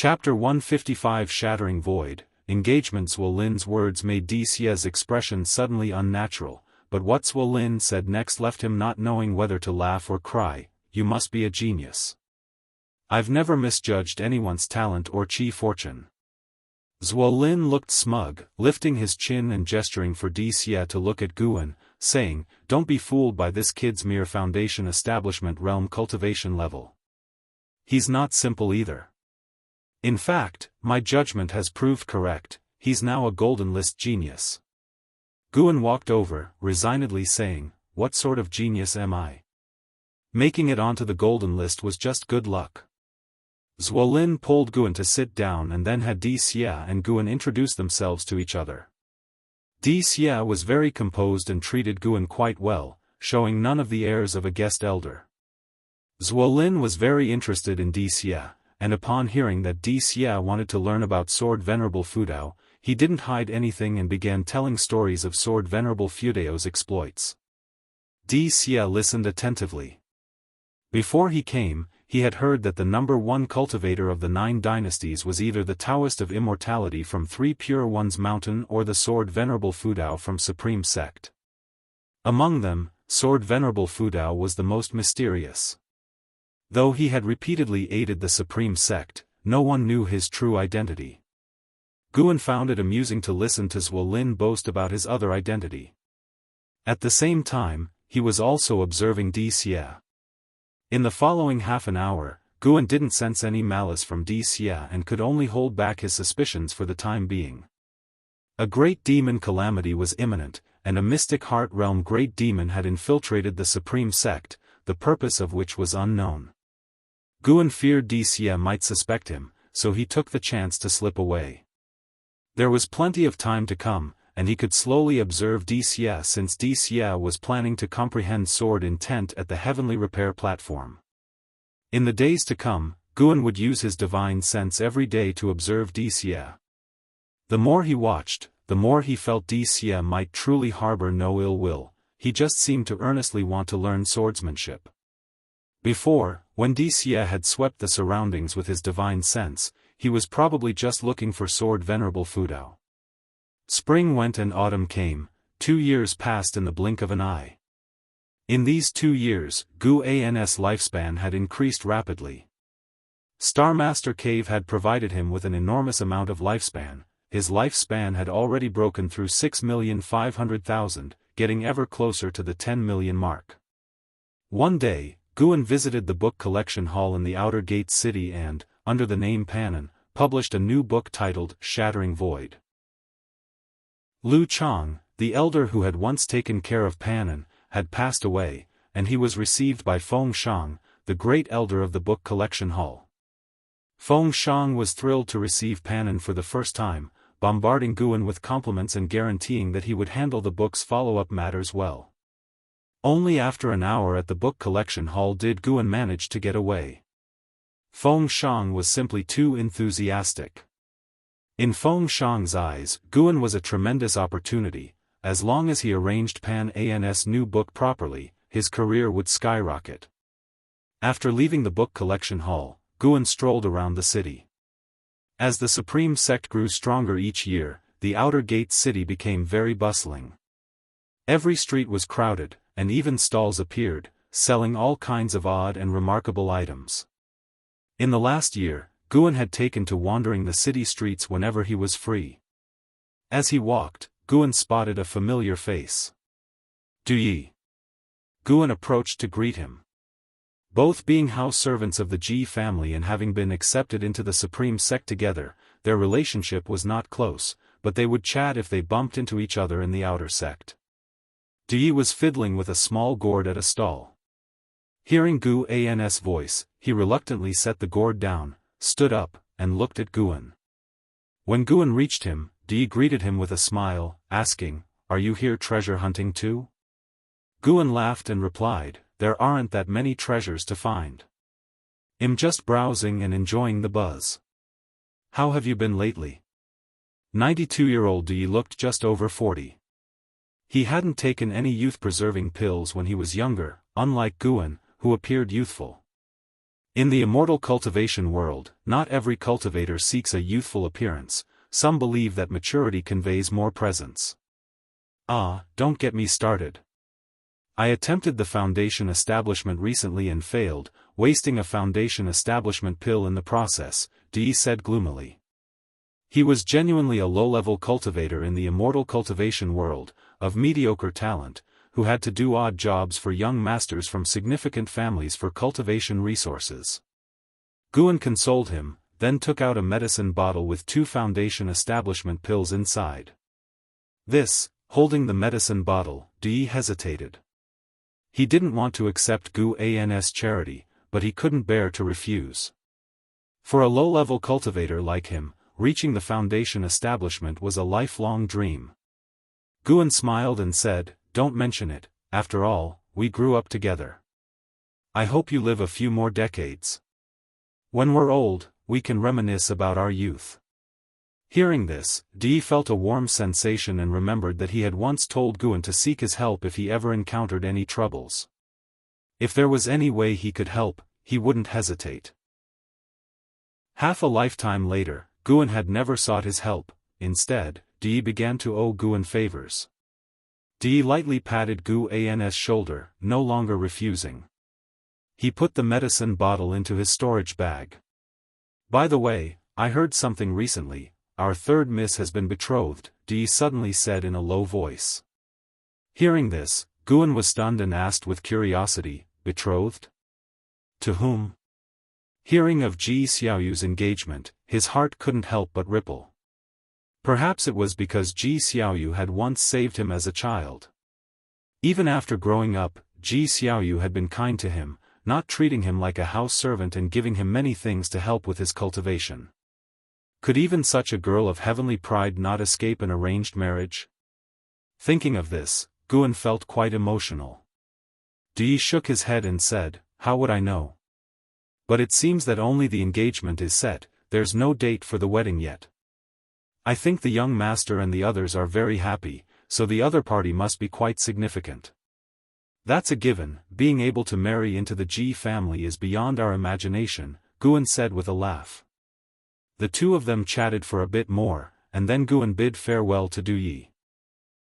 Chapter 155 Shattering Void. Engagements. Zuolin's words made Xie's expression suddenly unnatural, but what Zuolin said next left him not knowing whether to laugh or cry. You must be a genius. I've never misjudged anyone's talent or chi fortune. Zuolin looked smug, lifting his chin and gesturing for Xie to look at Guan, saying, "Don't be fooled by this kid's mere foundation establishment realm cultivation level. He's not simple either. In fact, my judgment has proved correct, he's now a golden list genius." Guan walked over, resignedly saying, "What sort of genius am I? Making it onto the golden list was just good luck." Zuolin pulled Guan to sit down and then had Xie and Guan introduce themselves to each other. Xie was very composed and treated Guan quite well, showing none of the airs of a guest elder. Zuolin was very interested in Xie, and upon hearing that Xie wanted to learn about Sword Venerable Fudao, he didn't hide anything and began telling stories of Sword Venerable Fudao's exploits. Xie listened attentively. Before he came, he had heard that the number one cultivator of the 9 dynasties was either the Daoist of Immortality from 3 Pure Ones Mountain or the Sword Venerable Fudao from Supreme Sect. Among them, Sword Venerable Fudao was the most mysterious. Though he had repeatedly aided the Supreme Sect, no one knew his true identity. Guan found it amusing to listen to Zuolin boast about his other identity. At the same time, he was also observing Xie. In the following half an hour, Guan didn't sense any malice from Xie and could only hold back his suspicions for the time being. A great demon calamity was imminent, and a mystic heart realm great demon had infiltrated the Supreme Sect, the purpose of which was unknown. Guan feared Xie might suspect him, so he took the chance to slip away. There was plenty of time to come, and he could slowly observe Xie since Xie was planning to comprehend sword intent at the heavenly repair platform. In the days to come, Guan would use his divine sense every day to observe Xie. The more he watched, the more he felt Xie might truly harbor no ill will, he just seemed to earnestly want to learn swordsmanship. Before, when Xie had swept the surroundings with his divine sense, he was probably just looking for Sword Venerable Fudao. Spring went and autumn came, 2 years passed in the blink of an eye. In these 2 years, Guan's lifespan had increased rapidly. Starmaster Cave had provided him with an enormous amount of lifespan. His lifespan had already broken through 6,500,000, getting ever closer to the 10 million mark. One day, Guan visited the book collection hall in the Outer Gate City and, under the name Panan, published a new book titled Shattering Void. Lu Chang, the elder who had once taken care of Panan, had passed away, and he was received by Feng Shang, the great elder of the book collection hall. Feng Shang was thrilled to receive Panan for the first time, bombarding Guan with compliments and guaranteeing that he would handle the book's follow-up matters well. Only after an hour at the book collection hall did Guan manage to get away. Feng Shang was simply too enthusiastic. In Feng Shang's eyes, Guan was a tremendous opportunity. As long as he arranged Pan's new book properly, his career would skyrocket. After leaving the book collection hall, Guan strolled around the city. As the Supreme Sect grew stronger each year, the Outer Gate City became very bustling. Every street was crowded, and even stalls appeared, selling all kinds of odd and remarkable items. In the last year, Guan had taken to wandering the city streets whenever he was free. As he walked, Guan spotted a familiar face. "Du Yi." Guan approached to greet him. Both being house servants of the Ji family and having been accepted into the Supreme Sect together, their relationship was not close, but they would chat if they bumped into each other in the outer sect. Du Yi was fiddling with a small gourd at a stall. Hearing Guan's voice, he reluctantly set the gourd down, stood up, and looked at Guan. When Guan reached him, Du Yi greeted him with a smile, asking, "Are you here treasure hunting too?" Guan laughed and replied, "There aren't that many treasures to find. I'm just browsing and enjoying the buzz. How have you been lately?" 92-year-old Du Yi looked just over 40. He hadn't taken any youth-preserving pills when he was younger, unlike Guan, who appeared youthful. In the immortal cultivation world, not every cultivator seeks a youthful appearance, some believe that maturity conveys more presence. Don't get me started. I attempted the foundation establishment recently and failed, wasting a foundation establishment pill in the process, Dee said gloomily. He was genuinely a low-level cultivator in the immortal cultivation world, of mediocre talent, who had to do odd jobs for young masters from significant families for cultivation resources. Guan consoled him, then took out a medicine bottle with 2 foundation establishment pills inside. Holding the medicine bottle, Dee hesitated. He didn't want to accept Guan's charity, but he couldn't bear to refuse. For a low-level cultivator like him, reaching the foundation establishment was a lifelong dream. Guan smiled and said, "Don't mention it, after all, we grew up together. I hope you live a few more decades. When we're old, we can reminisce about our youth." Hearing this, Dee felt a warm sensation and remembered that he had once told Guan to seek his help if he ever encountered any troubles. If there was any way he could help, he wouldn't hesitate. Half a lifetime later, Guan had never sought his help. Instead, Dee began to owe Guan favors. Dee lightly patted Guan's shoulder, no longer refusing. He put the medicine bottle into his storage bag. "By the way, I heard something recently. Our third miss has been betrothed," Dee suddenly said in a low voice. Hearing this, Guan was stunned and asked with curiosity, "Betrothed? To whom?" Hearing of Ji Xiaoyu's engagement, his heart couldn't help but ripple. Perhaps it was because Ji Xiaoyu had once saved him as a child. Even after growing up, Ji Xiaoyu had been kind to him, not treating him like a house servant and giving him many things to help with his cultivation. Could even such a girl of heavenly pride not escape an arranged marriage? Thinking of this, Guan felt quite emotional. Dee shook his head and said, "How would I know? But it seems that only the engagement is set, there's no date for the wedding yet. I think the young master and the others are very happy, so the other party must be quite significant. That's a given, being able to marry into the Ji family is beyond our imagination," Guan said with a laugh. The two of them chatted for a bit more, and then Guan bid farewell to Du Yi.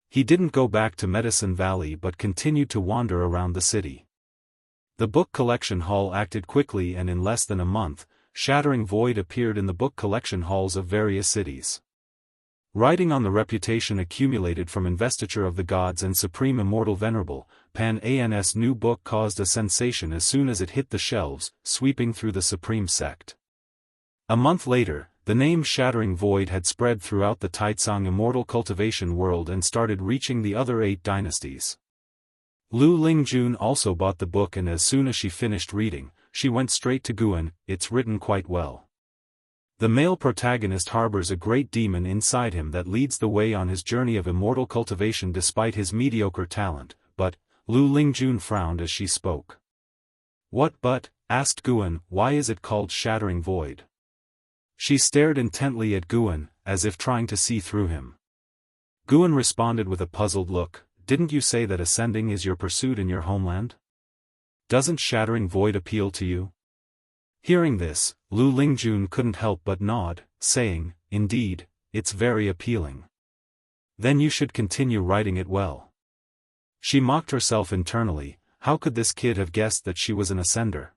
He didn't go back to Medicine Valley but continued to wander around the city. The book collection hall acted quickly, and in less than a month, Shattering Void appeared in the book collection halls of various cities. Riding on the reputation accumulated from Investiture of the Gods and Supreme Immortal Venerable, Pan's new book caused a sensation as soon as it hit the shelves, sweeping through the Supreme Sect. A month later, the name Shattering Void had spread throughout the Taitsong immortal cultivation world and started reaching the other 8 dynasties. Lu Lingjun also bought the book, and as soon as she finished reading, she went straight to Guan. "It's written quite well. The male protagonist harbors a great demon inside him that leads the way on his journey of immortal cultivation despite his mediocre talent, but," Lu Lingjun frowned as she spoke. "What but?" asked Guan. "Why is it called Shattering Void?" She stared intently at Guan, as if trying to see through him. Guan responded with a puzzled look, "Didn't you say that ascending is your pursuit in your homeland? Doesn't Shattering Void appeal to you?" Hearing this, Lu Lingjun couldn't help but nod, saying, "Indeed, it's very appealing. Then you should continue writing it well." She mocked herself internally. How could this kid have guessed that she was an ascender?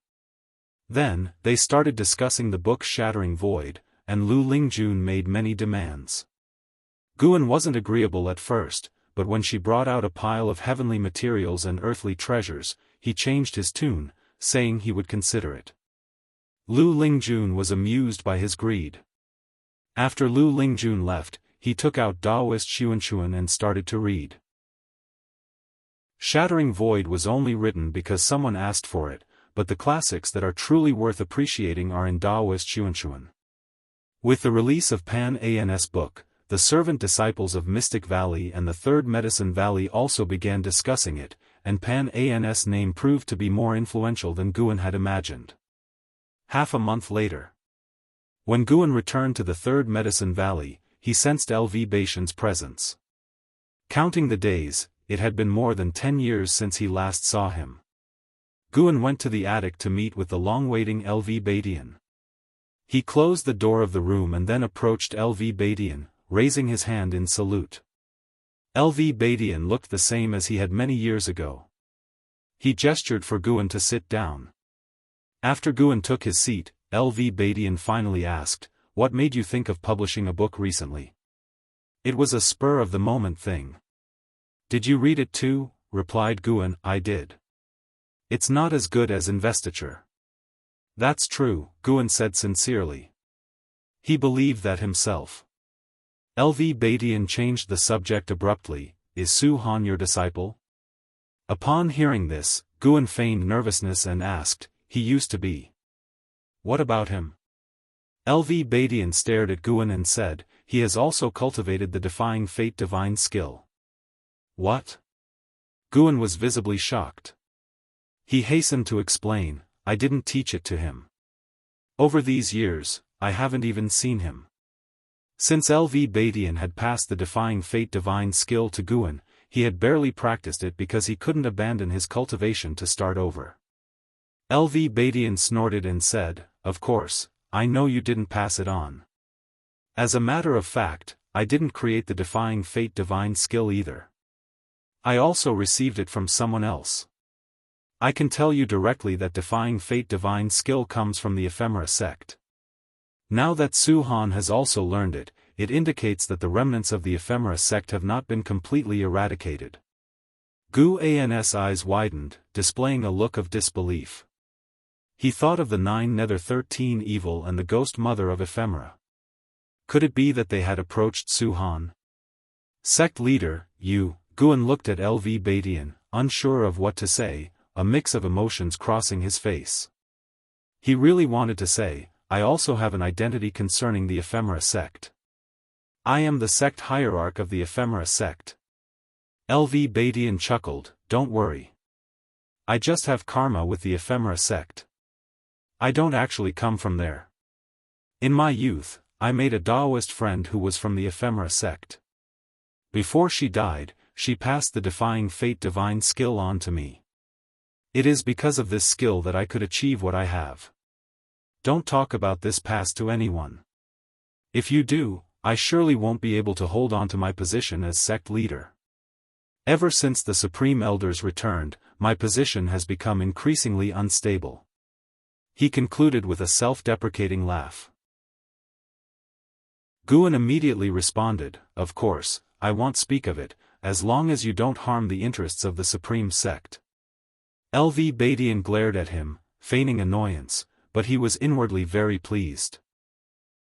Then, they started discussing the book Shattering Void, and Lu Lingjun made many demands. Guan wasn't agreeable at first, but when she brought out a pile of heavenly materials and earthly treasures, he changed his tune, saying he would consider it. Lu Lingjun was amused by his greed. After Lu Lingjun left, he took out Daoist Xuanxuan and started to read. Shattering Void was only written because someone asked for it, but the classics that are truly worth appreciating are in Daoist Xuanxuan. With the release of Pan's book, the servant disciples of Mystic Valley and the Third Medicine Valley also began discussing it, and Pan's name proved to be more influential than Guan had imagined. Half a month later, when Guan returned to the Third Medicine Valley, he sensed LV Baishan's presence. Counting the days, it had been more than 10 years since he last saw him. Guan went to the attic to meet with the long-waiting LV Badian. He closed the door of the room and then approached LV Badian, raising his hand in salute. LV Badian looked the same as he had many years ago. He gestured for Guan to sit down. After Guan took his seat, LV Badian finally asked, "What made you think of publishing a book recently?" "It was a spur-of-the-moment thing." "Did you read it too?" replied Guan. "I did." "It's not as good as Investiture." "That's true," Guan said sincerely. He believed that himself. LV Badian changed the subject abruptly. "Is Su Han your disciple?" Upon hearing this, Guan feigned nervousness and asked, "He used to be." "What about him?" LV Badian stared at Guan and said, "He has also cultivated the defying fate divine skill." "What?" Guan was visibly shocked. He hastened to explain, "I didn't teach it to him. Over these years, I haven't even seen him." Since LV Badian had passed the defying fate divine skill to Guan, he had barely practiced it because he couldn't abandon his cultivation to start over. LV Badian snorted and said, "Of course, I know you didn't pass it on. As a matter of fact, I didn't create the defying fate divine skill either. I also received it from someone else. I can tell you directly that defying fate divine skill comes from the Ephemera sect. Now that Su Han has also learned it, it indicates that the remnants of the Ephemera sect have not been completely eradicated." Gu An's eyes widened, displaying a look of disbelief. He thought of the 9 Nether 13 evil and the ghost mother of Ephemera. Could it be that they had approached Su Han? "Sect leader, you," Guan looked at LV Badian, unsure of what to say, a mix of emotions crossing his face. He really wanted to say, "I also have an identity concerning the Ephemera sect. I am the sect hierarch of the Ephemera sect." LV Badian chuckled, "Don't worry. I just have karma with the Ephemera sect. I don't actually come from there. In my youth, I made a Daoist friend who was from the Ephemera sect. Before she died, she passed the defying fate divine skill on to me. It is because of this skill that I could achieve what I have. Don't talk about this past to anyone. If you do, I surely won't be able to hold on to my position as sect leader. Ever since the Supreme Elders returned, my position has become increasingly unstable." He concluded with a self-deprecating laugh. Guan immediately responded, "Of course, I won't speak of it, as long as you don't harm the interests of the Supreme Sect." LV Badian glared at him, feigning annoyance, but he was inwardly very pleased.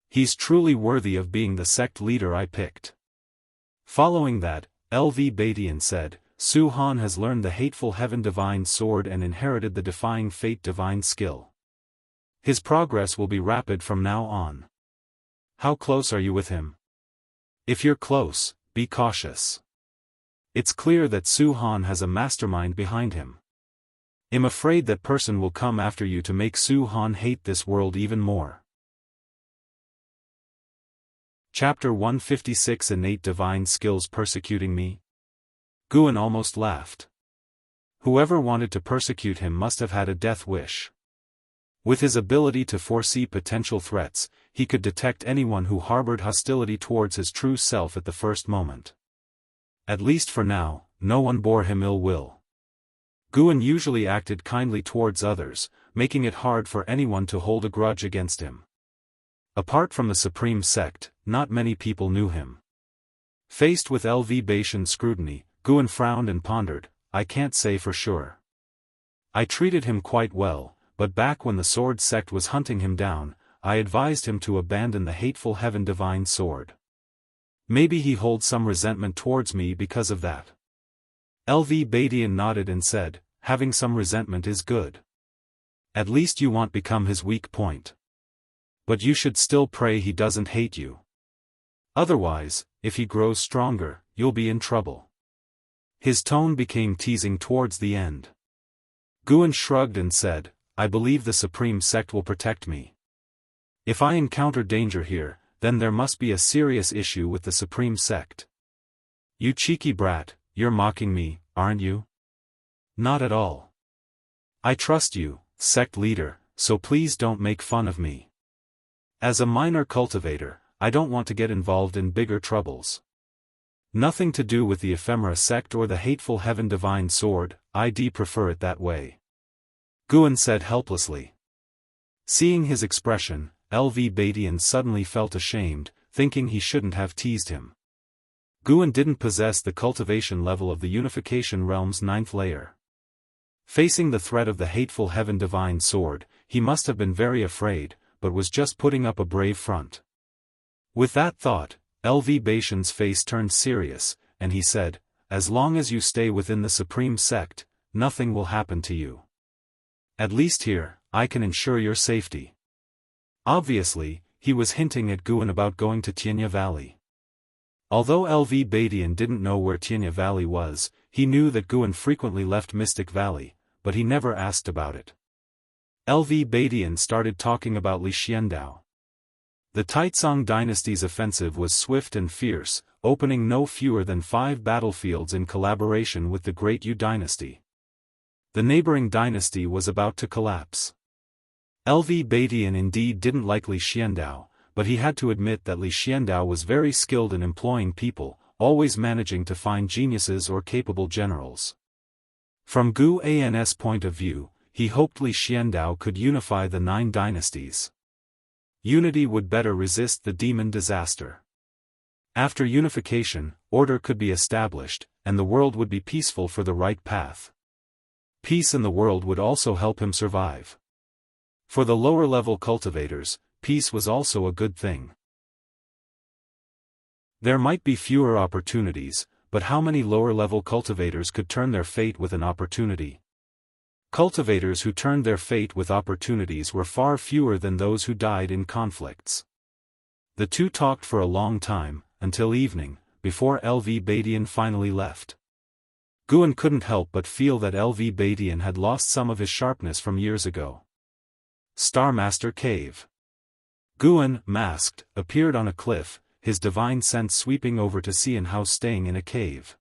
He's truly worthy of being the sect leader I picked. Following that, LV Badian said, "Su Han has learned the hateful heaven divine sword and inherited the defying fate divine skill. His progress will be rapid from now on. How close are you with him? If you're close, be cautious. It's clear that Su Han has a mastermind behind him. I'm afraid that person will come after you to make Su Han hate this world even more." Chapter 156 Innate Divine Skills Persecuting Me? Guan almost laughed. Whoever wanted to persecute him must have had a death wish. With his ability to foresee potential threats, he could detect anyone who harbored hostility towards his true self at the first moment. At least for now, no one bore him ill will. Guan usually acted kindly towards others, making it hard for anyone to hold a grudge against him. Apart from the Supreme Sect, not many people knew him. Faced with LV Badian's scrutiny, Guan frowned and pondered, "I can't say for sure. I treated him quite well, but back when the Sword Sect was hunting him down, I advised him to abandon the hateful heaven divine sword. Maybe he holds some resentment towards me because of that." LV Badian nodded and said, "Having some resentment is good. At least you won't become his weak point. But you should still pray he doesn't hate you. Otherwise, if he grows stronger, you'll be in trouble." His tone became teasing towards the end. Guan shrugged and said, "I believe the Supreme Sect will protect me. If I encounter danger here, then there must be a serious issue with the Supreme Sect." "You cheeky brat, you're mocking me, aren't you?" "Not at all. I trust you, sect leader, so please don't make fun of me. As a minor cultivator, I don't want to get involved in bigger troubles. Nothing to do with the ephemera sect or the hateful heaven divine sword, I'd prefer it that way. Guan said helplessly. Seeing his expression, LV Badian suddenly felt ashamed, thinking he shouldn't have teased him. Guan didn't possess the cultivation level of the unification realm's 9th layer. Facing the threat of the hateful heaven divine sword, he must have been very afraid, but was just putting up a brave front. With that thought, LV Badian's face turned serious, and he said, as long as you stay within the supreme sect, nothing will happen to you. At least here, I can ensure your safety. Obviously, he was hinting at Guan about going to Tianya Valley. Although LV Badian didn't know where Tianya Valley was, he knew that Guan frequently left Mystic Valley, but he never asked about it. LV Badian started talking about Li Xiandao. The Taizong dynasty's offensive was swift and fierce, opening no fewer than 5 battlefields in collaboration with the Great Yu dynasty. The neighboring dynasty was about to collapse. LV Badian indeed didn't like Li Xiandao, but he had to admit that Li Xiandao was very skilled in employing people, always managing to find geniuses or capable generals. From Gu An's point of view, he hoped Li Xiandao could unify the 9 dynasties. Unity would better resist the demon disaster. After unification, order could be established, and the world would be peaceful for the right path. Peace in the world would also help him survive. For the lower-level cultivators, peace was also a good thing. There might be fewer opportunities, but how many lower-level cultivators could turn their fate with an opportunity? Cultivators who turned their fate with opportunities were far fewer than those who died in conflicts. The two talked for a long time, until evening, before LV Badian finally left. Guan couldn't help but feel that LV Badian had lost some of his sharpness from years ago. Starmaster Cave. Guan, masked, appeared on a cliff, his divine sense sweeping over to see Jianghu staying in a cave.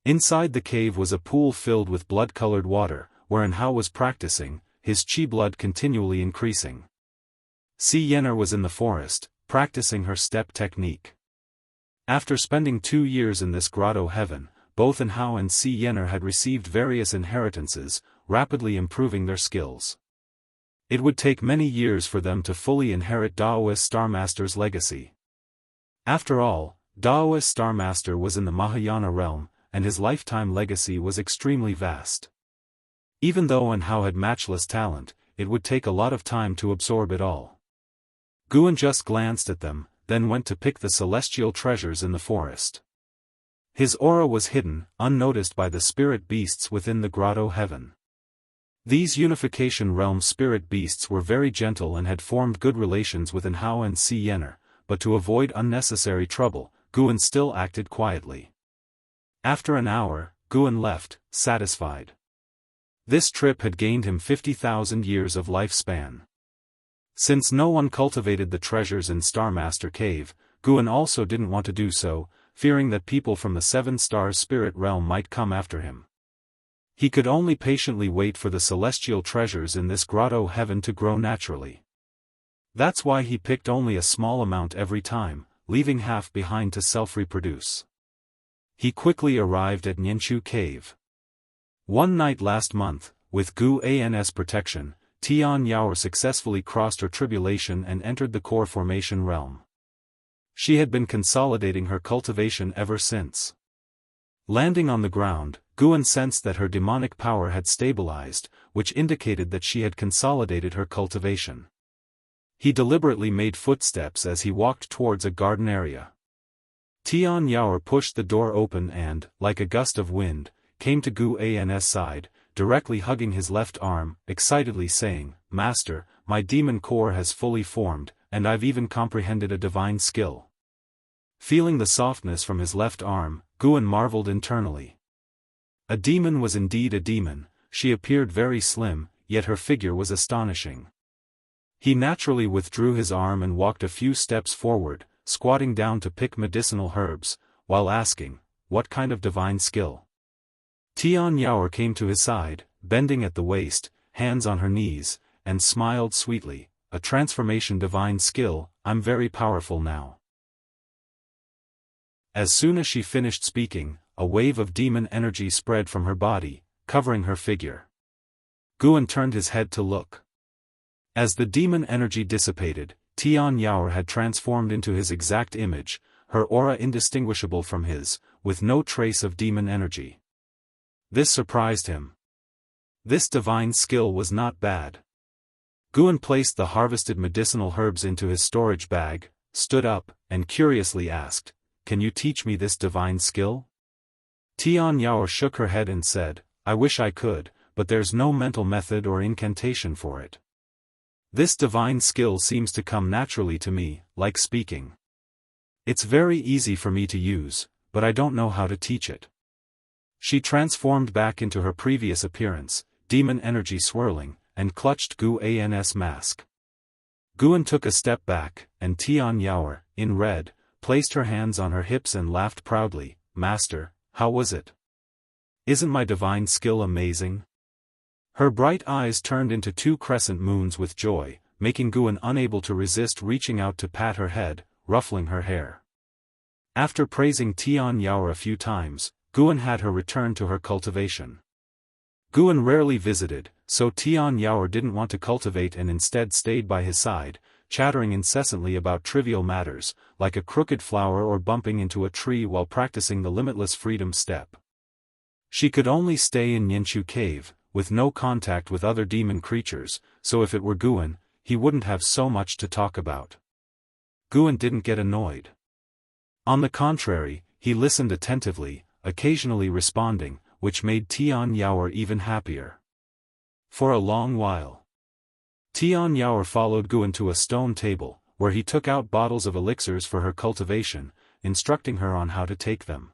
Inside the cave was a pool filled with blood-colored water, where Jianghu was practicing, his chi blood continually increasing. Xianxia was in the forest, practicing her step technique. After spending 2 years in this grotto heaven, both Jianghu and Xianxia had received various inheritances, rapidly improving their skills. It would take many years for them to fully inherit Daoist Starmaster's legacy. After all, Daoist Starmaster was in the Mahayana realm, and his lifetime legacy was extremely vast. Even though Jianghu had matchless talent, it would take a lot of time to absorb it all. Guan just glanced at them, then went to pick the celestial treasures in the forest. His aura was hidden, unnoticed by the spirit beasts within the grotto heaven. These unification realm spirit beasts were very gentle and had formed good relations with Jianghu and Xianxia, but to avoid unnecessary trouble, Guan still acted quietly. After an hour, Guan left, satisfied. This trip had gained him 50,000 years of lifespan. Since no one cultivated the treasures in Starmaster Cave, Guan also didn't want to do so, fearing that people from the 7 stars spirit realm might come after him. He could only patiently wait for the celestial treasures in this grotto heaven to grow naturally. That's why he picked only a small amount every time, leaving half behind to self-reproduce. He quickly arrived at Nianchu Cave. One night last month, with Gu An's protection, Tian Yao successfully crossed her tribulation and entered the core formation realm. She had been consolidating her cultivation ever since. Landing on the ground, Guan sensed that her demonic power had stabilized, which indicated that she had consolidated her cultivation. He deliberately made footsteps as he walked towards a garden area. Tian Yao pushed the door open and, like a gust of wind, came to Gu An's side, directly hugging his left arm, excitedly saying, "Master, my demon core has fully formed, and I've even comprehended a divine skill." Feeling the softness from his left arm, Guan marveled internally. A demon was indeed a demon, she appeared very slim, yet her figure was astonishing. He naturally withdrew his arm and walked a few steps forward, squatting down to pick medicinal herbs, while asking, "What kind of divine skill?" Tian Yao came to his side, bending at the waist, hands on her knees, and smiled sweetly. A transformation divine skill, I'm very powerful now. As soon as she finished speaking, a wave of demon energy spread from her body, covering her figure. Guan turned his head to look. As the demon energy dissipated, Tian Yaoer had transformed into his exact image, her aura indistinguishable from his, with no trace of demon energy. This surprised him. This divine skill was not bad. Guan placed the harvested medicinal herbs into his storage bag, stood up, and curiously asked, "Can you teach me this divine skill?" Tian Yaoer shook her head and said, "I wish I could, but there's no mental method or incantation for it. This divine skill seems to come naturally to me, like speaking. It's very easy for me to use, but I don't know how to teach it." She transformed back into her previous appearance, demon energy swirling, and clutched Guan's mask. Guan took a step back, and Tian Yaoer, in red, placed her hands on her hips and laughed proudly. "Master, how was it? Isn't my divine skill amazing?" Her bright eyes turned into two crescent moons with joy, making Guan unable to resist reaching out to pat her head, ruffling her hair. After praising Tian Yaoer a few times, Guan had her return to her cultivation. Guan rarely visited, so Tian Yaoer didn't want to cultivate and instead stayed by his side, chattering incessantly about trivial matters, like a crooked flower or bumping into a tree while practicing the limitless freedom step. She could only stay in Nianchu Cave, with no contact with other demon creatures, so if it were Guan, he wouldn't have so much to talk about. Guan didn't get annoyed. On the contrary, he listened attentively, occasionally responding, which made Tian Yaoer even happier. For a long while, Tian Yaoer followed Guan to a stone table, where he took out bottles of elixirs for her cultivation, instructing her on how to take them.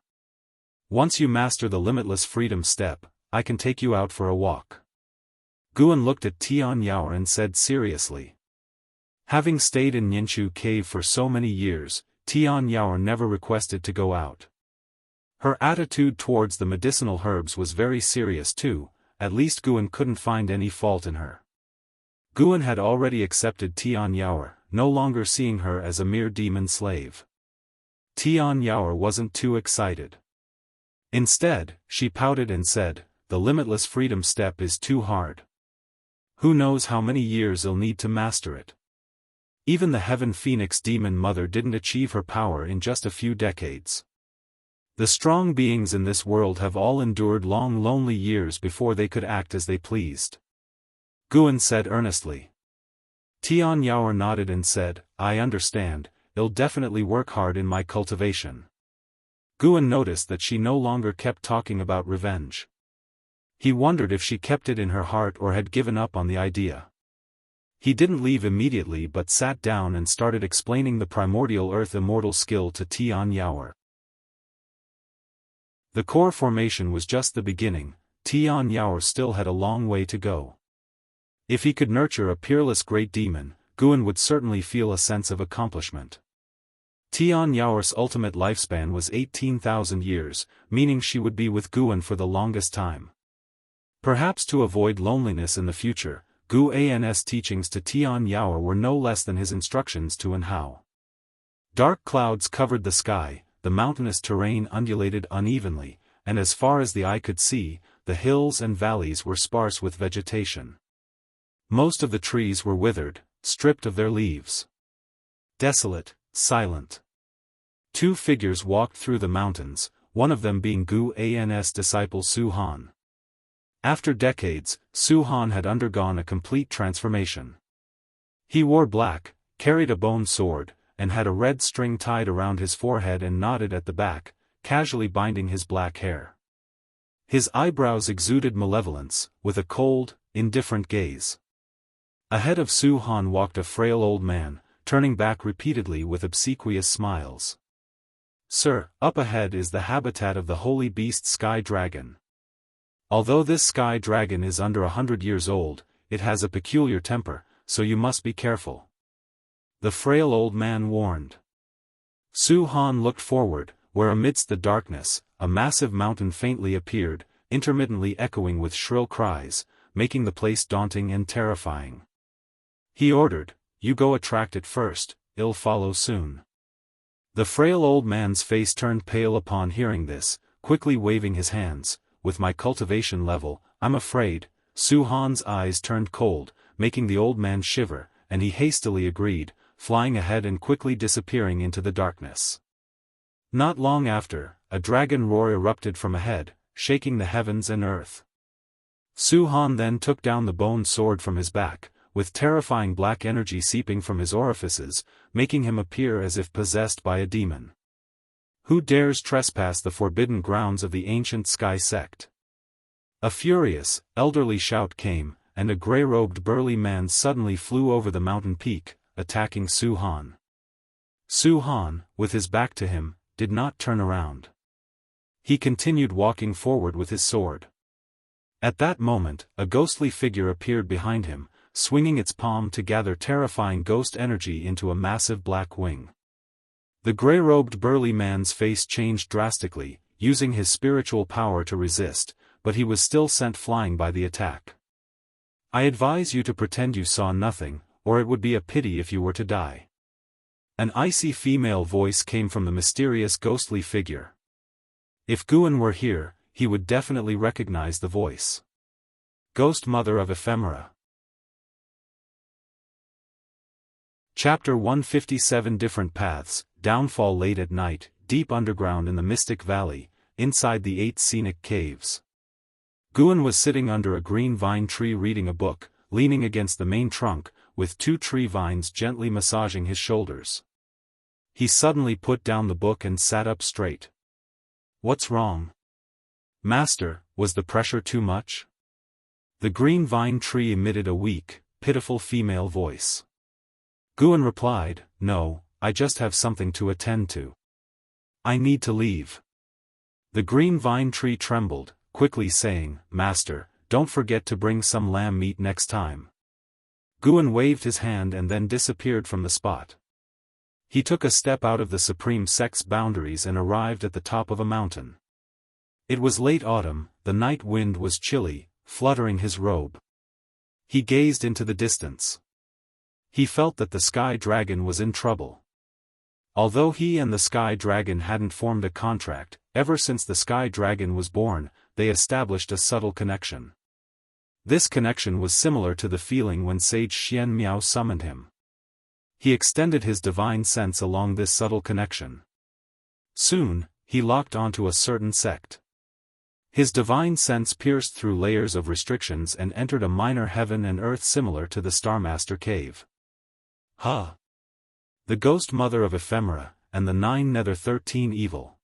"Once you master the limitless freedom step, I can take you out for a walk." Guan looked at Tian Yaoer and said seriously. Having stayed in Nianchu Cave for so many years, Tian Yaoer never requested to go out. Her attitude towards the medicinal herbs was very serious too, at least Guan couldn't find any fault in her. Guan had already accepted Tian Yaoer, no longer seeing her as a mere demon slave. Tian Yaoer wasn't too excited. Instead, she pouted and said, "The limitless freedom step is too hard. Who knows how many years I'll need to master it. Even the Heaven Phoenix demon mother didn't achieve her power in just a few decades. The strong beings in this world have all endured long lonely years before they could act as they pleased." Guan said earnestly. Tian Yaoer nodded and said, "I understand, I'll definitely work hard in my cultivation." Guan noticed that she no longer kept talking about revenge. He wondered if she kept it in her heart or had given up on the idea. He didn't leave immediately but sat down and started explaining the primordial earth immortal skill to Tian Yaoer. The core formation was just the beginning, Tian Yaoer still had a long way to go. If he could nurture a peerless great demon, Guan would certainly feel a sense of accomplishment. Tian Yaoer's ultimate lifespan was 18,000 years, meaning she would be with Guan for the longest time. Perhaps to avoid loneliness in the future, Guan's teachings to Tian Yaoer were no less than his instructions to Anhao. Dark clouds covered the sky, the mountainous terrain undulated unevenly, and as far as the eye could see, the hills and valleys were sparse with vegetation. Most of the trees were withered, stripped of their leaves. Desolate, silent. Two figures walked through the mountains, one of them being Guan's disciple Su Han. After decades, Su Han had undergone a complete transformation. He wore black, carried a bone sword, and had a red string tied around his forehead and knotted at the back, casually binding his black hair. His eyebrows exuded malevolence, with a cold, indifferent gaze. Ahead of Su Han walked a frail old man, turning back repeatedly with obsequious smiles. "Sir, up ahead is the habitat of the holy beast Sky Dragon. Although this Sky Dragon is under 100 years old, it has a peculiar temper, so you must be careful," the frail old man warned. Su Han looked forward, where amidst the darkness, a massive mountain faintly appeared, intermittently echoing with shrill cries, making the place daunting and terrifying. He ordered, "You go attract it first, it'll follow soon." The frail old man's face turned pale upon hearing this, quickly waving his hands. "With my cultivation level, I'm afraid." Su Han's eyes turned cold, making the old man shiver, and he hastily agreed, flying ahead and quickly disappearing into the darkness. Not long after, a dragon roar erupted from ahead, shaking the heavens and earth. Su Han then took down the bone sword from his back, with terrifying black energy seeping from his orifices, making him appear as if possessed by a demon. "Who dares trespass the forbidden grounds of the ancient Sky sect?" A furious, elderly shout came, and a grey-robed burly man suddenly flew over the mountain peak, attacking Su Han. Su Han, with his back to him, did not turn around. He continued walking forward with his sword. At that moment, a ghostly figure appeared behind him, swinging its palm to gather terrifying ghost energy into a massive black wing. The grey-robed burly man's face changed drastically, using his spiritual power to resist, but he was still sent flying by the attack. "I advise you to pretend you saw nothing, or it would be a pity if you were to die." An icy female voice came from the mysterious ghostly figure. If Guan were here, he would definitely recognize the voice. Ghost Mother of Ephemera. Chapter 157. Different Paths. Downfall. Late at night, deep underground in the Mystic Valley, inside the 8 scenic caves. Guan was sitting under a green vine tree reading a book, leaning against the main trunk, with 2 tree vines gently massaging his shoulders. He suddenly put down the book and sat up straight. "What's wrong, Master? Was the pressure too much?" The green vine tree emitted a weak, pitiful female voice. Guan replied, "No, I just have something to attend to. I need to leave." The green vine tree trembled, quickly saying, "Master, don't forget to bring some lamb meat next time." Guan waved his hand and then disappeared from the spot. He took a step out of the Supreme Sect's boundaries and arrived at the top of a mountain. It was late autumn, the night wind was chilly, fluttering his robe. He gazed into the distance. He felt that the Sky Dragon was in trouble. Although he and the Sky Dragon hadn't formed a contract, ever since the Sky Dragon was born, they established a subtle connection. This connection was similar to the feeling when Sage Xian Miao summoned him. He extended his divine sense along this subtle connection. Soon, he locked onto a certain sect. His divine sense pierced through layers of restrictions and entered a minor heaven and earth similar to the Starmaster Cave. The Ghost Mother of Ephemera, and the 9 Nether 13 Evil.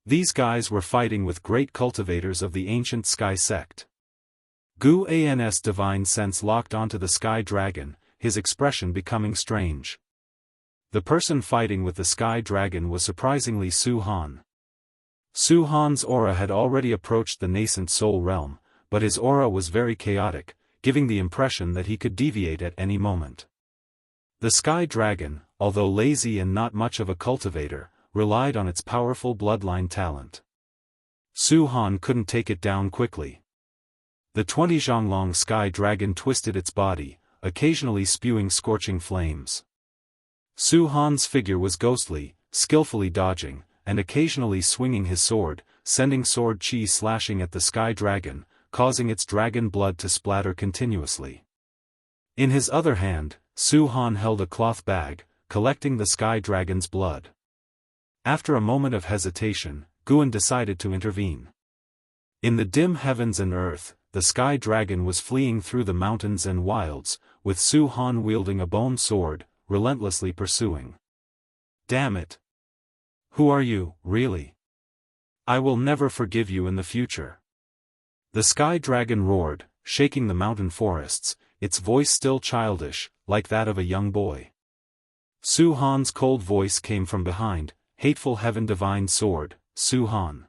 These guys were fighting with great cultivators of the ancient Sky sect. Gu An's divine sense locked onto the Sky Dragon, his expression becoming strange. The person fighting with the Sky Dragon was surprisingly Su Han. Su Han's aura had already approached the nascent soul realm, but his aura was very chaotic, giving the impression that he could deviate at any moment. The Sky Dragon, although lazy and not much of a cultivator, relied on its powerful bloodline talent. Su Han couldn't take it down quickly. The 20 Zhonglong Sky Dragon twisted its body, occasionally spewing scorching flames. Su Han's figure was ghostly, skillfully dodging, and occasionally swinging his sword, sending sword chi slashing at the Sky Dragon, causing its dragon blood to splatter continuously. In his other hand, Su Han held a cloth bag, collecting the Sky Dragon's blood. After a moment of hesitation, Guan decided to intervene. In the dim heavens and earth, the Sky Dragon was fleeing through the mountains and wilds, with Su Han wielding a bone sword, relentlessly pursuing. "Damn it! Who are you, really? I will never forgive you in the future." The Sky Dragon roared, shaking the mountain forests, its voice still childish, like that of a young boy. Su Han's cold voice came from behind, "Hateful Heaven Divine Sword, Su Han."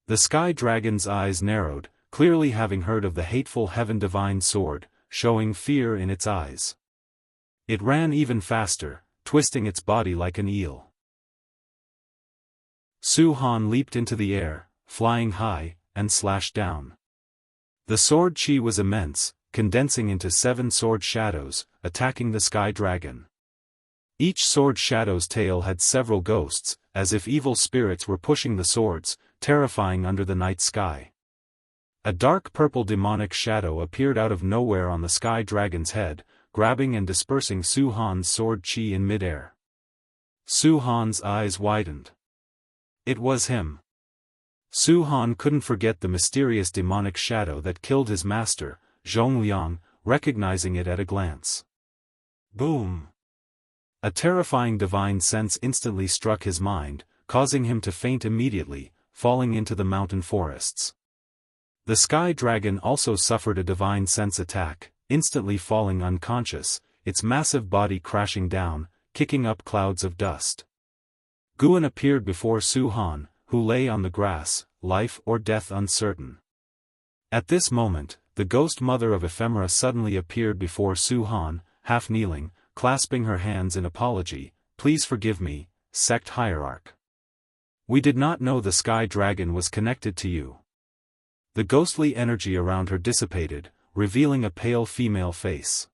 The Sky Dragon's eyes narrowed, clearly having heard of the Hateful Heaven Divine Sword, showing fear in its eyes. It ran even faster, twisting its body like an eel. Su Han leaped into the air, flying high, and slashed down. The sword chi was immense, condensing into 7 sword shadows, attacking the sky dragon. Each sword shadow's tail had several ghosts, as if evil spirits were pushing the swords, terrifying under the night sky. A dark purple demonic shadow appeared out of nowhere on the sky dragon's head, grabbing and dispersing Su Han's sword chi in midair. Su Han's eyes widened. It was him. Su Han couldn't forget the mysterious demonic shadow that killed his master, Zhongliang, recognizing it at a glance. Boom! A terrifying divine sense instantly struck his mind, causing him to faint immediately, falling into the mountain forests. The sky dragon also suffered a divine sense attack, instantly falling unconscious, its massive body crashing down, kicking up clouds of dust. Guan appeared before Su Han, who lay on the grass, life or death uncertain. At this moment, the ghost mother of Ephemera suddenly appeared before Su Han, half kneeling, clasping her hands in apology. Please forgive me, sect hierarch. We did not know the sky dragon was connected to you. The ghostly energy around her dissipated, revealing a pale female face.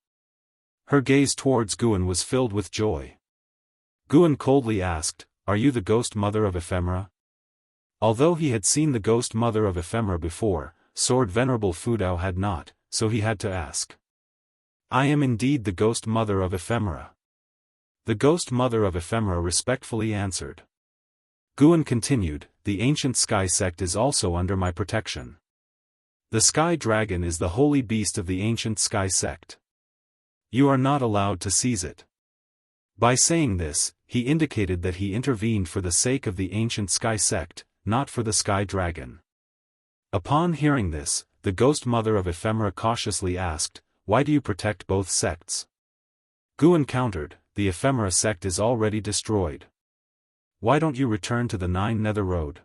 Her gaze towards Guan was filled with joy. Guan coldly asked, "Are you the ghost mother of Ephemera?" Although he had seen the ghost mother of Ephemera before, Sword Venerable Fudao had not, so he had to ask. "I am indeed the ghost mother of Ephemera." The ghost mother of Ephemera respectfully answered. Guan continued, "The ancient sky sect is also under my protection. The sky dragon is the holy beast of the ancient sky sect. You are not allowed to seize it." By saying this, he indicated that he intervened for the sake of the ancient sky sect, not for the sky dragon. Upon hearing this, the ghost mother of Ephemera cautiously asked, "Why do you protect both sects?" Guan countered, "The Ephemera sect is already destroyed. Why don't you return to the 9 Nether Road?"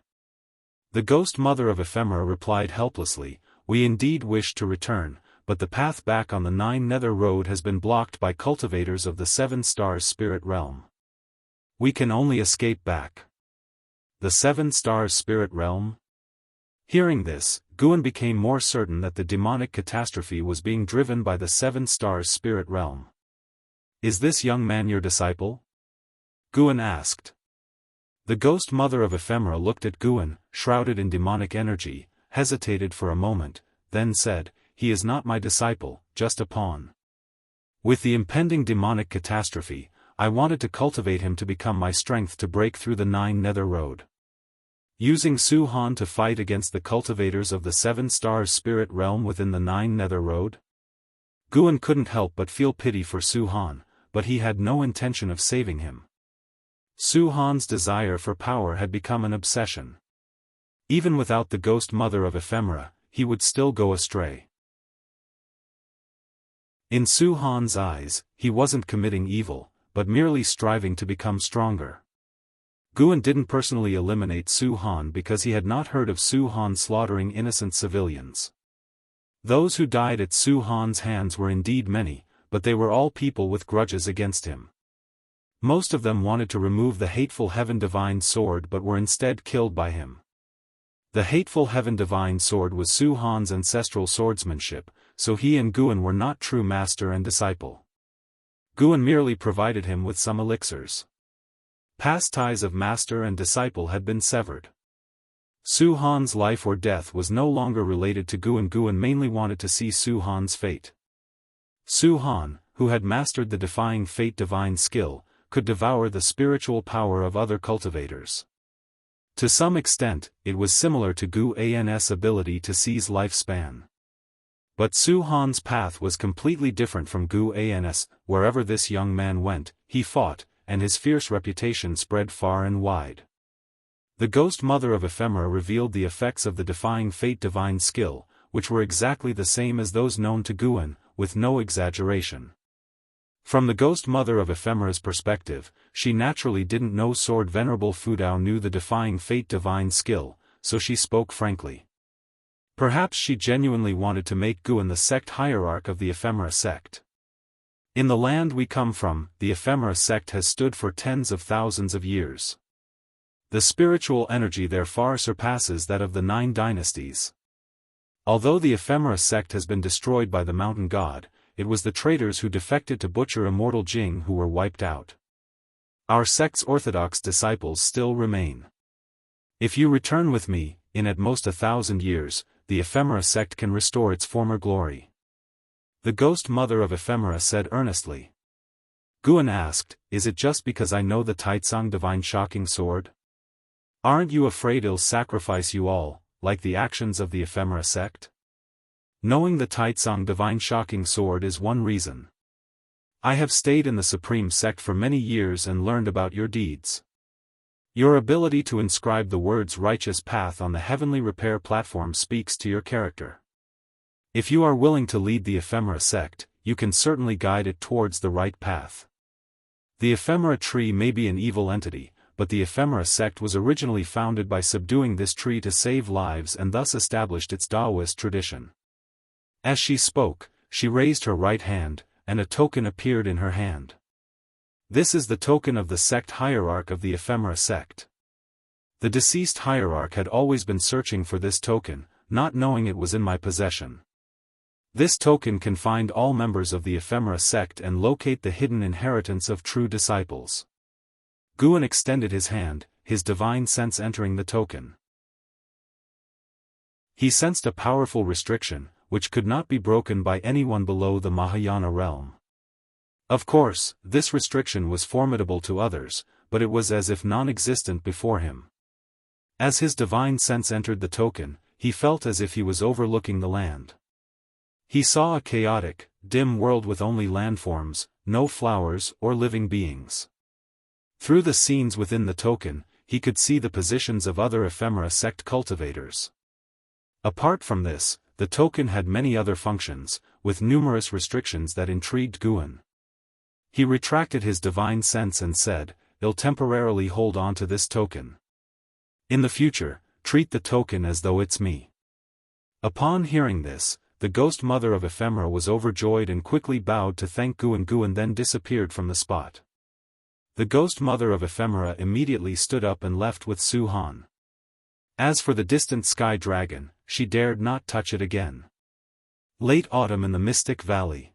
The ghost mother of Ephemera replied helplessly, "We indeed wish to return, but the path back on the 9 Nether Road has been blocked by cultivators of the 7 Stars Spirit Realm. We can only escape back." The 7 Stars Spirit Realm? Hearing this, Guan became more certain that the demonic catastrophe was being driven by the 7 Stars Spirit Realm. "Is this young man your disciple?" Guan asked. The ghost mother of Ephemera looked at Guan, shrouded in demonic energy, hesitated for a moment, then said, "He is not my disciple, just a pawn. With the impending demonic catastrophe, I wanted to cultivate him to become my strength to break through the 9 Nether Road." Using Su Han to fight against the cultivators of the 7 Stars Spirit Realm within the 9 Nether Road? Guan couldn't help but feel pity for Su Han, but he had no intention of saving him. Su Han's desire for power had become an obsession. Even without the ghost mother of Ephemera, he would still go astray. In Su Han's eyes, he wasn't committing evil, but merely striving to become stronger. Guan didn't personally eliminate Su Han because he had not heard of Su Han slaughtering innocent civilians. Those who died at Su Han's hands were indeed many, but they were all people with grudges against him. Most of them wanted to remove the hateful Heaven Divine Sword but were instead killed by him. The hateful Heaven Divine Sword was Su Han's ancestral swordsmanship, so he and Guan were not true master and disciple. Guan merely provided him with some elixirs. Past ties of master and disciple had been severed. Su Han's life or death was no longer related to Guan. Guan mainly wanted to see Su Han's fate. Su Han, who had mastered the defying fate divine skill, could devour the spiritual power of other cultivators. To some extent, it was similar to Gu An's ability to seize lifespan. But Su Han's path was completely different from Gu An's. Wherever this young man went, he fought, and his fierce reputation spread far and wide. The ghost mother of Ephemera revealed the effects of the defying fate divine skill, which were exactly the same as those known to Guan, with no exaggeration. From the ghost mother of Ephemera's perspective, she naturally didn't know Sword Venerable Fudao knew the defying fate divine skill, so she spoke frankly. Perhaps she genuinely wanted to make Guan the sect hierarch of the Ephemera sect. In the land we come from, the Ephemera sect has stood for tens of thousands of years. The spiritual energy there far surpasses that of the 9 dynasties. Although the ephemera sect has been destroyed by the mountain god, it was the traitors who defected to butcher Immortal Jing who were wiped out. Our sect's orthodox disciples still remain. If you return with me, in at most 1,000 years, the ephemera sect can restore its former glory. The ghost mother of ephemera said earnestly. Guan asked, is it just because I know the Taitsang divine shocking sword? Aren't you afraid it'll sacrifice you all, like the actions of the ephemera sect? Knowing the Taitsang divine shocking sword is one reason. I have stayed in the supreme sect for many years and learned about your deeds. Your ability to inscribe the words righteous path on the heavenly repair platform speaks to your character. If you are willing to lead the ephemera sect, you can certainly guide it towards the right path. The ephemera tree may be an evil entity, but the ephemera sect was originally founded by subduing this tree to save lives and thus established its Daoist tradition. As she spoke, she raised her right hand, and a token appeared in her hand. This is the token of the sect hierarch of the ephemera sect. The deceased hierarch had always been searching for this token, not knowing it was in my possession. This token can find all members of the ephemera sect and locate the hidden inheritance of true disciples. Guan extended his hand, his divine sense entering the token. He sensed a powerful restriction, which could not be broken by anyone below the Mahayana realm. Of course, this restriction was formidable to others, but it was as if non-existent before him. As his divine sense entered the token, he felt as if he was overlooking the land. He saw a chaotic, dim world with only landforms, no flowers or living beings. Through the scenes within the token, he could see the positions of other ephemera sect cultivators. Apart from this, the token had many other functions, with numerous restrictions that intrigued Guan. He retracted his divine sense and said, "I'll temporarily hold on to this token. In the future, treat the token as though it's me." Upon hearing this, the ghost mother of ephemera was overjoyed and quickly bowed to thank Guan. Guan then disappeared from the spot. The ghost mother of ephemera immediately stood up and left with Su Han. As for the distant sky dragon, she dared not touch it again. Late autumn in the Mystic Valley.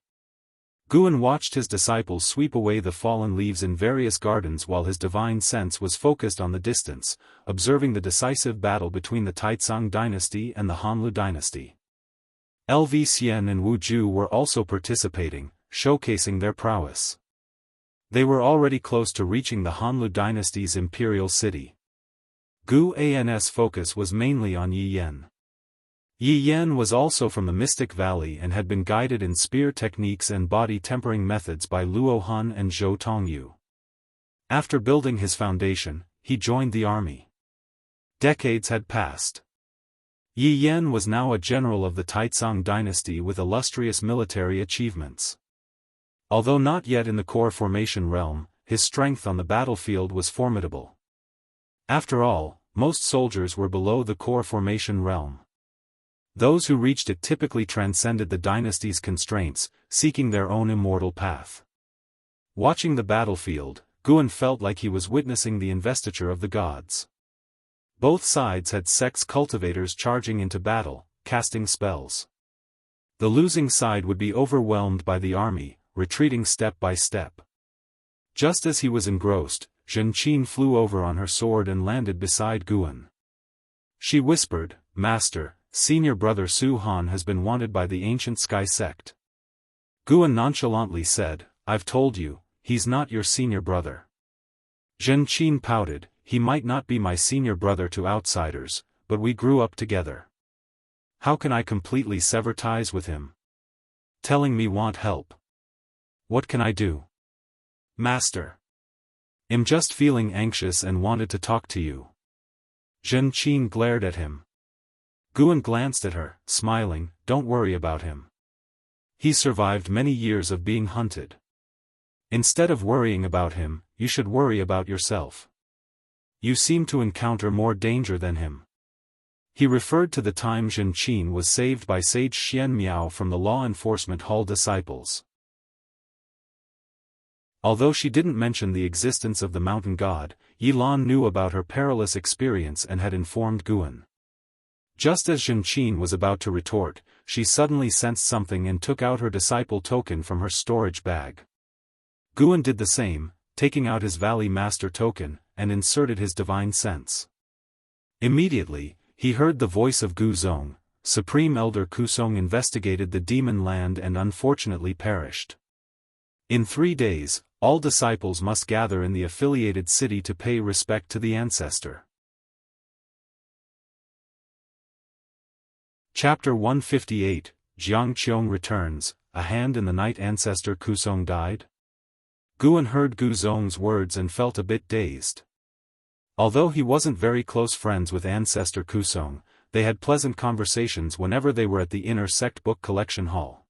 Guan watched his disciples sweep away the fallen leaves in various gardens while his divine sense was focused on the distance, observing the decisive battle between the Taitsang dynasty and the Hanlu dynasty. LV Xian and Wu Ju were also participating, showcasing their prowess. They were already close to reaching the Hanlu dynasty's imperial city. Gu An's focus was mainly on Yi Yan. Yi Yan was also from the Mystic Valley and had been guided in spear techniques and body tempering methods by Luo Han and Zhou Tongyu. After building his foundation, he joined the army. Decades had passed. Yi Yan was now a general of the Taitsang dynasty with illustrious military achievements. Although not yet in the core formation realm, his strength on the battlefield was formidable. After all, most soldiers were below the core formation realm. Those who reached it typically transcended the dynasty's constraints, seeking their own immortal path. Watching the battlefield, Guan felt like he was witnessing the investiture of the gods. Both sides had sects cultivators charging into battle, casting spells. The losing side would be overwhelmed by the army, retreating step by step. Just as he was engrossed, Zhen Qin flew over on her sword and landed beside Guan. She whispered, "Master, senior brother Su Han has been wanted by the ancient Sky sect." Guan nonchalantly said, "I've told you, he's not your senior brother." Zhen Qin pouted, "He might not be my senior brother to outsiders, but we grew up together. How can I completely sever ties with him? Telling me want help. What can I do? Master. I'm just feeling anxious and wanted to talk to you." Zhen Qin glared at him. Guan glanced at her, smiling, "Don't worry about him. He survived many years of being hunted. Instead of worrying about him, you should worry about yourself. You seem to encounter more danger than him." He referred to the time Zhen Qin was saved by Sage Xian Miao from the law enforcement hall disciples. Although she didn't mention the existence of the mountain god, Yi Lan knew about her perilous experience and had informed Guan. Just as Zhenqin was about to retort, she suddenly sensed something and took out her disciple token from her storage bag. Guan did the same, taking out his Valley Master token, and inserted his divine sense. Immediately, he heard the voice of Gu Zong. Supreme Elder Kusong investigated the demon land and unfortunately perished. In 3 days, all disciples must gather in the affiliated city to pay respect to the ancestor. Chapter 158, Jiang Qiong returns. A hand in the night. Ancestor Kusong died? Guan heard Gu Zong's words and felt a bit dazed. Although he wasn't very close friends with Ancestor Kusong, they had pleasant conversations whenever they were at the inner sect book collection hall.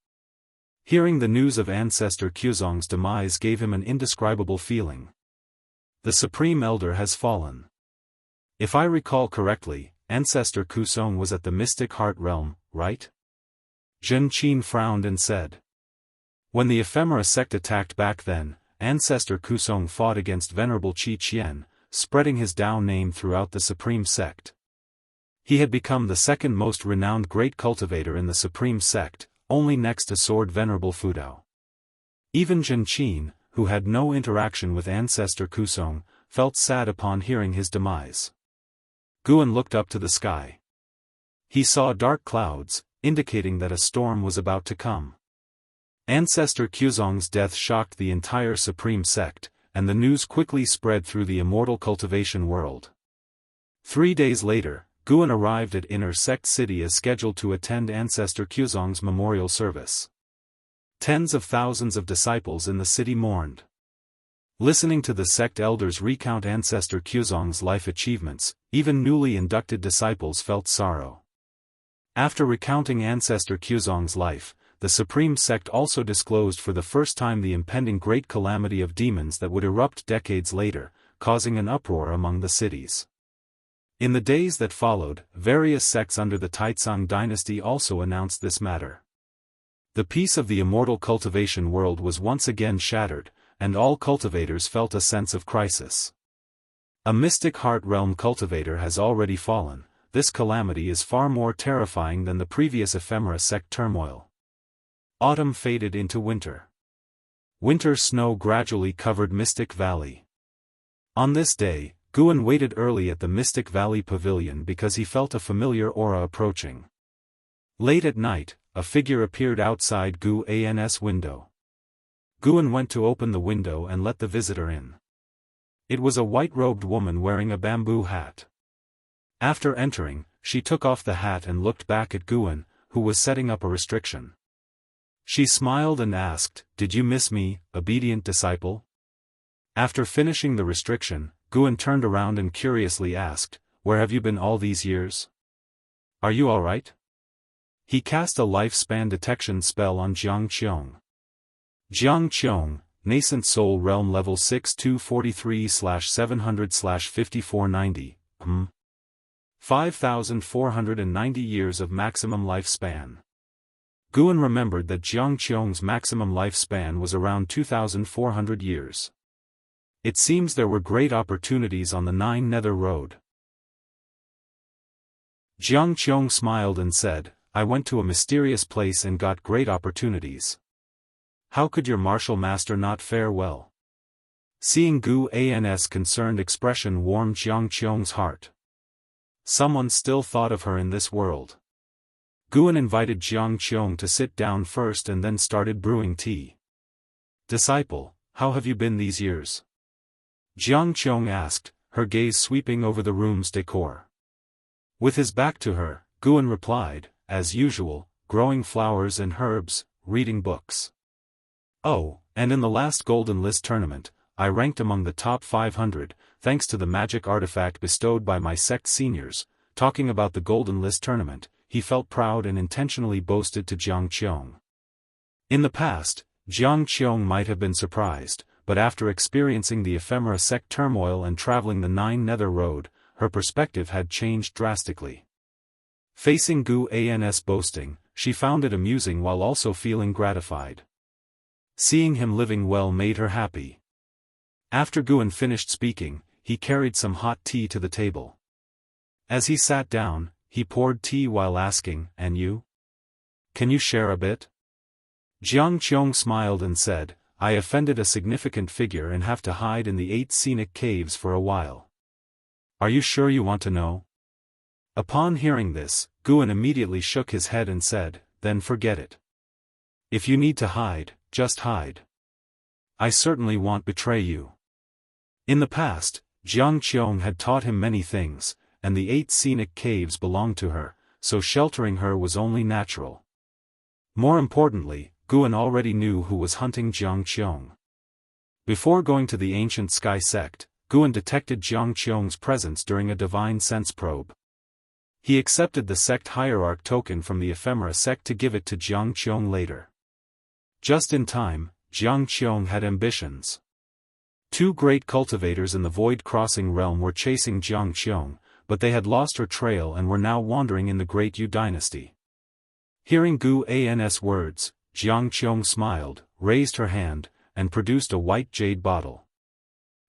Hearing the news of Ancestor Kusong's demise gave him an indescribable feeling. The Supreme Elder has fallen. If I recall correctly, Ancestor Kusong was at the Mystic Heart Realm, right? Zhenqin frowned and said. When the Ephemera sect attacked back then, Ancestor Kusong fought against Venerable Qi Qian, spreading his Dao name throughout the Supreme Sect. He had become the second most renowned great cultivator in the Supreme Sect, only next to Sword Venerable Fudao. Even Zhenqin, who had no interaction with Ancestor Kusong, felt sad upon hearing his demise. Guan looked up to the sky. He saw dark clouds, indicating that a storm was about to come. Ancestor Kusong's death shocked the entire Supreme Sect, and the news quickly spread through the immortal cultivation world. 3 days later, Guan arrived at Inner Sect City as scheduled to attend Ancestor Kusong's memorial service. Tens of thousands of disciples in the city mourned. Listening to the sect elders recount Ancestor Kusong's life achievements, even newly inducted disciples felt sorrow. After recounting Ancestor Kusong's life, the Supreme Sect also disclosed for the first time the impending great calamity of demons that would erupt decades later, causing an uproar among the cities. In the days that followed, various sects under the Taizong dynasty also announced this matter. The peace of the immortal cultivation world was once again shattered, and all cultivators felt a sense of crisis. A Mystic Heart Realm cultivator has already fallen. This calamity is far more terrifying than the previous Ephemera sect turmoil. Autumn faded into winter. Winter snow gradually covered Mystic Valley. On this day, Guan waited early at the Mystic Valley Pavilion because he felt a familiar aura approaching. Late at night, a figure appeared outside Guan's window. Guan went to open the window and let the visitor in. It was a white-robed woman wearing a bamboo hat. After entering, she took off the hat and looked back at Guan, who was setting up a restriction. She smiled and asked, "Did you miss me, obedient disciple?" After finishing the restriction, Guan turned around and curiously asked, "Where have you been all these years? Are you all right?" He cast a lifespan detection spell on Jiang Qiong. Jiang Qiong, Nascent Soul Realm Level 6243/700/5490, 5,490 years of maximum lifespan. Guan remembered that Jiang Qiong's maximum lifespan was around 2,400 years. It seems there were great opportunities on the Nine Nether Road. Jiang Qiong smiled and said, "I went to a mysterious place and got great opportunities. How could your martial master not fare well?" Seeing Guan's concerned expression warmed Jiang Qiong's heart. Someone still thought of her in this world. Guan invited Jiang Qiong to sit down first and then started brewing tea. "Disciple, how have you been these years?" Jiang Qiong asked, her gaze sweeping over the room's decor. With his back to her, Guan replied, "As usual, growing flowers and herbs, reading books. Oh, and in the last Golden List tournament, I ranked among the top 500, thanks to the magic artifact bestowed by my sect seniors." Talking about the Golden List tournament, he felt proud and intentionally boasted to Jiang Qiong. In the past, Jiang Qiong might have been surprised, but after experiencing the Ephemera sect turmoil and traveling the Nine Nether Road, her perspective had changed drastically. Facing Guan's boasting, she found it amusing while also feeling gratified. Seeing him living well made her happy. After Guan finished speaking, he carried some hot tea to the table. As he sat down, he poured tea while asking, "And you? Can you share a bit?" Jiang Qiong smiled and said, "I offended a significant figure and have to hide in the 8 scenic caves for a while. Are you sure you want to know?" Upon hearing this, Guan immediately shook his head and said, "Then forget it. If you need to hide, just hide. I certainly won't betray you." In the past, Jiang Qiong had taught him many things, and the 8 scenic caves belonged to her, so sheltering her was only natural. More importantly, Guan already knew who was hunting Jiang Qiong. Before going to the ancient sky sect, Guan detected Jiang Qiong's presence during a divine sense probe. He accepted the sect hierarch token from the ephemera sect to give it to Jiang Qiong later. Just in time, Jiang Qiong had ambitions. 2 great cultivators in the void crossing realm were chasing Jiang Qiong, but they had lost her trail and were now wandering in the Great Yu dynasty. Hearing Gu An's words, Jiang Qiong smiled, raised her hand, and produced a white jade bottle.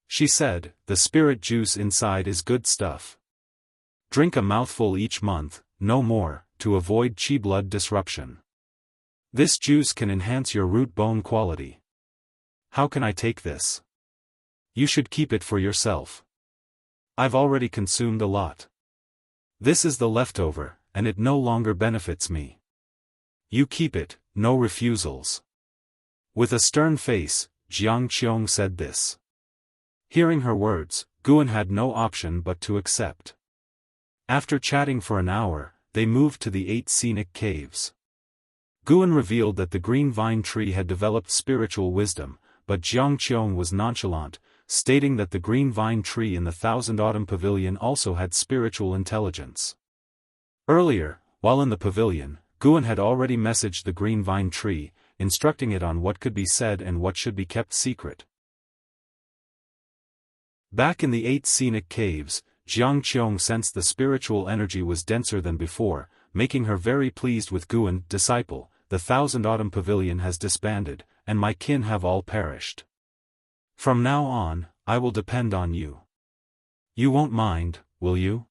She said, "The spirit juice inside is good stuff. Drink a mouthful each month, no more, to avoid chi blood disruption. This juice can enhance your root bone quality." "How can I take this?" "You should keep it for yourself. I've already consumed a lot. This is the leftover, and it no longer benefits me. You keep it, no refusals." With a stern face, Jiang Qiong said this. Hearing her words, Guan had no option but to accept. After chatting for an hour, they moved to the 8 scenic caves. Guan revealed that the green vine tree had developed spiritual wisdom, but Jiang Qiong was nonchalant, stating that the green vine tree in the Thousand Autumn Pavilion also had spiritual intelligence. Earlier, while in the pavilion, Guan had already messaged the green vine tree, instructing it on what could be said and what should be kept secret. Back in the 8 scenic caves, Jiang Qiong sensed the spiritual energy was denser than before, making her very pleased with Guan. "Disciple, the Thousand Autumn Pavilion has disbanded, and my kin have all perished. From now on, I will depend on you. You won't mind, will you?"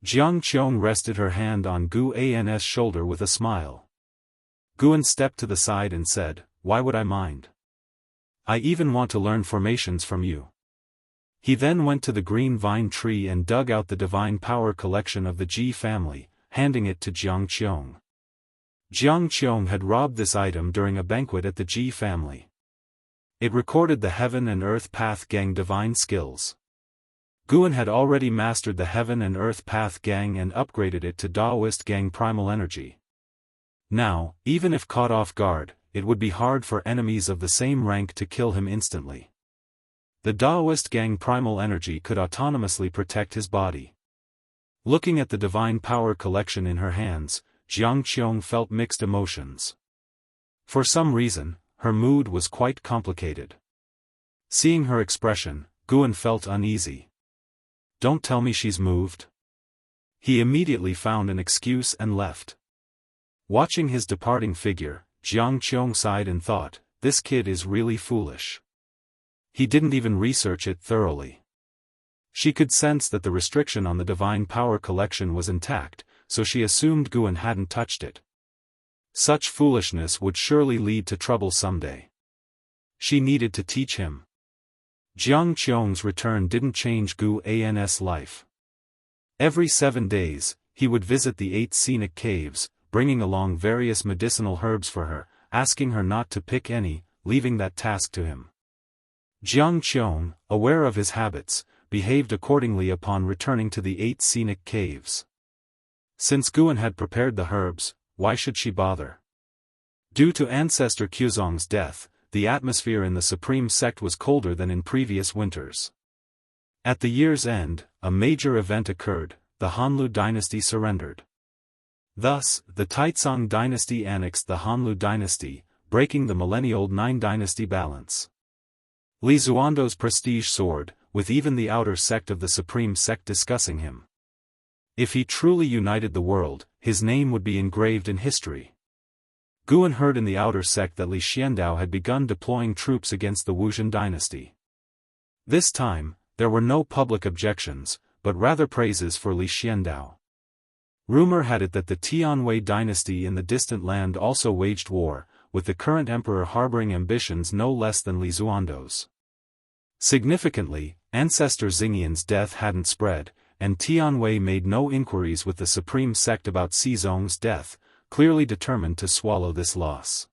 Jiang Qiong rested her hand on Gu An's shoulder with a smile. Guan stepped to the side and said, "Why would I mind? I even want to learn formations from you." He then went to the green vine tree and dug out the divine power collection of the Ji family, handing it to Jiang Qiong. Jiang Qiong had robbed this item during a banquet at the Ji family. It recorded the Heaven and Earth Path Gang divine skills. Guan had already mastered the Heaven and Earth Path Gang and upgraded it to Daoist Gang Primal Energy. Now, even if caught off guard, it would be hard for enemies of the same rank to kill him instantly. The Daoist Gang Primal Energy could autonomously protect his body. Looking at the divine power collection in her hands, Jiang Qiong felt mixed emotions. For some reason, her mood was quite complicated. Seeing her expression, Guan felt uneasy. "Don't tell me she's moved." He immediately found an excuse and left. Watching his departing figure, Jiang Qiong sighed and thought, "This kid is really foolish. He didn't even research it thoroughly." She could sense that the restriction on the divine power collection was intact, so she assumed Guan hadn't touched it. Such foolishness would surely lead to trouble someday. She needed to teach him. Jiang Qiong's return didn't change Gu An's life. Every 7 days, he would visit the 8 scenic caves, bringing along various medicinal herbs for her, asking her not to pick any, leaving that task to him. Jiang Qiong, aware of his habits, behaved accordingly upon returning to the 8 scenic caves. Since Guan had prepared the herbs, why should she bother? Due to ancestor Quzong's death, the atmosphere in the supreme sect was colder than in previous winters. At the year's end, a major event occurred: the Hanlu dynasty surrendered. Thus, the Taizong dynasty annexed the Hanlu dynasty, breaking the millennial 9 dynasty balance. Li Xuando's prestige soared, with even the outer sect of the supreme sect discussing him. If he truly united the world, his name would be engraved in history. Guan heard in the outer sect that Li Xiandao had begun deploying troops against the Wuxian dynasty. This time, there were no public objections, but rather praises for Li Xiandao. Rumor had it that the Tianwei dynasty in the distant land also waged war, with the current emperor harboring ambitions no less than Li Xuando's. Significantly, ancestor Xingyan's death hadn't spread, and Tianwei made no inquiries with the supreme sect about Xizong's death, clearly determined to swallow this loss.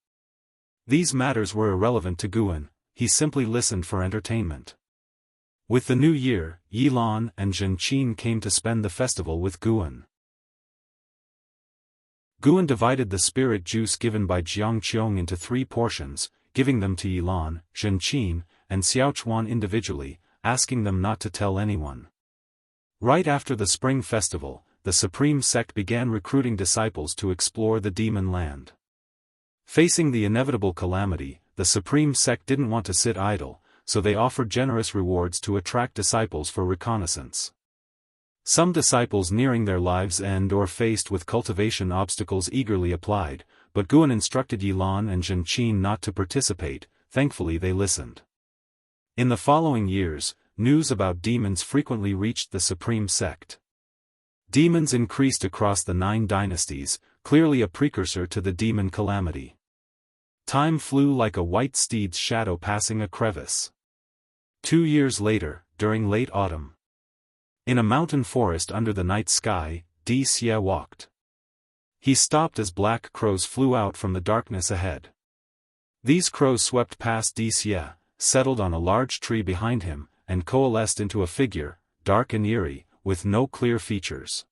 These matters were irrelevant to Guan, he simply listened for entertainment. With the new year, Yilan and Zhenqin came to spend the festival with Guan. Guan divided the spirit juice given by Jiangqiong into 3 portions, giving them to Yilan, Zhenqin, and Xiaochuan individually, asking them not to tell anyone. Right after the spring festival, the supreme sect began recruiting disciples to explore the demon land. Facing the inevitable calamity, the supreme sect didn't want to sit idle, so they offered generous rewards to attract disciples for reconnaissance. Some disciples nearing their lives' end or faced with cultivation obstacles eagerly applied, but Guan instructed Yilan and Zhenqin not to participate. Thankfully they listened. In the following years, news about demons frequently reached the supreme sect. Demons increased across the 9 dynasties, clearly a precursor to the demon calamity. Time flew like a white steed's shadow passing a crevice. 2 years later, during late autumn, in a mountain forest under the night sky, Xie walked. He stopped as black crows flew out from the darkness ahead. These crows swept past Xie, settled on a large tree behind him, and coalesced into a figure, dark and eerie, with no clear features.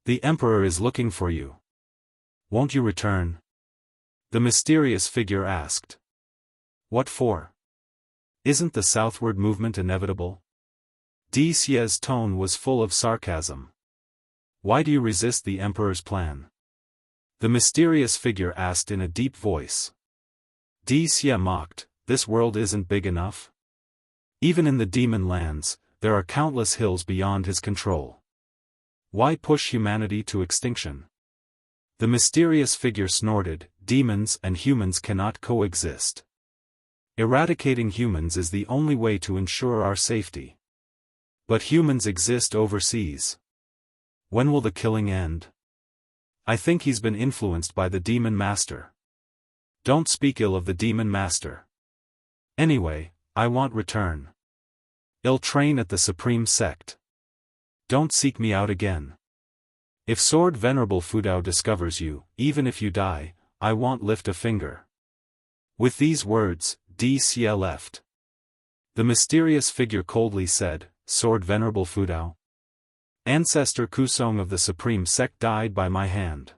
"The Emperor is looking for you. Won't you return?" the mysterious figure asked. "What for? Isn't the southward movement inevitable?" Xie's tone was full of sarcasm. "Why do you resist the Emperor's plan?" the mysterious figure asked in a deep voice. Xie mocked, "This world isn't big enough? Even in the demon lands, there are countless hills beyond his control. Why push humanity to extinction?" The mysterious figure snorted, "Demons and humans cannot coexist. Eradicating humans is the only way to ensure our safety. But humans exist overseas. When will the killing end? I think he's been influenced by the demon master. Don't speak ill of the demon master. Anyway, I want return. I'll train at the supreme sect. Don't seek me out again. If Sword Venerable Fudao discovers you, even if you die, I won't lift a finger." With these words, Xie left. The mysterious figure coldly said, "Sword Venerable Fudao? Ancestor Kusong of the Supreme Sect died by my hand.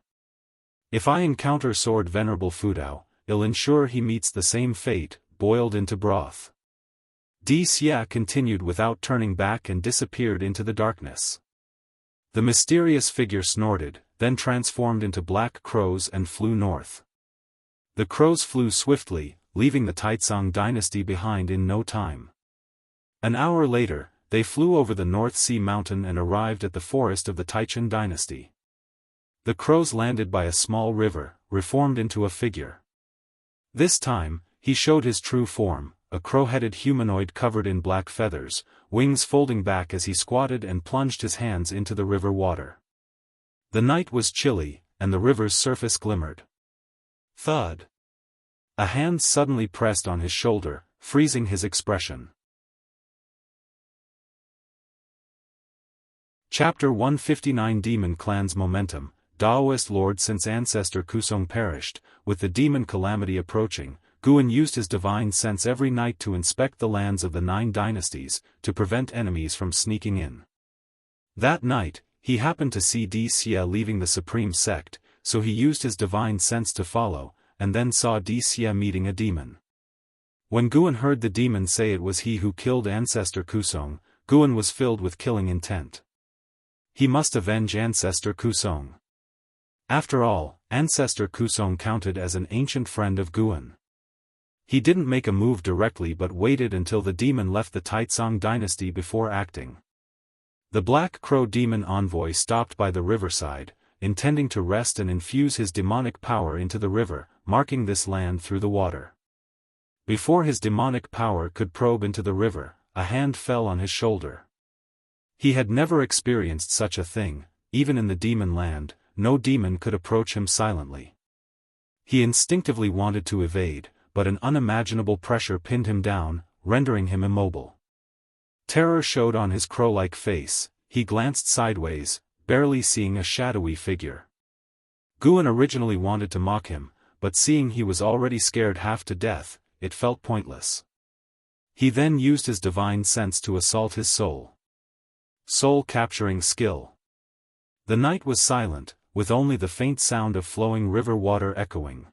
If I encounter Sword Venerable Fudao, I'll ensure he meets the same fate, boiled into broth." Xie continued without turning back and disappeared into the darkness. The mysterious figure snorted, then transformed into black crows and flew north. The crows flew swiftly, leaving the Taizong dynasty behind in no time. An hour later, they flew over the North Sea mountain and arrived at the forest of the Taichun dynasty. The crows landed by a small river, reformed into a figure. This time, he showed his true form, a crow-headed humanoid covered in black feathers, wings folding back as he squatted and plunged his hands into the river water. The night was chilly, and the river's surface glimmered. Thud! A hand suddenly pressed on his shoulder, freezing his expression. Chapter 159 Demon Clan's Momentum. Daoist Lord. Since ancestor Kusong perished, with the demon calamity approaching, Guan used his divine sense every night to inspect the lands of the 9 dynasties, to prevent enemies from sneaking in. That night, he happened to see Xie leaving the supreme sect, so he used his divine sense to follow, and then saw Xie meeting a demon. When Guan heard the demon say it was he who killed ancestor Kusong, Guan was filled with killing intent. He must avenge ancestor Kusong. After all, ancestor Kusong counted as an ancient friend of Guan. He didn't make a move directly but waited until the demon left the Taizong dynasty before acting. The Black Crow demon envoy stopped by the riverside, intending to rest and infuse his demonic power into the river, marking this land through the water. Before his demonic power could probe into the river, a hand fell on his shoulder. He had never experienced such a thing, even in the demon land, no demon could approach him silently. He instinctively wanted to evade, but an unimaginable pressure pinned him down, rendering him immobile. Terror showed on his crow-like face. He glanced sideways, barely seeing a shadowy figure. Guan originally wanted to mock him, but seeing he was already scared half to death, it felt pointless. He then used his divine sense to assault his soul. Soul-capturing skill. The night was silent, with only the faint sound of flowing river water echoing.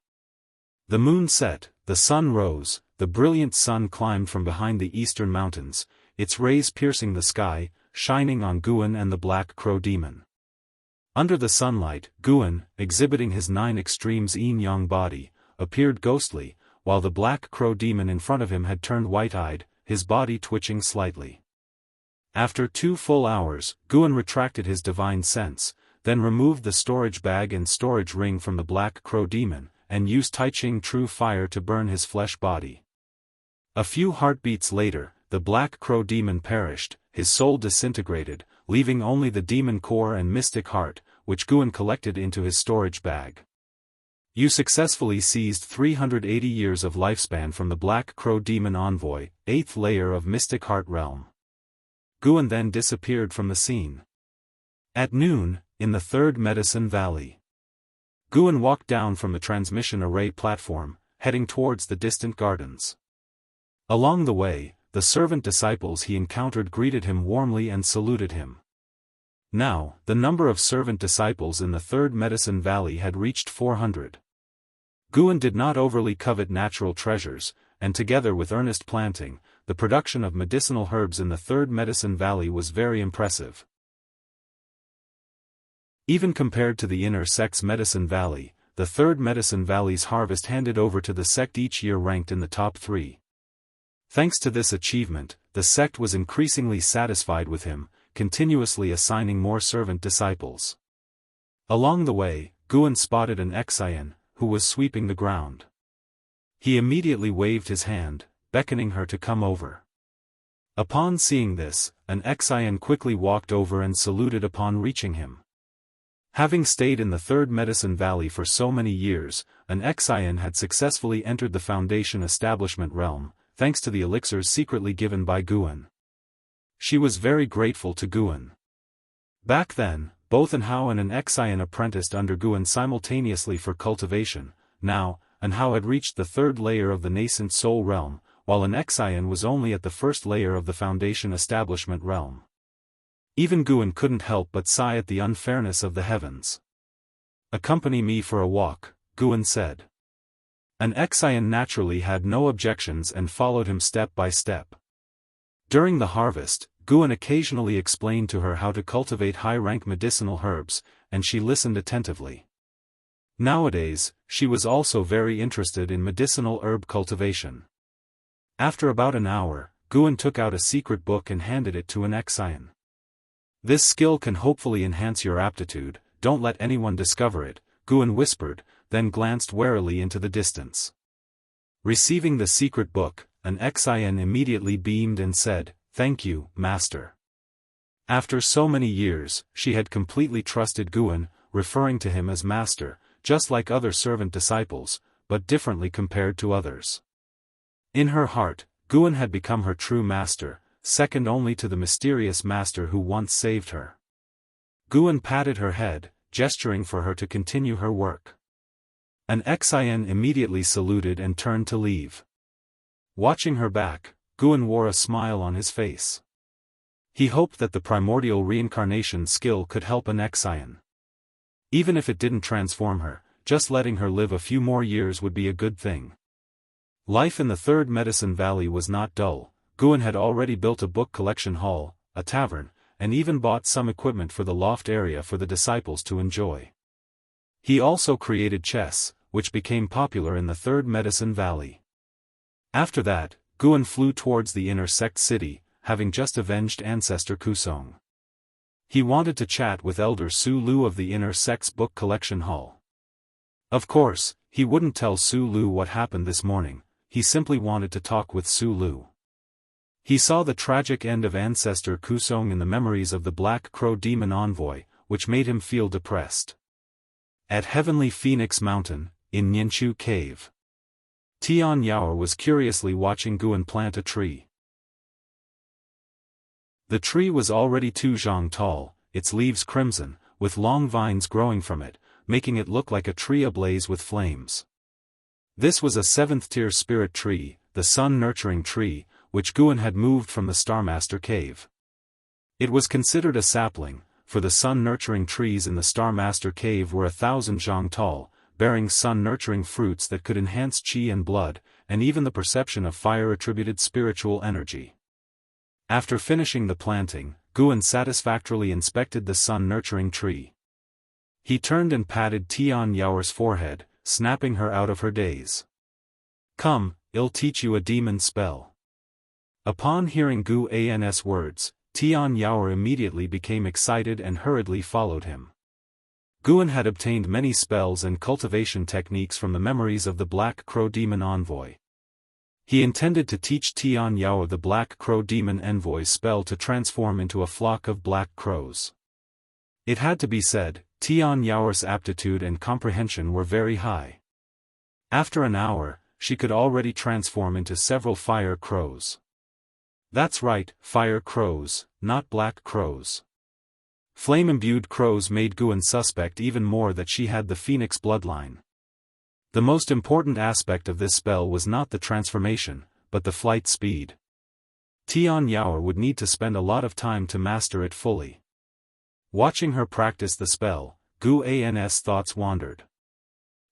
The moon set, the sun rose, the brilliant sun climbed from behind the eastern mountains, its rays piercing the sky, shining on Guan and the Black Crow Demon. Under the sunlight, Guan, exhibiting his 9 extremes yin-yang body, appeared ghostly, while the Black Crow Demon in front of him had turned white-eyed, his body twitching slightly. After 2 full hours, Guan retracted his divine sense, then removed the storage bag and storage ring from the Black Crow Demon, and used Taiching True Fire to burn his flesh body. A few heartbeats later, the Black Crow Demon perished, his soul disintegrated, leaving only the demon core and mystic heart, which Guan collected into his storage bag. You successfully seized 380 years of lifespan from the Black Crow Demon Envoy, 8th layer of Mystic Heart Realm. Guan then disappeared from the scene. At noon, in the 3rd Medicine Valley. Guan walked down from the transmission array platform, heading towards the distant gardens. Along the way, the servant disciples he encountered greeted him warmly and saluted him. Now, the number of servant disciples in the 3rd Medicine Valley had reached 400. Guan did not overly covet natural treasures, and together with earnest planting, the production of medicinal herbs in the 3rd Medicine Valley was very impressive. Even compared to the inner sect's Medicine Valley, the 3rd Medicine Valley's harvest handed over to the sect each year ranked in the top 3. Thanks to this achievement, the sect was increasingly satisfied with him, continuously assigning more servant disciples. Along the way, Guan spotted an Xian, who was sweeping the ground. He immediately waved his hand, beckoning her to come over. Upon seeing this, an Xian quickly walked over and saluted upon reaching him. Having stayed in the 3rd Medicine Valley for so many years, an Xian had successfully entered the Foundation Establishment realm, thanks to the elixirs secretly given by Guan. She was very grateful to Guan. Back then, both an Hao and an Xian apprenticed under Guan simultaneously for cultivation. Now, an Hao had reached the 3rd layer of the nascent soul realm, while an Xian was only at the 1st layer of the Foundation Establishment realm. Even Guan couldn't help but sigh at the unfairness of the heavens. "Accompany me for a walk," Guan said. An Xian naturally had no objections and followed him step by step. During the harvest, Guan occasionally explained to her how to cultivate high-rank medicinal herbs, and she listened attentively. Nowadays, she was also very interested in medicinal herb cultivation. After about an hour, Guan took out a secret book and handed it to an Xian. "This skill can hopefully enhance your aptitude, don't let anyone discover it," Guan whispered, then glanced warily into the distance. Receiving the secret book, an Xian immediately beamed and said, "Thank you, Master." After so many years, she had completely trusted Guan, referring to him as Master, just like other servant disciples, but differently compared to others. In her heart, Guan had become her true master, second only to the mysterious master who once saved her. Guan patted her head, gesturing for her to continue her work. An Xian immediately saluted and turned to leave. Watching her back, Guan wore a smile on his face. He hoped that the primordial reincarnation skill could help an Xian. Even if it didn't transform her, just letting her live a few more years would be a good thing. Life in the 3rd Medicine Valley was not dull. Guan had already built a book collection hall, a tavern, and even bought some equipment for the loft area for the disciples to enjoy. He also created chess, which became popular in the 3rd Medicine Valley. After that, Guan flew towards the inner sect city, having just avenged ancestor Kusong. He wanted to chat with Elder Su Lu of the inner sect's book collection hall. Of course, he wouldn't tell Su Lu what happened this morning, he simply wanted to talk with Su Lu. He saw the tragic end of ancestor Kusong in the memories of the Black Crow Demon Envoy, which made him feel depressed. At Heavenly Phoenix Mountain, in Nianchu Cave, Tian Yao was curiously watching Guan plant a tree. The tree was already 2 zhang tall, its leaves crimson, with long vines growing from it, making it look like a tree ablaze with flames. This was a 7th-tier spirit tree, the sun-nurturing tree, which Guan had moved from the Starmaster Cave. It was considered a sapling, for the sun-nurturing trees in the Starmaster Cave were 1,000 zhang tall, bearing sun-nurturing fruits that could enhance qi and blood, and even the perception of fire-attributed spiritual energy. After finishing the planting, Guan satisfactorily inspected the sun-nurturing tree. He turned and patted Tian Yao's forehead, snapping her out of her daze. "Come, I'll teach you a demon spell." Upon hearing Gu An's words, Tian Yao immediately became excited and hurriedly followed him. Guan had obtained many spells and cultivation techniques from the memories of the Black Crow Demon Envoy. He intended to teach Tian Yao the Black Crow Demon Envoy's spell to transform into a flock of black crows. It had to be said, Tian Yao's aptitude and comprehension were very high. After an hour, she could already transform into several fire crows. That's right, fire crows, not black crows. Flame-imbued crows made Guan suspect even more that she had the phoenix bloodline. The most important aspect of this spell was not the transformation, but the flight speed. Tian Yao would need to spend a lot of time to master it fully. Watching her practice the spell, Gu An's thoughts wandered.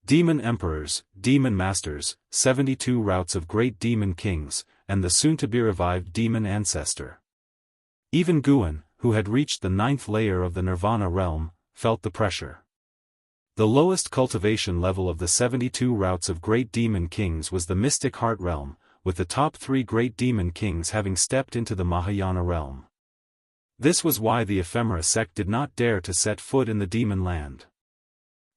Demon Emperors, Demon Masters, 72 routes of Great Demon Kings, and the soon-to-be-revived Demon Ancestor. Even Guan, who had reached the 9th layer of the Nirvana realm, felt the pressure. The lowest cultivation level of the 72 routes of Great Demon Kings was the Mystic Heart realm, with the top 3 Great Demon Kings having stepped into the Mahayana realm. This was why the Ephemera sect did not dare to set foot in the Demon Land.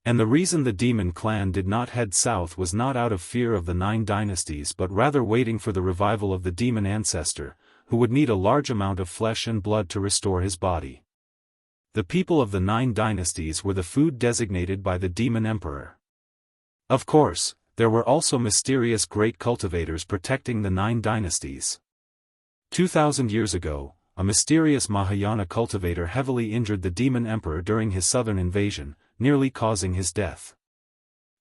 And the reason the Demon Clan did not head south was not out of fear of the 9 dynasties but rather waiting for the revival of the Demon Ancestor, who would need a large amount of flesh and blood to restore his body. The people of the 9 dynasties were the food designated by the Demon Emperor. Of course, there were also mysterious great cultivators protecting the 9 dynasties. 2,000 years ago, a mysterious Mahayana cultivator heavily injured the Demon Emperor during his southern invasion, nearly causing his death.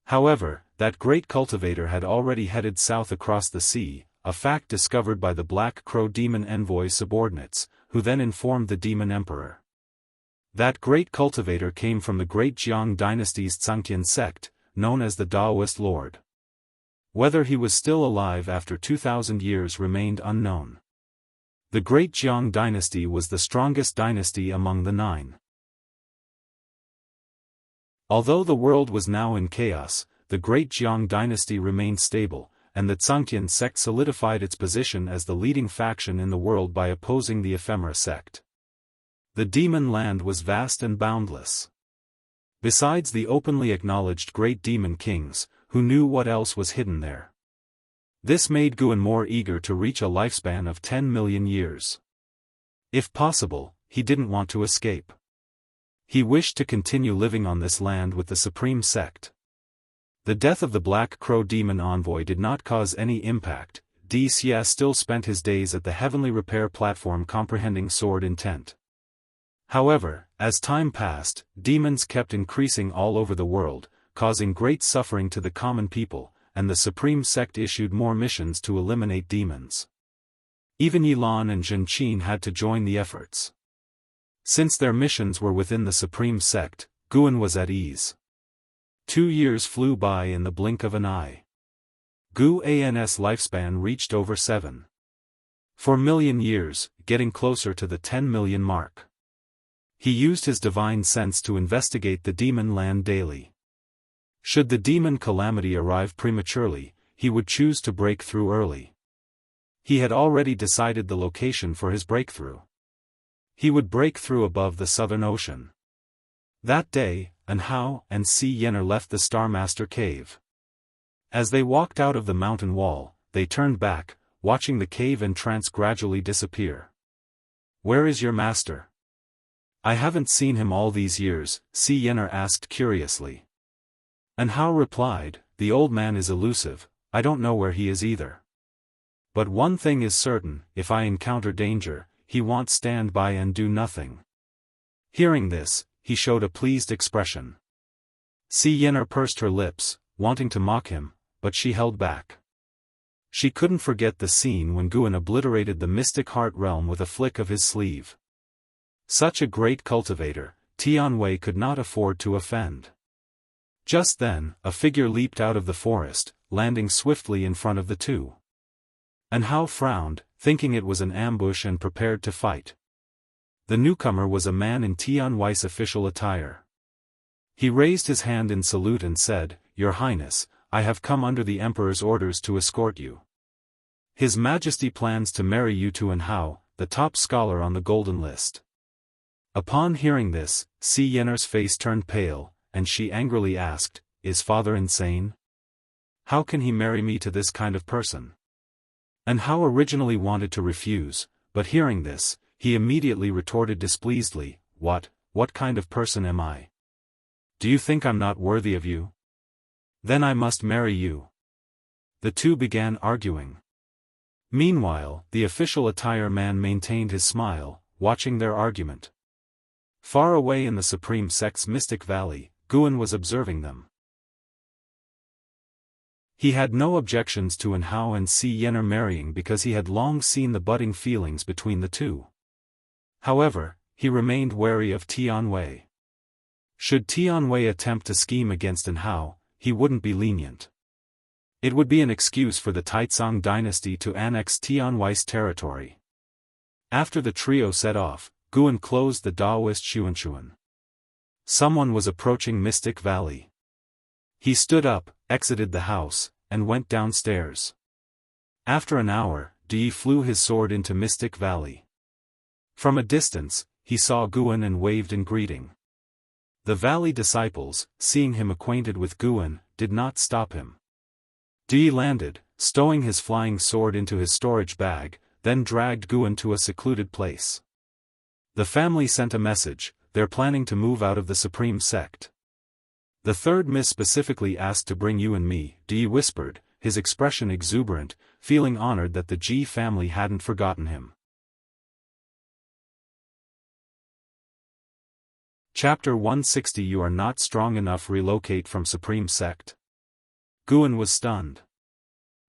However, that great cultivator had already headed south across the sea, a fact discovered by the Black Crow Demon Envoy's subordinates, who then informed the Demon Emperor. That great cultivator came from the great Jiang dynasty's Zhangtian sect, known as the Daoist Lord. Whether he was still alive after 2,000 years remained unknown. The great Jiang dynasty was the strongest dynasty among the 9. Although the world was now in chaos, the great Jiang dynasty remained stable, and the Zhangtian sect solidified its position as the leading faction in the world by opposing the Ephemera sect. The Demon Land was vast and boundless. Besides the openly acknowledged great demon kings, who knew what else was hidden there. This made Guan more eager to reach a lifespan of 10 million years. If possible, he didn't want to escape. He wished to continue living on this land with the Supreme Sect. The death of the Black Crow Demon Envoy did not cause any impact. Xia still spent his days at the Heavenly Repair Platform comprehending sword intent. However, as time passed, demons kept increasing all over the world, causing great suffering to the common people, and the Supreme Sect issued more missions to eliminate demons. Even Yilan and Zhenqin had to join the efforts. Since their missions were within the Supreme Sect, Guan was at ease. 2 years flew by in the blink of an eye. Gu An's lifespan reached over 7.4 million years, getting closer to the 10 million mark. He used his divine sense to investigate the demon land daily. Should the demon calamity arrive prematurely, he would choose to break through early. He had already decided the location for his breakthrough. He would break through above the Southern Ocean. That day, An Hao and Si Yener left the Starmaster Cave. As they walked out of the mountain wall, they turned back, watching the cave entrance gradually disappear. "Where is your master?" I haven't seen him all these years, Xianxia asked curiously. And Hao replied, the old man is elusive, I don't know where he is either. But one thing is certain, if I encounter danger, he won't stand by and do nothing. Hearing this, he showed a pleased expression. Xianxia pursed her lips, wanting to mock him, but she held back. She couldn't forget the scene when Guan obliterated the mystic heart realm with a flick of his sleeve. Such a great cultivator, Tianwei could not afford to offend. Just then, a figure leaped out of the forest, landing swiftly in front of the two. And Hao frowned, thinking it was an ambush and prepared to fight. The newcomer was a man in Tianwei's official attire. He raised his hand in salute and said, Your Highness, I have come under the Emperor's orders to escort you. His Majesty plans to marry you to An Hao, the top scholar on the golden list. Upon hearing this, Xianxia's face turned pale, and she angrily asked, Is father insane? How can he marry me to this kind of person? And Hao originally wanted to refuse, but hearing this, he immediately retorted displeasedly, What kind of person am I? Do you think I'm not worthy of you? Then I must marry you. The two began arguing. Meanwhile, the official attire man maintained his smile, watching their argument. Far away in the Supreme Sect's mystic valley, Guan was observing them. He had no objections to An Hao and Xianxia marrying because he had long seen the budding feelings between the two. However, he remained wary of Tianwei. Should Tianwei attempt to scheme against An Hao, he wouldn't be lenient. It would be an excuse for the Taizong dynasty to annex Tianwei's territory. After the trio set off, Guan closed the Daoist Xuanxuan. Someone was approaching Mystic Valley. He stood up, exited the house, and went downstairs. After an hour, Di flew his sword into Mystic Valley. From a distance, he saw Guan and waved in greeting. The valley disciples, seeing him acquainted with Guan, did not stop him. Di landed, stowing his flying sword into his storage bag, then dragged Guan to a secluded place. The family sent a message, they're planning to move out of the Supreme Sect. The third miss specifically asked to bring you and me, Di whispered, his expression exuberant, feeling honored that the Ji family hadn't forgotten him. Chapter 160 You are not strong enough. Relocate from Supreme Sect. Guan was stunned.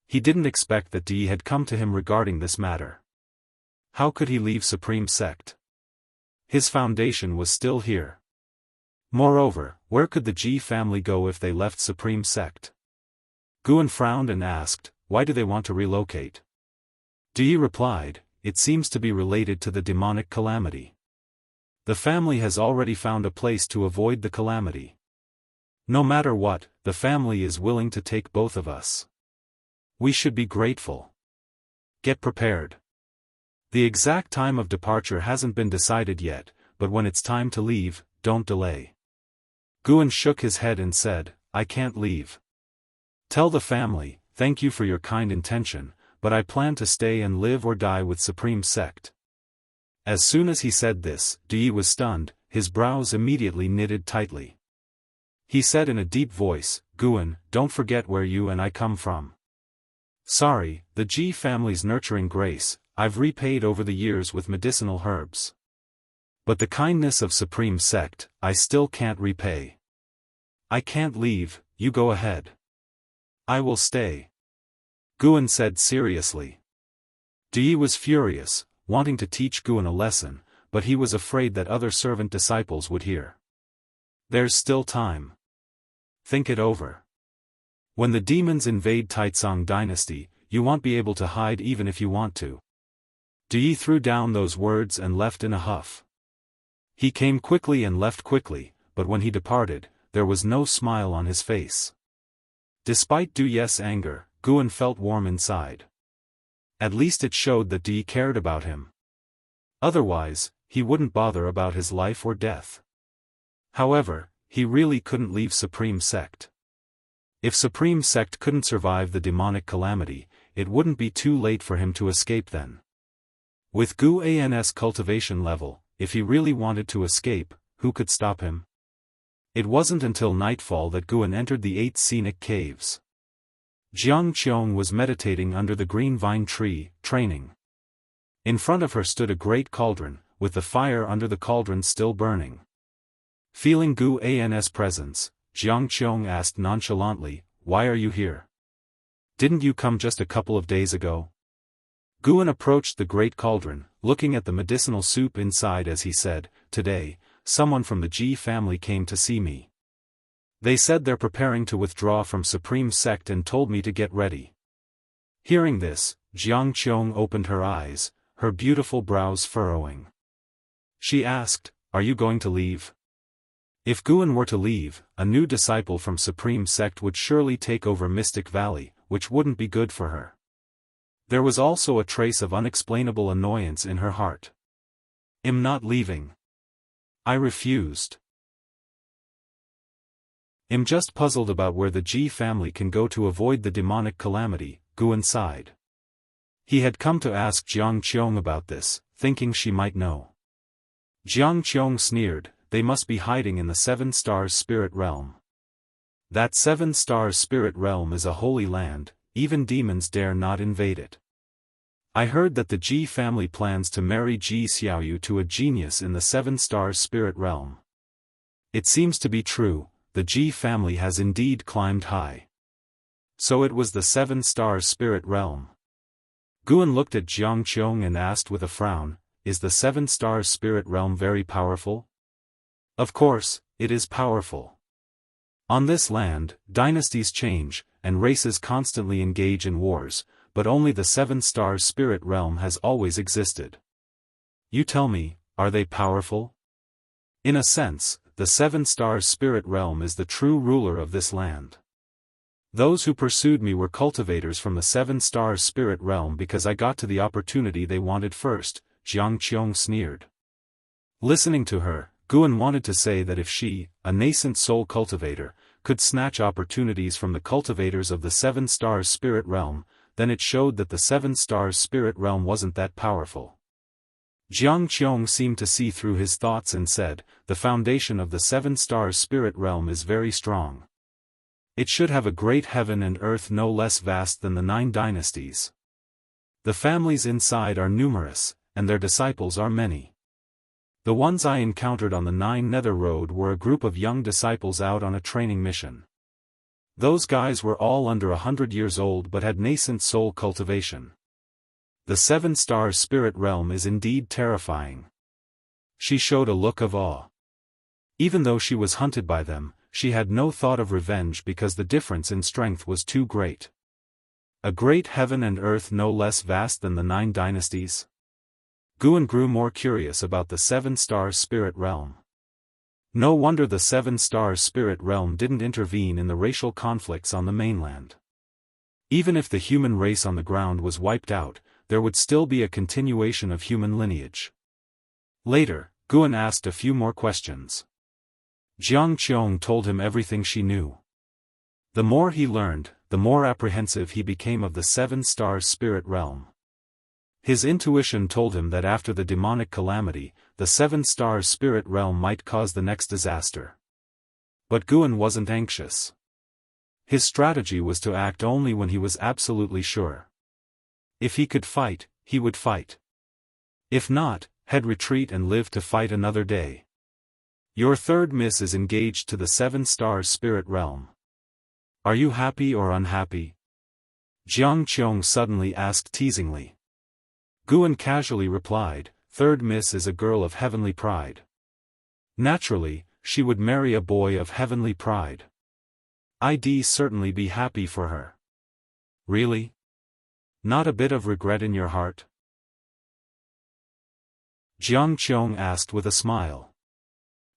He didn't expect that Di had come to him regarding this matter. How could he leave Supreme Sect? His foundation was still here. Moreover, where could the Ji family go if they left Supreme Sect? Guan frowned and asked, Why do they want to relocate? Di replied, It seems to be related to the demonic calamity. The family has already found a place to avoid the calamity. No matter what, the family is willing to take both of us. We should be grateful. Get prepared. The exact time of departure hasn't been decided yet, but when it's time to leave, don't delay. Guan shook his head and said, I can't leave. Tell the family, thank you for your kind intention, but I plan to stay and live or die with Supreme Sect. As soon as he said this, Di was stunned, his brows immediately knitted tightly. He said in a deep voice, Guan, don't forget where you and I come from. Sorry, the Ji family's nurturing grace, I've repaid over the years with medicinal herbs. But the kindness of Supreme Sect, I still can't repay. I can't leave, you go ahead. I will stay. Guan said seriously. Di was furious, wanting to teach Guan a lesson, but he was afraid that other servant disciples would hear. There's still time. Think it over. When the demons invade Taizong dynasty, you won't be able to hide even if you want to. Di threw down those words and left in a huff. He came quickly and left quickly, but when he departed, there was no smile on his face. Despite Duye's anger, Guan felt warm inside. At least it showed that Di cared about him. Otherwise, he wouldn't bother about his life or death. However, he really couldn't leave Supreme Sect. If Supreme Sect couldn't survive the demonic calamity, it wouldn't be too late for him to escape then. With Gu An's cultivation level, if he really wanted to escape, who could stop him? It wasn't until nightfall that Guan entered the 8 scenic caves. Jiang Qiong was meditating under the green vine tree, training. In front of her stood a great cauldron, with the fire under the cauldron still burning. Feeling Gu An's presence, Jiang Qiong asked nonchalantly, "Why are you here? Didn't you come just a couple of days ago?" Guan approached the great cauldron, looking at the medicinal soup inside as he said, "Today, someone from the Ji family came to see me. They said they're preparing to withdraw from Supreme Sect and told me to get ready." Hearing this, Jiang Qiong opened her eyes, her beautiful brows furrowing. She asked, "Are you going to leave?" If Guan were to leave, a new disciple from Supreme Sect would surely take over Mystic Valley, which wouldn't be good for her. There was also a trace of unexplainable annoyance in her heart. "I'm not leaving. I refused. I'm just puzzled about where the Ji family can go to avoid the demonic calamity," Guan sighed. He had come to ask Jiang Qiong about this, thinking she might know. Jiang Qiong sneered, "They must be hiding in the 7 stars spirit realm. That 7 stars spirit realm is a holy land, even demons dare not invade it. I heard that the Ji family plans to marry Ji Xiaoyu to a genius in the 7 stars spirit realm. It seems to be true, the Ji family has indeed climbed high. So it was the 7 stars spirit realm." Guan looked at Jiang Qiong and asked with a frown, "Is the 7 stars spirit realm very powerful?" "Of course, it is powerful. On this land, dynasties change, and races constantly engage in wars, but only the 7 stars spirit realm has always existed." "You tell me, are they powerful?" "In a sense, the 7 stars spirit realm is the true ruler of this land. Those who pursued me were cultivators from the 7 stars spirit realm because I got to the opportunity they wanted first," Jiang Qiong sneered. Listening to her, Guan wanted to say that if she, a nascent soul cultivator, could snatch opportunities from the cultivators of the 7 stars spirit realm, then it showed that the 7 stars spirit realm wasn't that powerful. Jiang Qiong seemed to see through his thoughts and said, "The foundation of the 7 stars spirit realm is very strong. It should have a great heaven and earth no less vast than the 9 dynasties. The families inside are numerous, and their disciples are many. The ones I encountered on the 9 Nether Road were a group of young disciples out on a training mission. Those guys were all under 100 years old but had nascent soul cultivation. The 7 stars spirit realm is indeed terrifying." She showed a look of awe. Even though she was hunted by them, she had no thought of revenge because the difference in strength was too great. A great heaven and earth no less vast than the 9 dynasties? Guan grew more curious about the 7 stars spirit realm. No wonder the 7 stars spirit realm didn't intervene in the racial conflicts on the mainland. Even if the human race on the ground was wiped out, there would still be a continuation of human lineage. Later, Guan asked a few more questions. Jiang Qiong told him everything she knew. The more he learned, the more apprehensive he became of the 7 stars spirit realm. His intuition told him that after the demonic calamity, the 7 stars spirit realm might cause the next disaster. But Guan wasn't anxious. His strategy was to act only when he was absolutely sure. If he could fight, he would fight. If not, he'd retreat and live to fight another day. "Your third miss is engaged to the 7 stars spirit realm. Are you happy or unhappy?" Jiang Qiong suddenly asked teasingly. Guan casually replied, "Third miss is a girl of heavenly pride. Naturally, she would marry a boy of heavenly pride. I'd certainly be happy for her." "Really? Not a bit of regret in your heart?" Jiang Qiong asked with a smile.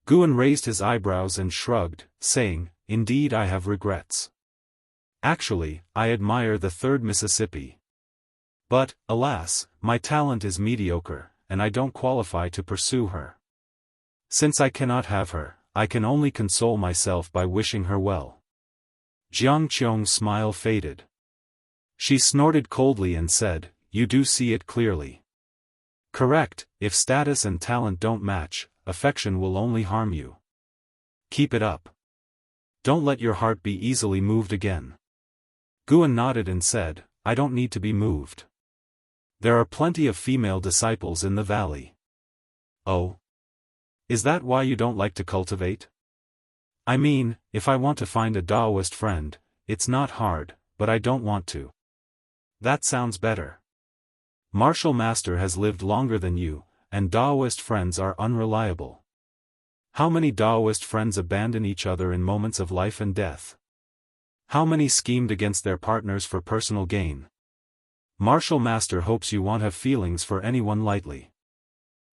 Guan raised his eyebrows and shrugged, saying, "Indeed I have regrets. Actually, I admire the 3rd Mississippi. But, alas, my talent is mediocre, and I don't qualify to pursue her. Since I cannot have her, I can only console myself by wishing her well." Jiang Qiong's smile faded. She snorted coldly and said, "You do see it clearly. Correct, if status and talent don't match, affection will only harm you. Keep it up. Don't let your heart be easily moved again. Guan nodded and said, I don't need to be moved. There are plenty of female disciples in the valley. Oh? Is that why you don't like to cultivate? I mean, if I want to find a Daoist friend, it's not hard, but I don't want to. That sounds better. Martial Master has lived longer than you, and Daoist friends are unreliable. How many Daoist friends abandon each other in moments of life and death? How many schemed against their partners for personal gain? Martial Master hopes you won't have feelings for anyone lightly.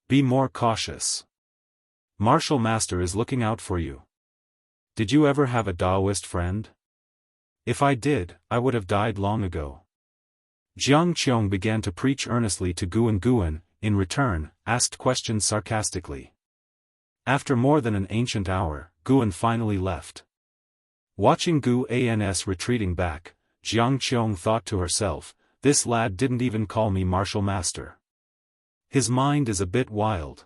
Be more cautious. Martial Master is looking out for you. Did you ever have a Daoist friend? If I did, I would have died long ago. Jiang Qiong began to preach earnestly to Guan. Guan, in return, asked questions sarcastically. After more than an ancient hour, Guan finally left. Watching Guan's retreating back, Jiang Qiong thought to herself, this lad didn't even call me Martial Master. His mind is a bit wild.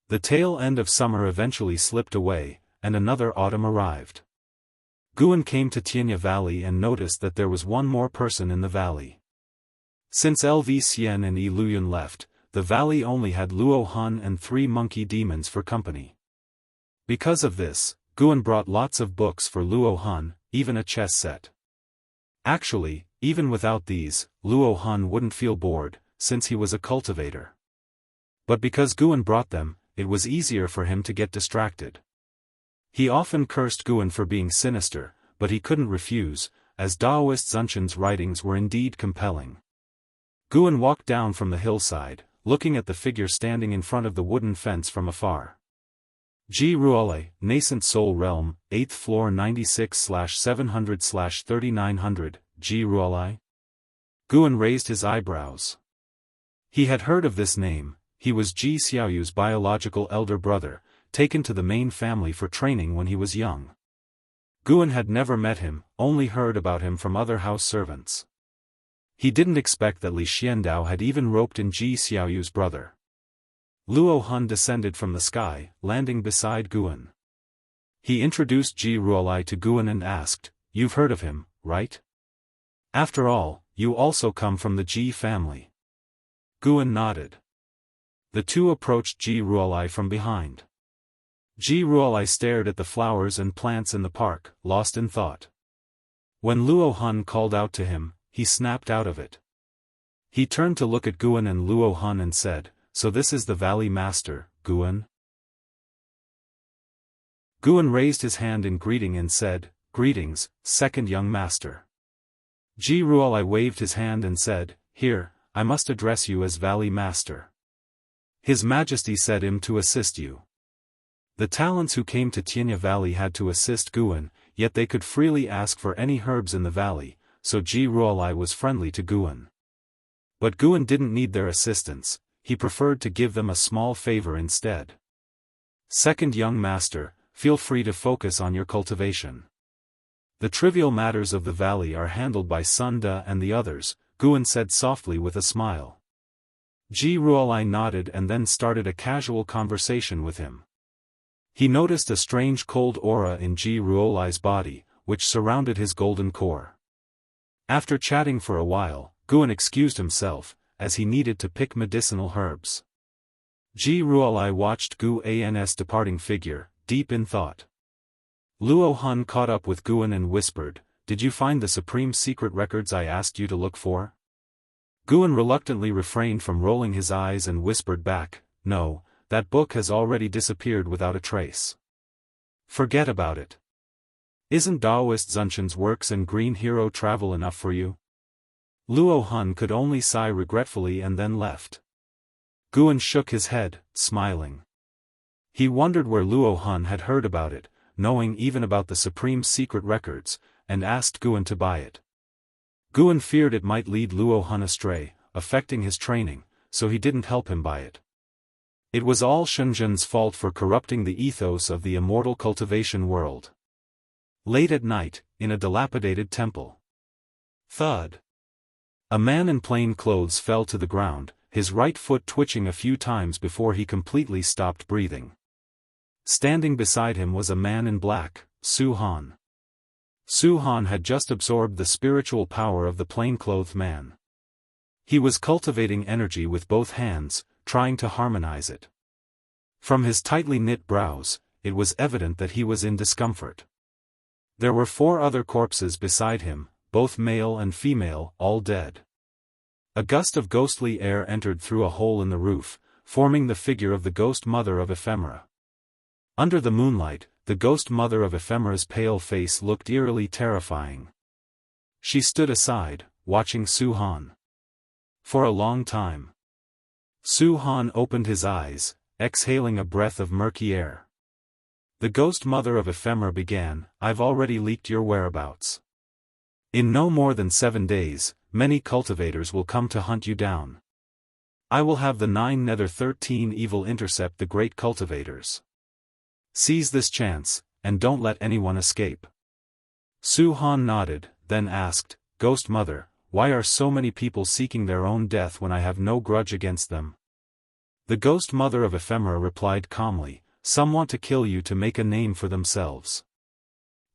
The tail end of summer eventually slipped away, and another autumn arrived. Guan came to Tianya Valley and noticed that there was one more person in the valley. Since Lv Xian and Yi Luyun left, the valley only had Luo Han and 3 monkey demons for company. Because of this, Guan brought lots of books for Luo Han, even a chess set. Actually, even without these, Luo Han wouldn't feel bored, since he was a cultivator. But because Guan brought them, it was easier for him to get distracted. He often cursed Guan for being sinister, but he couldn't refuse, as Daoist Zunshan's writings were indeed compelling. Guan walked down from the hillside, looking at the figure standing in front of the wooden fence from afar. Ji Ruole, Nascent Soul Realm, 8th floor 96/700/3900, Ji Ruole? Guan raised his eyebrows. He had heard of this name. He was Ji Xiaoyu's biological elder brother, taken to the main family for training when he was young. Guan had never met him, only heard about him from other house servants. He didn't expect that Li Xiandao had even roped in Ji Xiaoyu's brother. Luo Han descended from the sky, landing beside Guan. He introduced Ji Ruolai to Guan and asked, "You've heard of him, right? After all, you also come from the Ji family." Guan nodded. The two approached Ji Ruolai from behind. Ji Ruolai stared at the flowers and plants in the park, lost in thought. When Luo Han called out to him, he snapped out of it. He turned to look at Guan and Luo Han and said, "So this is the Valley Master, Guan?" Guan raised his hand in greeting and said, "Greetings, second young master." Ji Ruolai waved his hand and said, "Here, I must address you as Valley Master. His Majesty said him to assist you." The talents who came to Tianya Valley had to assist Guan, yet they could freely ask for any herbs in the valley, so Ji Ruolai was friendly to Guan. But Guan didn't need their assistance, he preferred to give them a small favor instead. "Second young master, feel free to focus on your cultivation. The trivial matters of the valley are handled by Sun Da and the others," Guan said softly with a smile. Ji Ruolai nodded and then started a casual conversation with him. He noticed a strange cold aura in Ji Ruolai's body, which surrounded his golden core. After chatting for a while, Guan excused himself, as he needed to pick medicinal herbs. Ji Ruolai watched Guan's departing figure, deep in thought. Luo Han caught up with Guan and whispered, "Did you find the supreme secret records I asked you to look for?" Guan reluctantly refrained from rolling his eyes and whispered back, "No, that book has already disappeared without a trace. Forget about it. Isn't Daoist Zunshan's works and Green Hero travel enough for you?" Luo Han could only sigh regretfully and then left. Guan shook his head, smiling. He wondered where Luo Han had heard about it, knowing even about the supreme secret records, and asked Guan to buy it. Guan feared it might lead Luo Han astray, affecting his training, so he didn't help him buy it. It was all Shenzhen's fault for corrupting the ethos of the immortal cultivation world. Late at night, in a dilapidated temple. Thud. A man in plain clothes fell to the ground, his right foot twitching a few times before he completely stopped breathing. Standing beside him was a man in black, Su Han. Su Han had just absorbed the spiritual power of the plainclothed man. He was cultivating energy with both hands, trying to harmonize it. From his tightly knit brows, it was evident that he was in discomfort. There were 4 other corpses beside him, both male and female, all dead. A gust of ghostly air entered through a hole in the roof, forming the figure of the ghost mother of Ephemera. Under the moonlight, the ghost mother of Ephemera's pale face looked eerily terrifying. She stood aside, watching Su Han. For a long time. Su Han opened his eyes, exhaling a breath of murky air. The ghost mother of Ephemera began, "I've already leaked your whereabouts. In no more than 7 days, many cultivators will come to hunt you down. I will have the 9 Nether 13 evil intercept the great cultivators. Seize this chance, and don't let anyone escape." Su Han nodded, then asked, "Ghost Mother, why are so many people seeking their own death when I have no grudge against them?" The ghost mother of Ephemera replied calmly, "Some want to kill you to make a name for themselves.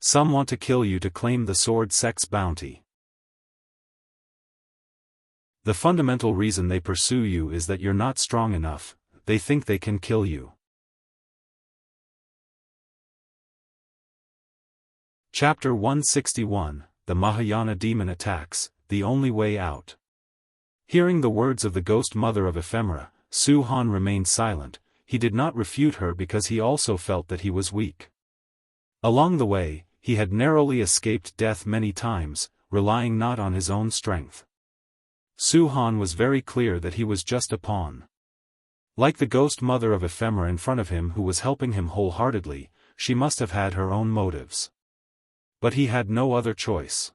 Some want to kill you to claim the sword sect's bounty. The fundamental reason they pursue you is that you're not strong enough, they think they can kill you." Chapter 161, The Mahayana Demon Attacks, The Only Way Out. Hearing the words of the ghost mother of Ephemera, Su Han remained silent. He did not refute her because he also felt that he was weak. Along the way, he had narrowly escaped death many times, relying not on his own strength. Su Han was very clear that he was just a pawn. Like the ghost mother of Ephemera in front of him who was helping him wholeheartedly, she must have had her own motives. But he had no other choice.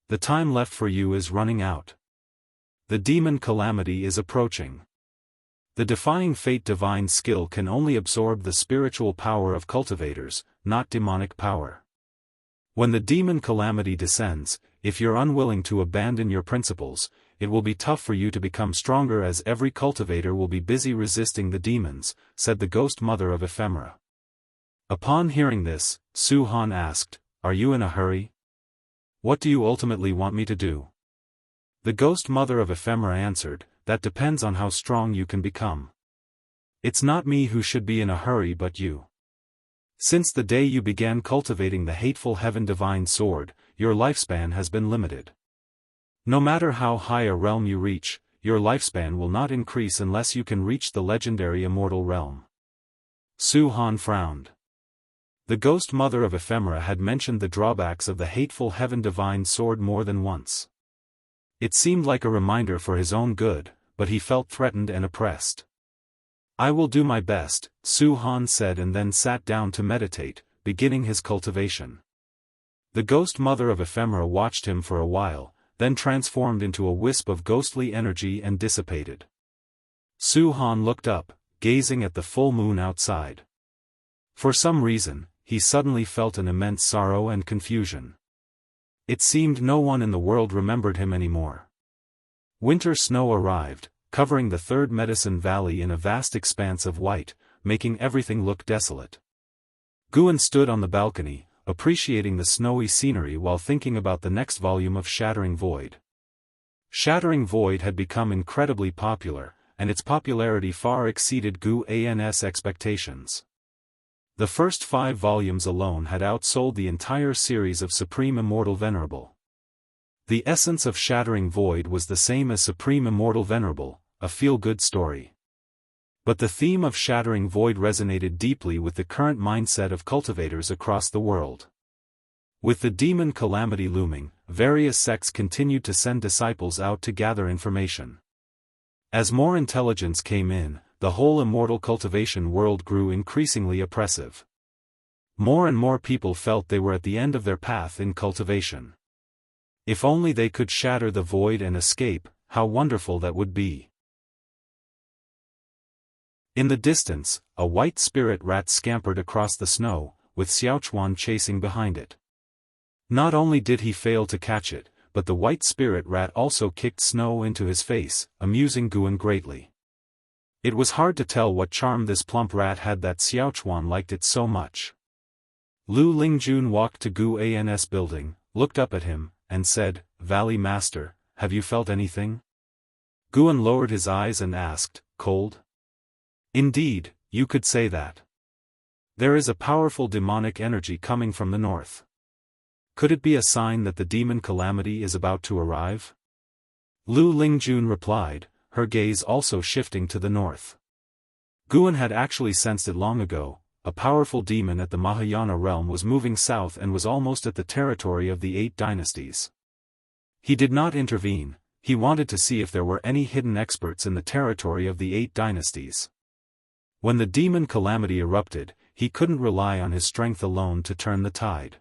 The time left for you is running out. The demon calamity is approaching. The defying fate divine skill can only absorb the spiritual power of cultivators, not demonic power. When the demon calamity descends, if you're unwilling to abandon your principles, it will be tough for you to become stronger as every cultivator will be busy resisting the demons, said the ghost mother of Ephemera. Upon hearing this, Su Han asked, "Are you in a hurry? What do you ultimately want me to do?" The ghost mother of Ephemera answered, "That depends on how strong you can become. It's not me who should be in a hurry but you. Since the day you began cultivating the hateful heaven divine sword, your lifespan has been limited. No matter how high a realm you reach, your lifespan will not increase unless you can reach the legendary immortal realm." Su Han frowned. The ghost mother of Ephemera had mentioned the drawbacks of the hateful heaven divine sword more than once. It seemed like a reminder for his own good, but he felt threatened and oppressed. "I will do my best," Su Han said and then sat down to meditate, beginning his cultivation. The ghost mother of Ephemera watched him for a while, then transformed into a wisp of ghostly energy and dissipated. Su Han looked up, gazing at the full moon outside. For some reason, he suddenly felt an immense sorrow and confusion. It seemed no one in the world remembered him anymore. Winter snow arrived, covering the third medicine valley in a vast expanse of white, making everything look desolate. Guan stood on the balcony, appreciating the snowy scenery while thinking about the next volume of Shattering Void. Shattering Void had become incredibly popular, and its popularity far exceeded Guan's expectations. The first 5 volumes alone had outsold the entire series of Supreme Immortal Venerable. The essence of Shattering Void was the same as Supreme Immortal Venerable, a feel-good story. But the theme of Shattering Void resonated deeply with the current mindset of cultivators across the world. With the demon calamity looming, various sects continued to send disciples out to gather information. As more intelligence came in, the whole immortal cultivation world grew increasingly oppressive. More and more people felt they were at the end of their path in cultivation. If only they could shatter the void and escape, how wonderful that would be. In the distance, a white spirit rat scampered across the snow, with Xiaochuan chasing behind it. Not only did he fail to catch it, but the white spirit rat also kicked snow into his face, amusing Guan greatly. It was hard to tell what charm this plump rat had that Xiaochuan liked it so much. Lu Lingjun walked to Guan's building, looked up at him, and said, "Valley Master, have you felt anything?" Guan lowered his eyes and asked, "Cold?" "Indeed, you could say that. There is a powerful demonic energy coming from the north. Could it be a sign that the demon calamity is about to arrive?" Lu Lingjun replied, her gaze also shifting to the north. Guan had actually sensed it long ago. A powerful demon at the Mahayana realm was moving south and was almost at the territory of the 8 dynasties. He did not intervene. He wanted to see if there were any hidden experts in the territory of the 8 dynasties. When the demon calamity erupted, he couldn't rely on his strength alone to turn the tide.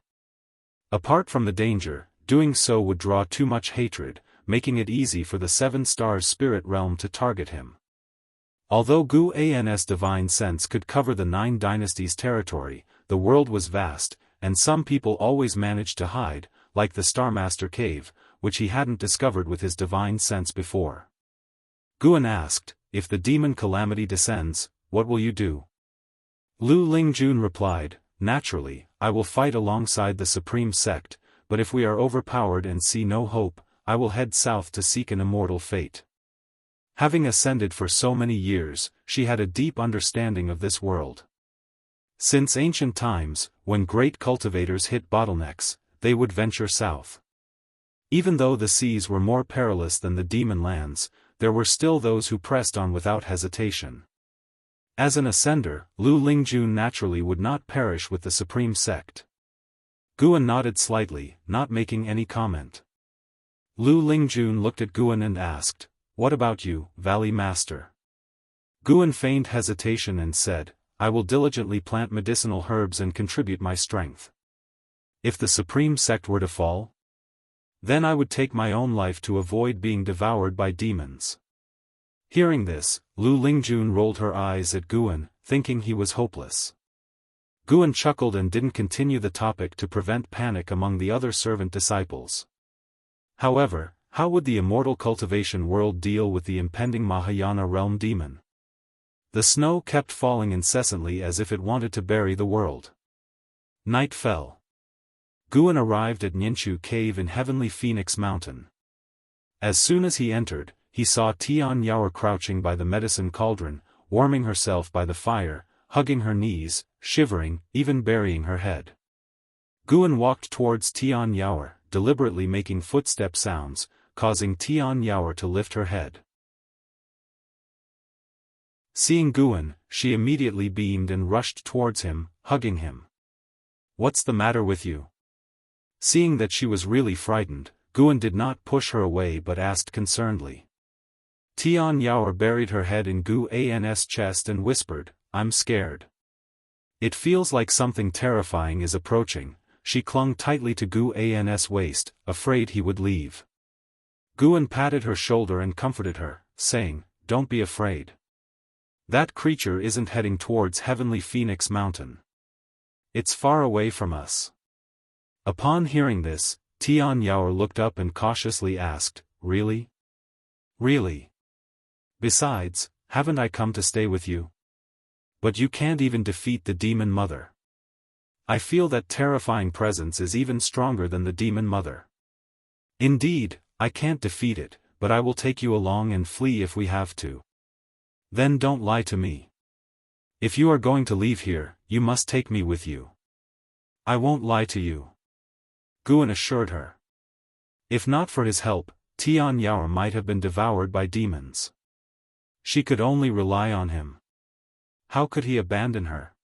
Apart from the danger, doing so would draw too much hatred, making it easy for the 7 stars spirit realm to target him. Although Guan's divine sense could cover the 9 dynasties' territory, the world was vast, and some people always managed to hide, like the Starmaster Cave, which he hadn't discovered with his divine sense before. Guan asked, "If the demon calamity descends, what will you do?" Lu Lingjun replied, "Naturally, I will fight alongside the supreme sect, but if we are overpowered and see no hope, I will head south to seek an immortal fate." Having ascended for so many years, she had a deep understanding of this world. Since ancient times, when great cultivators hit bottlenecks, they would venture south. Even though the seas were more perilous than the demon lands, there were still those who pressed on without hesitation. As an ascender, Lu Lingjun naturally would not perish with the supreme sect. Guan nodded slightly, not making any comment. Lu Lingjun looked at Guan and asked, "What about you, Valley Master?" Guan feigned hesitation and said, "I will diligently plant medicinal herbs and contribute my strength. If the supreme sect were to fall, then I would take my own life to avoid being devoured by demons." Hearing this, Lu Lingjun rolled her eyes at Guan, thinking he was hopeless. Guan chuckled and didn't continue the topic to prevent panic among the other servant disciples. However, how would the immortal cultivation world deal with the impending Mahayana realm demon? The snow kept falling incessantly as if it wanted to bury the world. Night fell. Guan arrived at Ninshu Cave in Heavenly Phoenix Mountain. As soon as he entered, he saw Tian Yaoer crouching by the medicine cauldron, warming herself by the fire, hugging her knees, shivering, even burying her head. Guan walked towards Tian Yaoer, deliberately making footstep sounds, causing Tian Yaoer to lift her head. Seeing Guan, she immediately beamed and rushed towards him, hugging him. "What's the matter with you?" Seeing that she was really frightened, Guan did not push her away but asked concernedly. Tian Yaoer buried her head in Guan's chest and whispered, "I'm scared. It feels like something terrifying is approaching." She clung tightly to Guan's waist, afraid he would leave. Guan patted her shoulder and comforted her, saying, "Don't be afraid. That creature isn't heading towards Heavenly Phoenix Mountain. It's far away from us." Upon hearing this, Tian Yaoer looked up and cautiously asked, "Really? Really? Besides, haven't I come to stay with you? But you can't even defeat the demon mother. I feel that terrifying presence is even stronger than the demon mother. Indeed, I can't defeat it, but I will take you along and flee if we have to. Then don't lie to me. If you are going to leave here, you must take me with you." "I won't lie to you," Guan assured her. If not for his help, Tian Yaoer might have been devoured by demons. She could only rely on him. How could he abandon her?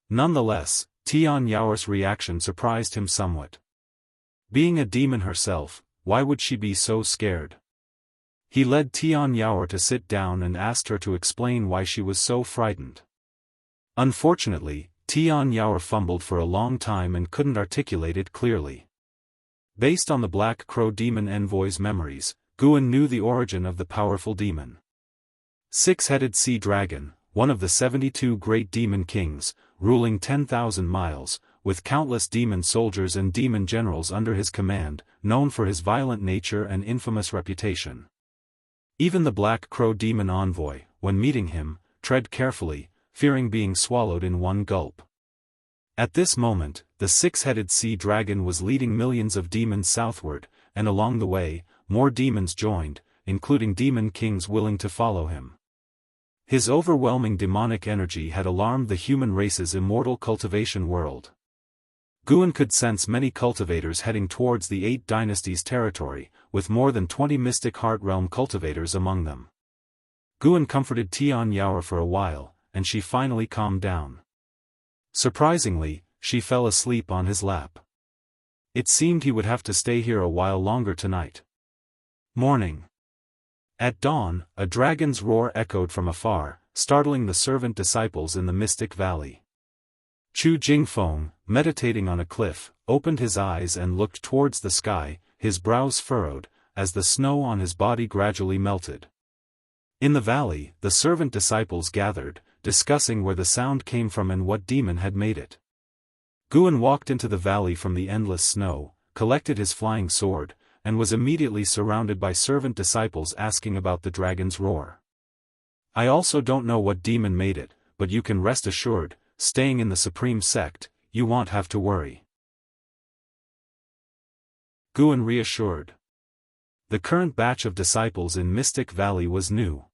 Nonetheless, Tian Yaoer's reaction surprised him somewhat. Being a demon herself, why would she be so scared? He led Tian Yaoer to sit down and asked her to explain why she was so frightened. Unfortunately, Tian Yaoer fumbled for a long time and couldn't articulate it clearly. Based on the Black Crow demon envoy's memories, Guan knew the origin of the powerful demon. Six-headed sea dragon, one of the 72 great demon kings, ruling 10,000 miles, with countless demon soldiers and demon generals under his command, known for his violent nature and infamous reputation. Even the Black Crow demon envoy, when meeting him, tread carefully, fearing being swallowed in one gulp. At this moment, the six-headed sea dragon was leading millions of demons southward, and along the way, more demons joined, including demon kings willing to follow him. His overwhelming demonic energy had alarmed the human race's immortal cultivation world. Guan could sense many cultivators heading towards the 8 Dynasties territory, with more than 20 mystic heart realm cultivators among them. Guan comforted Tian Yaoer for a while, and she finally calmed down. Surprisingly, she fell asleep on his lap. It seemed he would have to stay here a while longer tonight. Morning. At dawn, a dragon's roar echoed from afar, startling the servant disciples in the Mystic Valley. Chu Jingfeng, meditating on a cliff, opened his eyes and looked towards the sky, his brows furrowed, as the snow on his body gradually melted. In the valley, the servant disciples gathered, discussing where the sound came from and what demon had made it. Guan walked into the valley from the endless snow, collected his flying sword, and was immediately surrounded by servant disciples asking about the dragon's roar. I also don't know what demon made it, but you can rest assured, staying in the supreme sect, you won't have to worry. Guan reassured. The current batch of disciples in Mystic Valley was new.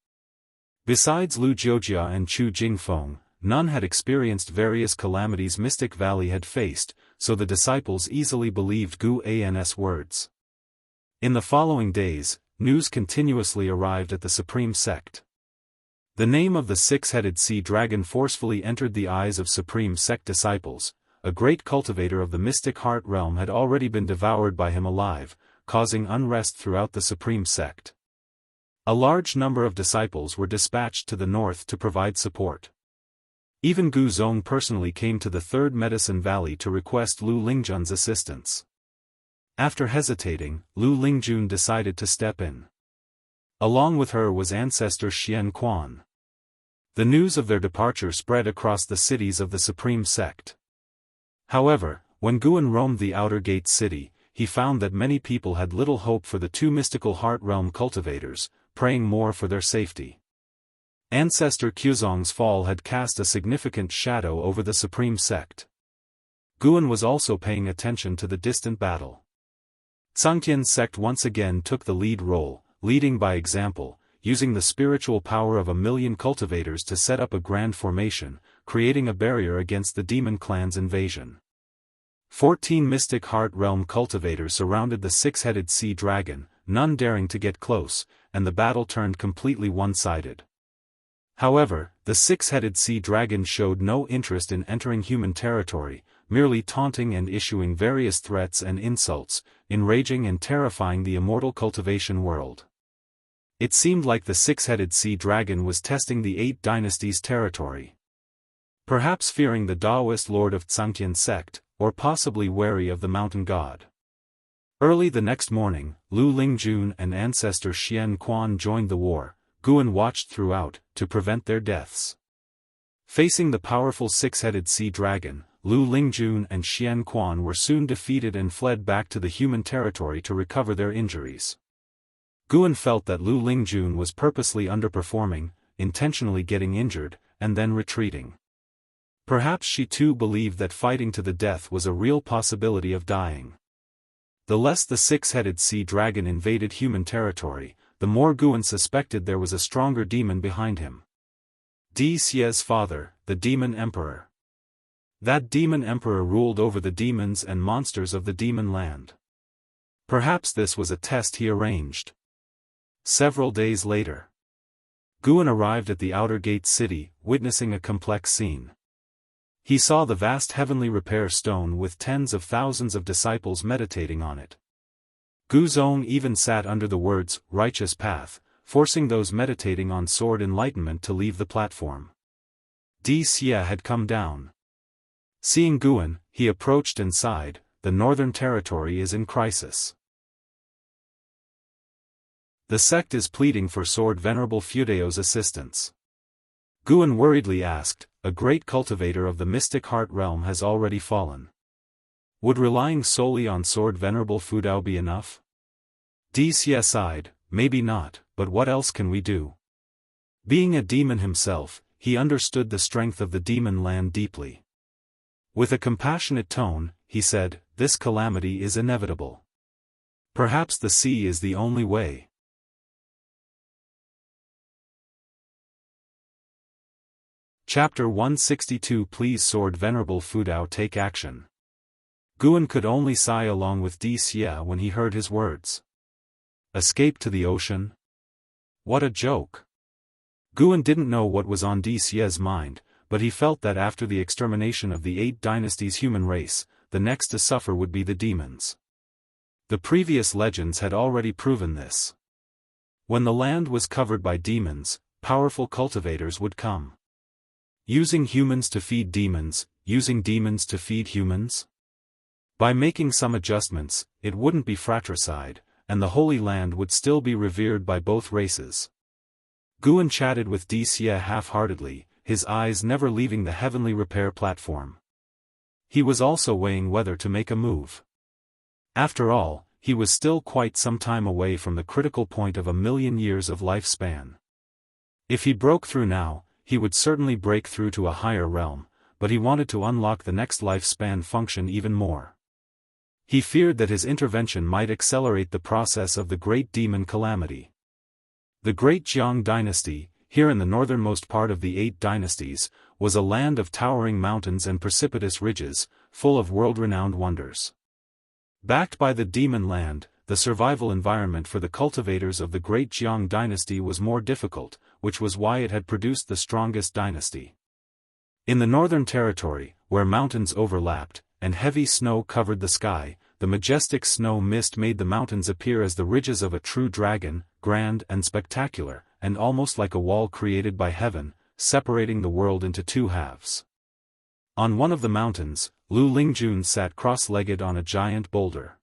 Besides Lu Jiujia and Chu Jingfeng, none had experienced various calamities Mystic Valley had faced, so the disciples easily believed Guan's words. In the following days, news continuously arrived at the Supreme Sect. The name of the six-headed sea dragon forcefully entered the eyes of Supreme Sect disciples. A great cultivator of the mystic heart realm had already been devoured by him alive, causing unrest throughout the Supreme Sect. A large number of disciples were dispatched to the north to provide support. Even Gu Zong personally came to the Third Medicine Valley to request Lu Lingjun's assistance. After hesitating, Lu Lingjun decided to step in. Along with her was ancestor Xian Quan. The news of their departure spread across the cities of the Supreme Sect. However, when Guan roamed the Outer Gate city, he found that many people had little hope for the 2 mystical heart realm cultivators, praying more for their safety. Ancestor Quzong's fall had cast a significant shadow over the Supreme Sect. Guan was also paying attention to the distant battle. Zhangtian's sect once again took the lead role, leading by example, using the spiritual power of 1,000,000 cultivators to set up a grand formation, creating a barrier against the demon clan's invasion. 14 mystic heart realm cultivators surrounded the six-headed sea dragon, none daring to get close, and the battle turned completely one-sided. However, the six-headed sea dragon showed no interest in entering human territory, merely taunting and issuing various threats and insults, enraging and terrifying the immortal cultivation world. It seemed like the six-headed sea dragon was testing the 8 Dynasties territory. Perhaps fearing the Daoist lord of Zhangtian sect, or possibly wary of the mountain god. Early the next morning, Lu Lingjun and ancestor Xian Quan joined the war. Guan watched throughout, to prevent their deaths. Facing the powerful six-headed sea dragon, Lu Lingjun and Xian Quan were soon defeated and fled back to the human territory to recover their injuries. Guan felt that Lu Lingjun was purposely underperforming, intentionally getting injured, and then retreating. Perhaps she too believed that fighting to the death was a real possibility of dying. The less the six-headed sea dragon invaded human territory, the more Guan suspected there was a stronger demon behind him. Di Xie's father, the Demon Emperor. That Demon Emperor ruled over the demons and monsters of the demon land. Perhaps this was a test he arranged. Several days later, Guan arrived at the Outer Gate city, witnessing a complex scene. He saw the vast heavenly repair stone with tens of thousands of disciples meditating on it. Gu Zong even sat under the words, righteous path, forcing those meditating on sword enlightenment to leave the platform. Di Xie had come down. Seeing Guan, he approached and sighed, the Northern Territory is in crisis. The sect is pleading for Sword Venerable Fudeo's assistance. Guan worriedly asked, a great cultivator of the mystic heart realm has already fallen. Would relying solely on sword Venerable Fudao be enough? Xie sighed, maybe not, but what else can we do? Being a demon himself, he understood the strength of the demon land deeply. With a compassionate tone, he said, this calamity is inevitable. Perhaps the sea is the only way. Chapter 162 Please Sword Venerable Fudao take action. Guan could only sigh along with Xie when he heard his words. Escape to the ocean? What a joke! Guan didn't know what was on Xie's mind, but he felt that after the extermination of the 8 dynasties' human race, the next to suffer would be the demons. The previous legends had already proven this. When the land was covered by demons, powerful cultivators would come. Using humans to feed demons, using demons to feed humans? By making some adjustments, it wouldn't be fratricide, and the Holy Land would still be revered by both races. Guan chatted with Xie half-heartedly, his eyes never leaving the heavenly repair platform. He was also weighing whether to make a move. After all, he was still quite some time away from the critical point of 1,000,000 years of lifespan. If he broke through now, he would certainly break through to a higher realm, but he wanted to unlock the next lifespan function even more. He feared that his intervention might accelerate the process of the Great Demon Calamity. The Great Jiang Dynasty, here in the northernmost part of the 8 dynasties, was a land of towering mountains and precipitous ridges, full of world-renowned wonders. Backed by the Demon Land, the survival environment for the cultivators of the Great Jiang Dynasty was more difficult, which was why it had produced the strongest dynasty. In the northern territory, where mountains overlapped, and heavy snow covered the sky, the majestic snow mist made the mountains appear as the ridges of a true dragon, grand and spectacular, and almost like a wall created by heaven, separating the world into 2 halves. On one of the mountains, Lu Lingjun sat cross-legged on a giant boulder.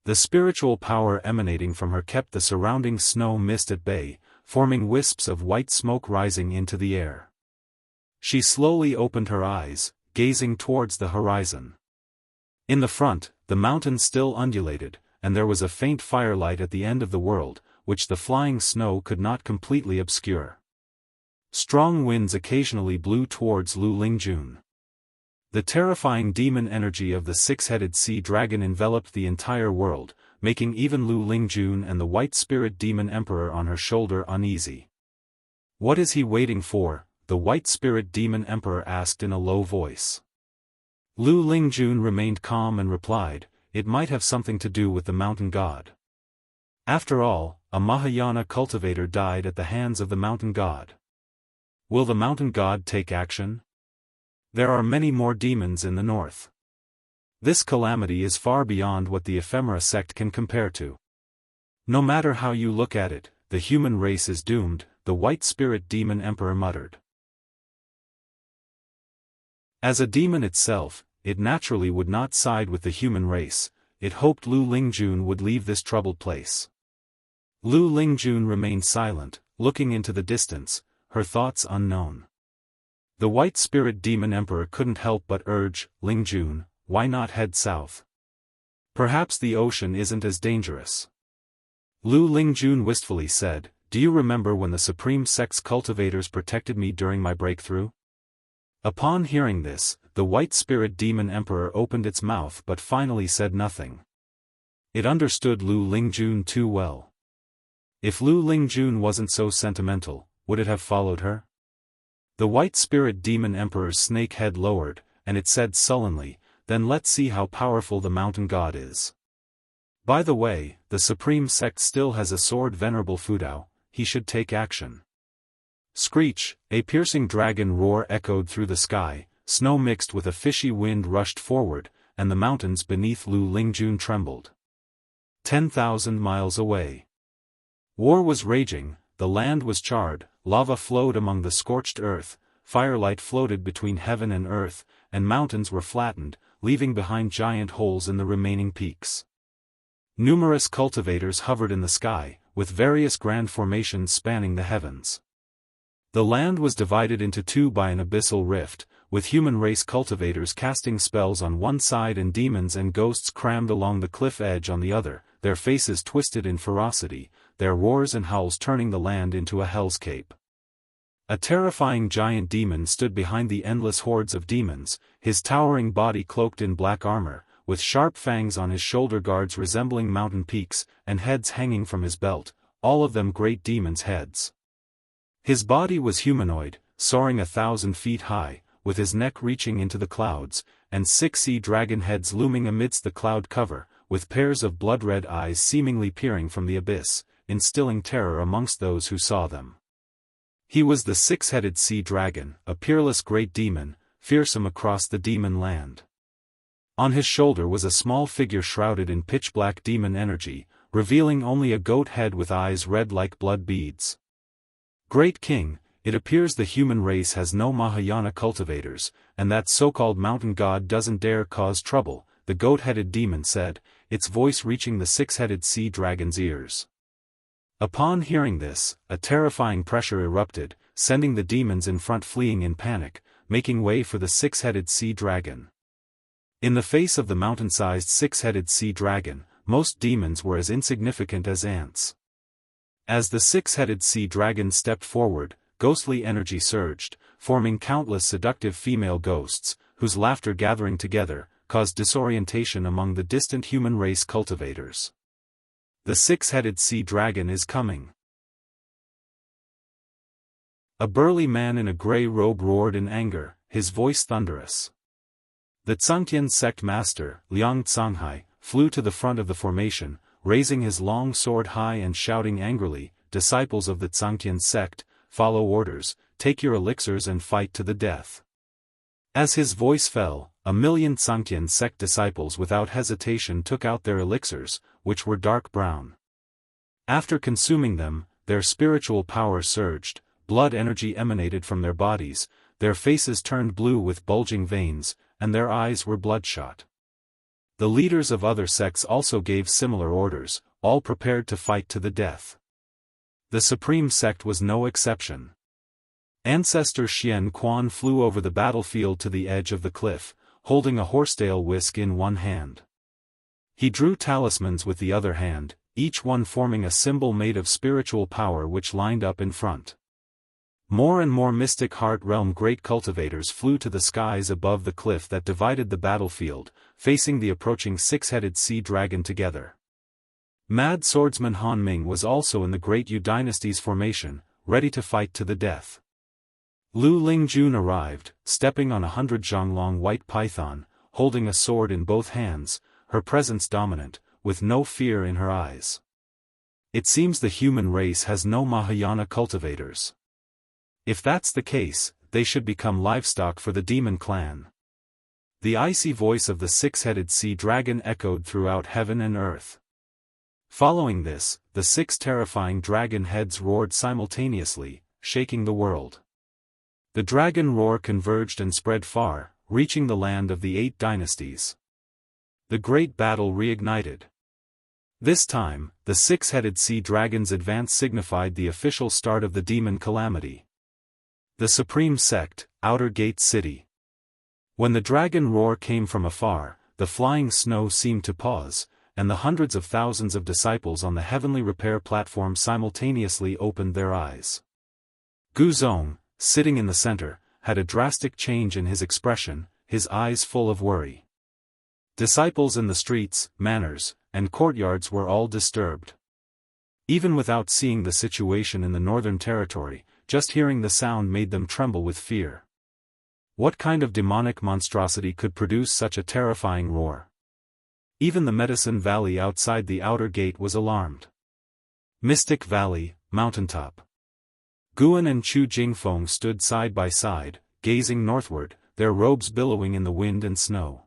The spiritual power emanating from her kept the surrounding snow mist at bay, forming wisps of white smoke rising into the air. She slowly opened her eyes, gazing towards the horizon. In the front, the mountain still undulated, and there was a faint firelight at the end of the world, which the flying snow could not completely obscure. Strong winds occasionally blew towards Lu Lingjun. The terrifying demon energy of the 6-headed sea dragon enveloped the entire world, making even Lu Lingjun and the white spirit demon emperor on her shoulder uneasy. What is he waiting for? The white spirit demon emperor asked in a low voice. Lu Lingjun remained calm and replied, it might have something to do with the mountain god. After all, a Mahayana cultivator died at the hands of the mountain god. Will the mountain god take action? There are many more demons in the north. This calamity is far beyond what the ephemera sect can compare to. No matter how you look at it, the human race is doomed, the white spirit demon emperor muttered. As a demon itself, it naturally would not side with the human race. It hoped Lu Lingjun would leave this troubled place. Lu Lingjun remained silent, looking into the distance, her thoughts unknown. The white spirit demon emperor couldn't help but urge, Lingjun, why not head south? Perhaps the ocean isn't as dangerous. Lu Lingjun wistfully said, do you remember when the Supreme Sect's cultivators protected me during my breakthrough? Upon hearing this, the white spirit demon emperor opened its mouth but finally said nothing. It understood Lu Lingjun too well. If Lu Lingjun wasn't so sentimental, would it have followed her? The white spirit demon emperor's snake head lowered, and it said sullenly, then let's see how powerful the mountain god is. By the way, the Supreme Sect still has a sword Venerable Fudao, he should take action. Screech, a piercing dragon roar echoed through the sky, snow mixed with a fishy wind rushed forward, and the mountains beneath Lu Lingjun trembled. 10,000 miles away. War was raging, the land was charred, lava flowed among the scorched earth, firelight floated between heaven and earth, and mountains were flattened, leaving behind giant holes in the remaining peaks. Numerous cultivators hovered in the sky, with various grand formations spanning the heavens. The land was divided into 2 by an abyssal rift, with human race cultivators casting spells on one side and demons and ghosts crammed along the cliff edge on the other, their faces twisted in ferocity, their roars and howls turning the land into a hellscape. A terrifying giant demon stood behind the endless hordes of demons, his towering body cloaked in black armor, with sharp fangs on his shoulder guards resembling mountain peaks, and heads hanging from his belt, all of them great demons' heads. His body was humanoid, soaring 1,000 feet high, with his neck reaching into the clouds, and 6 sea dragon heads looming amidst the cloud cover, with pairs of blood-red eyes seemingly peering from the abyss, instilling terror amongst those who saw them. He was the 6-headed sea dragon, a peerless great demon, fearsome across the demon land. On his shoulder was a small figure shrouded in pitch-black demon energy, revealing only a goat head with eyes red like blood beads. Great King, it appears the human race has no Mahayana cultivators, and that so-called mountain god doesn't dare cause trouble, the goat-headed demon said, its voice reaching the 6-headed sea dragon's ears. Upon hearing this, a terrifying pressure erupted, sending the demons in front fleeing in panic, making way for the 6-headed sea dragon. In the face of the mountain-sized 6-headed sea dragon, most demons were as insignificant as ants. As the 6-headed sea dragon stepped forward, ghostly energy surged, forming countless seductive female ghosts, whose laughter gathering together, caused disorientation among the distant human race cultivators. The 6-headed sea dragon is coming. A burly man in a gray robe roared in anger, his voice thunderous. The Zhangtian sect master, Liang Zhanghai, flew to the front of the formation, raising his long sword high and shouting angrily, "Disciples of the Zhangtian sect, follow orders, take your elixirs and fight to the death." As his voice fell, 1,000,000 Zhangtian sect disciples without hesitation took out their elixirs, which were dark brown. After consuming them, their spiritual power surged, blood energy emanated from their bodies, their faces turned blue with bulging veins, and their eyes were bloodshot. The leaders of other sects also gave similar orders, all prepared to fight to the death. The Supreme Sect was no exception. Ancestor Xian Quan flew over the battlefield to the edge of the cliff, holding a horsetail whisk in one hand. He drew talismans with the other hand, each one forming a symbol made of spiritual power which lined up in front. More and more mystic heart realm great cultivators flew to the skies above the cliff that divided the battlefield, facing the approaching 6-headed sea dragon together. Mad swordsman Han Ming was also in the Great Yu dynasty's formation, ready to fight to the death. Lu Lingjun arrived, stepping on a 100-zhang-long white python, holding a sword in both hands, her presence dominant, with no fear in her eyes. It seems the human race has no Mahayana cultivators. If that's the case, they should become livestock for the demon clan. The icy voice of the 6-headed sea dragon echoed throughout heaven and earth. Following this, the 6 terrifying dragon heads roared simultaneously, shaking the world. The dragon roar converged and spread far, reaching the land of the 8 dynasties. The great battle reignited. This time, the 6-headed sea dragon's advance signified the official start of the demon calamity. The Supreme Sect, Outer Gate City. When the dragon roar came from afar, the flying snow seemed to pause, and the hundreds of thousands of disciples on the heavenly repair platform simultaneously opened their eyes. Gu Zong, sitting in the center, had a drastic change in his expression, his eyes full of worry. Disciples in the streets, manors, and courtyards were all disturbed. Even without seeing the situation in the Northern Territory, just hearing the sound made them tremble with fear. What kind of demonic monstrosity could produce such a terrifying roar? Even the Medicine Valley outside the outer gate was alarmed. Mystic Valley, mountaintop. Guan and Chu Jingfeng stood side by side, gazing northward, their robes billowing in the wind and snow.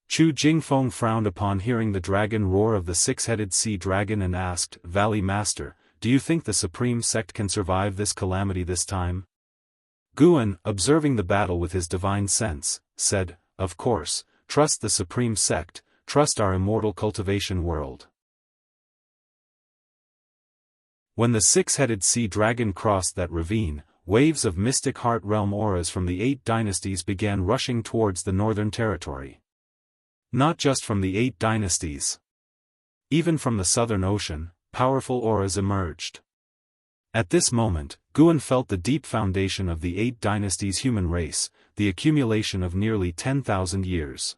Chu Jingfeng frowned upon hearing the dragon roar of the 6-headed sea dragon and asked, "Valley Master, do you think the Supreme Sect can survive this calamity this time?" Guan, observing the battle with his divine sense, said, "Of course, trust the Supreme Sect, trust our immortal cultivation world." When the 6-headed sea dragon crossed that ravine, waves of mystic heart realm auras from the 8 dynasties began rushing towards the northern territory. Not just from the 8 dynasties. Even from the southern ocean, powerful auras emerged. At this moment, Guan felt the deep foundation of the 8 dynasties' human race, the accumulation of nearly 10,000 years.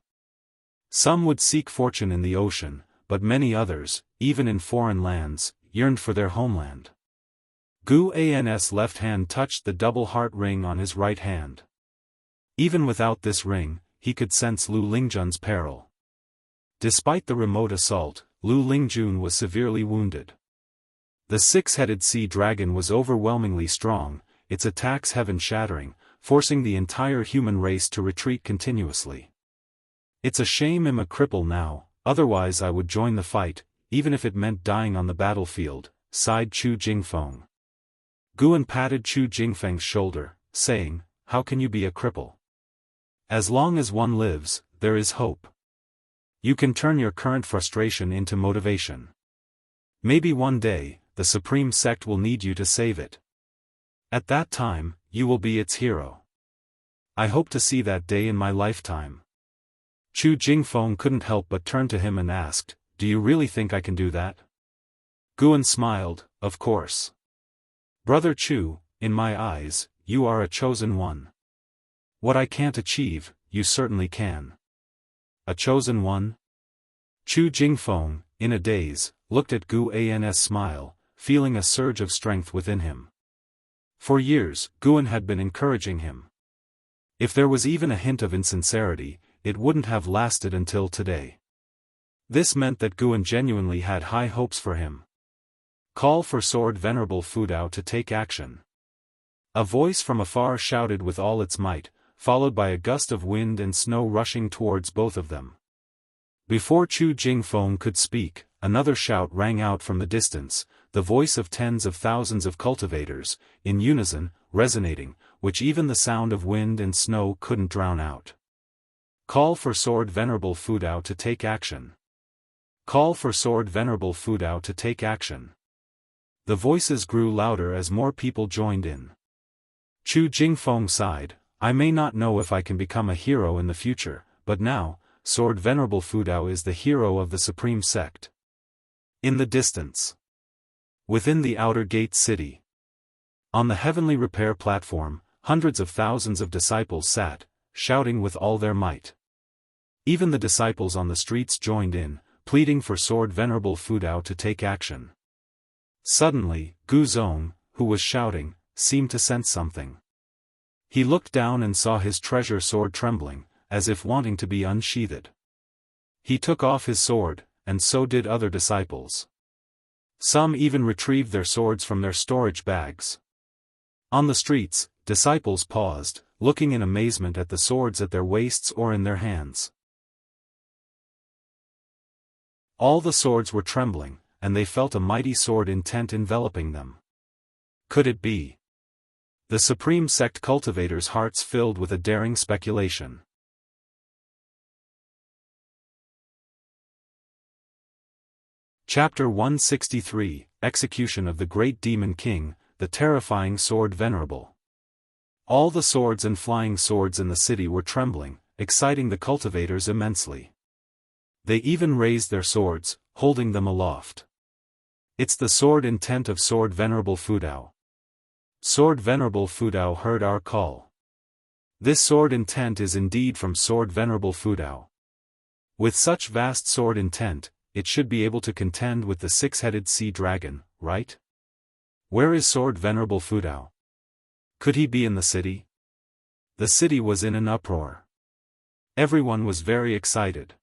Some would seek fortune in the ocean, but many others, even in foreign lands, yearned for their homeland. Guan's left hand touched the double heart ring on his right hand. Even without this ring, he could sense Lu Lingjun's peril. Despite the remote assault, Lu Lingjun was severely wounded. The 6-headed sea dragon was overwhelmingly strong, its attacks heaven-shattering, forcing the entire human race to retreat continuously. It's a shame I'm a cripple now, otherwise I would join the fight, even if it meant dying on the battlefield, sighed Chu Jingfeng. Guan patted Chu Jingfeng's shoulder, saying, "How can you be a cripple? As long as one lives, there is hope. You can turn your current frustration into motivation. Maybe one day, the Supreme Sect will need you to save it. At that time, you will be its hero. I hope to see that day in my lifetime." Chu Jingfeng couldn't help but turn to him and asked, "Do you really think I can do that?" Guan smiled, "Of course. Brother Chu, in my eyes, you are a chosen one. What I can't achieve, you certainly can." A chosen one? Chu Jingfeng, in a daze, looked at Guan's smile, feeling a surge of strength within him. For years, Guan had been encouraging him. If there was even a hint of insincerity, it wouldn't have lasted until today. This meant that Guan genuinely had high hopes for him. "Call for Sword Venerable Fudao to take action." A voice from afar shouted with all its might, followed by a gust of wind and snow rushing towards both of them. Before Chu Jingfeng could speak, another shout rang out from the distance, the voice of tens of thousands of cultivators, in unison, resonating, which even the sound of wind and snow couldn't drown out. "Call for Sword Venerable Fudao to take action. Call for Sword Venerable Fudao to take action." The voices grew louder as more people joined in. Chu Jingfeng sighed, "I may not know if I can become a hero in the future, but now, Sword Venerable Fudao is the hero of the Supreme Sect." In the distance. Within the outer gate city. On the heavenly repair platform, hundreds of thousands of disciples sat, shouting with all their might. Even the disciples on the streets joined in, pleading for Sword Venerable Fudao to take action. Suddenly, Gu Zong, who was shouting, seemed to sense something. He looked down and saw his treasure sword trembling, as if wanting to be unsheathed. He took off his sword, and so did other disciples. Some even retrieved their swords from their storage bags. On the streets, disciples paused, looking in amazement at the swords at their waists or in their hands. All the swords were trembling, and they felt a mighty sword intent enveloping them. Could it be? The Supreme Sect cultivators' hearts filled with a daring speculation. Chapter 163, Execution of the Great Demon King, the Terrifying Sword Venerable. All the swords and flying swords in the city were trembling, exciting the cultivators immensely. They even raised their swords, holding them aloft. "It's the sword intent of Sword Venerable Fudao. Sword Venerable Fudao heard our call. This sword intent is indeed from Sword Venerable Fudao. With such vast sword intent, it should be able to contend with the 6-headed sea dragon, right? Where is Sword Venerable Fudao? Could he be in the city?" The city was in an uproar. Everyone was very excited.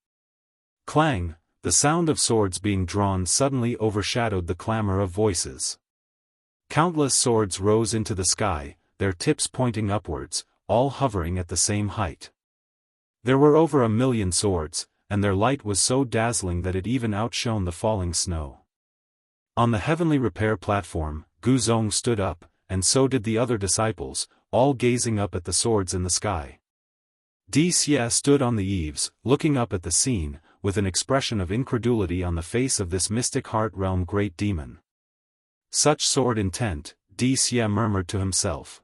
Clang! The sound of swords being drawn suddenly overshadowed the clamor of voices. Countless swords rose into the sky, their tips pointing upwards, all hovering at the same height. There were over 1,000,000 swords, and their light was so dazzling that it even outshone the falling snow. On the heavenly repair platform, Gu Zong stood up, and so did the other disciples, all gazing up at the swords in the sky. Di Xie stood on the eaves, looking up at the scene, with an expression of incredulity on the face of this mystic heart realm great demon. Such sword intent, Di Xie murmured to himself.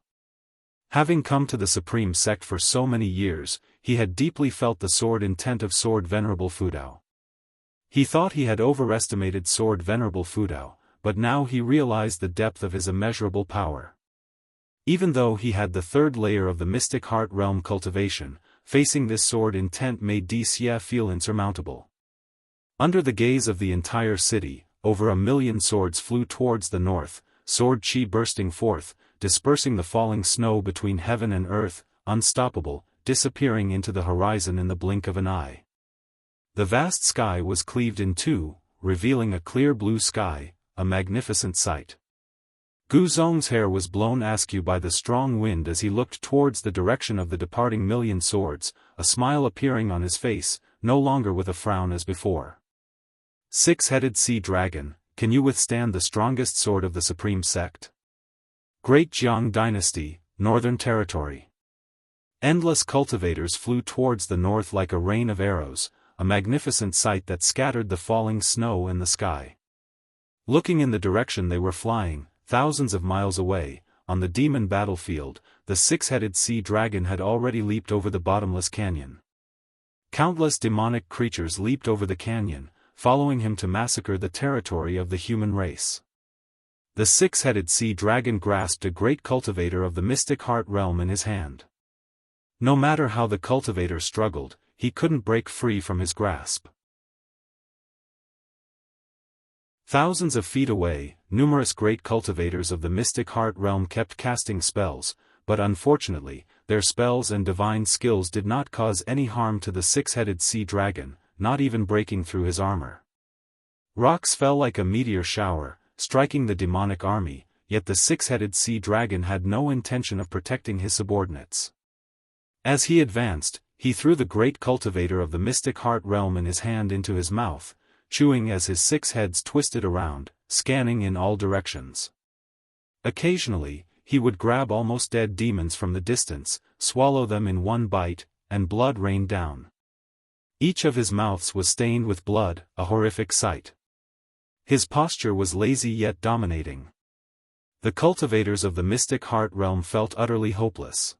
Having come to the supreme sect for so many years, he had deeply felt the sword intent of Sword Venerable Fudao. He thought he had overestimated Sword Venerable Fudao, but now he realized the depth of his immeasurable power. Even though he had the third layer of the mystic heart realm cultivation, facing this sword intent made Xie feel insurmountable. Under the gaze of the entire city, over 1,000,000 swords flew towards the north, sword chi bursting forth, dispersing the falling snow between heaven and earth, unstoppable, disappearing into the horizon in the blink of an eye. The vast sky was cleaved in two, revealing a clear blue sky, a magnificent sight. Gu Zong's hair was blown askew by the strong wind as he looked towards the direction of the departing 1,000,000 swords, a smile appearing on his face, no longer with a frown as before. Six-headed sea dragon, can you withstand the strongest sword of the supreme sect? Great Jiang dynasty, northern territory. Endless cultivators flew towards the north like a rain of arrows, a magnificent sight that scattered the falling snow in the sky. Looking in the direction they were flying, thousands of miles away, on the demon battlefield, the six-headed sea dragon had already leaped over the bottomless canyon. Countless demonic creatures leaped over the canyon, following him to massacre the territory of the human race. The six-headed sea dragon grasped a great cultivator of the mystic heart realm in his hand. No matter how the cultivator struggled, he couldn't break free from his grasp. Thousands of feet away, numerous great cultivators of the mystic heart realm kept casting spells, but unfortunately, their spells and divine skills did not cause any harm to the six-headed sea dragon, not even breaking through his armor. Rocks fell like a meteor shower, striking the demonic army, yet the six-headed sea dragon had no intention of protecting his subordinates. As he advanced, he threw the great cultivator of the mystic heart realm in his hand into his mouth, chewing as his six heads twisted around, scanning in all directions. Occasionally, he would grab almost dead demons from the distance, swallow them in one bite, and blood rained down. Each of his mouths was stained with blood, a horrific sight. His posture was lazy yet dominating. The cultivators of the mystic heart realm felt utterly hopeless.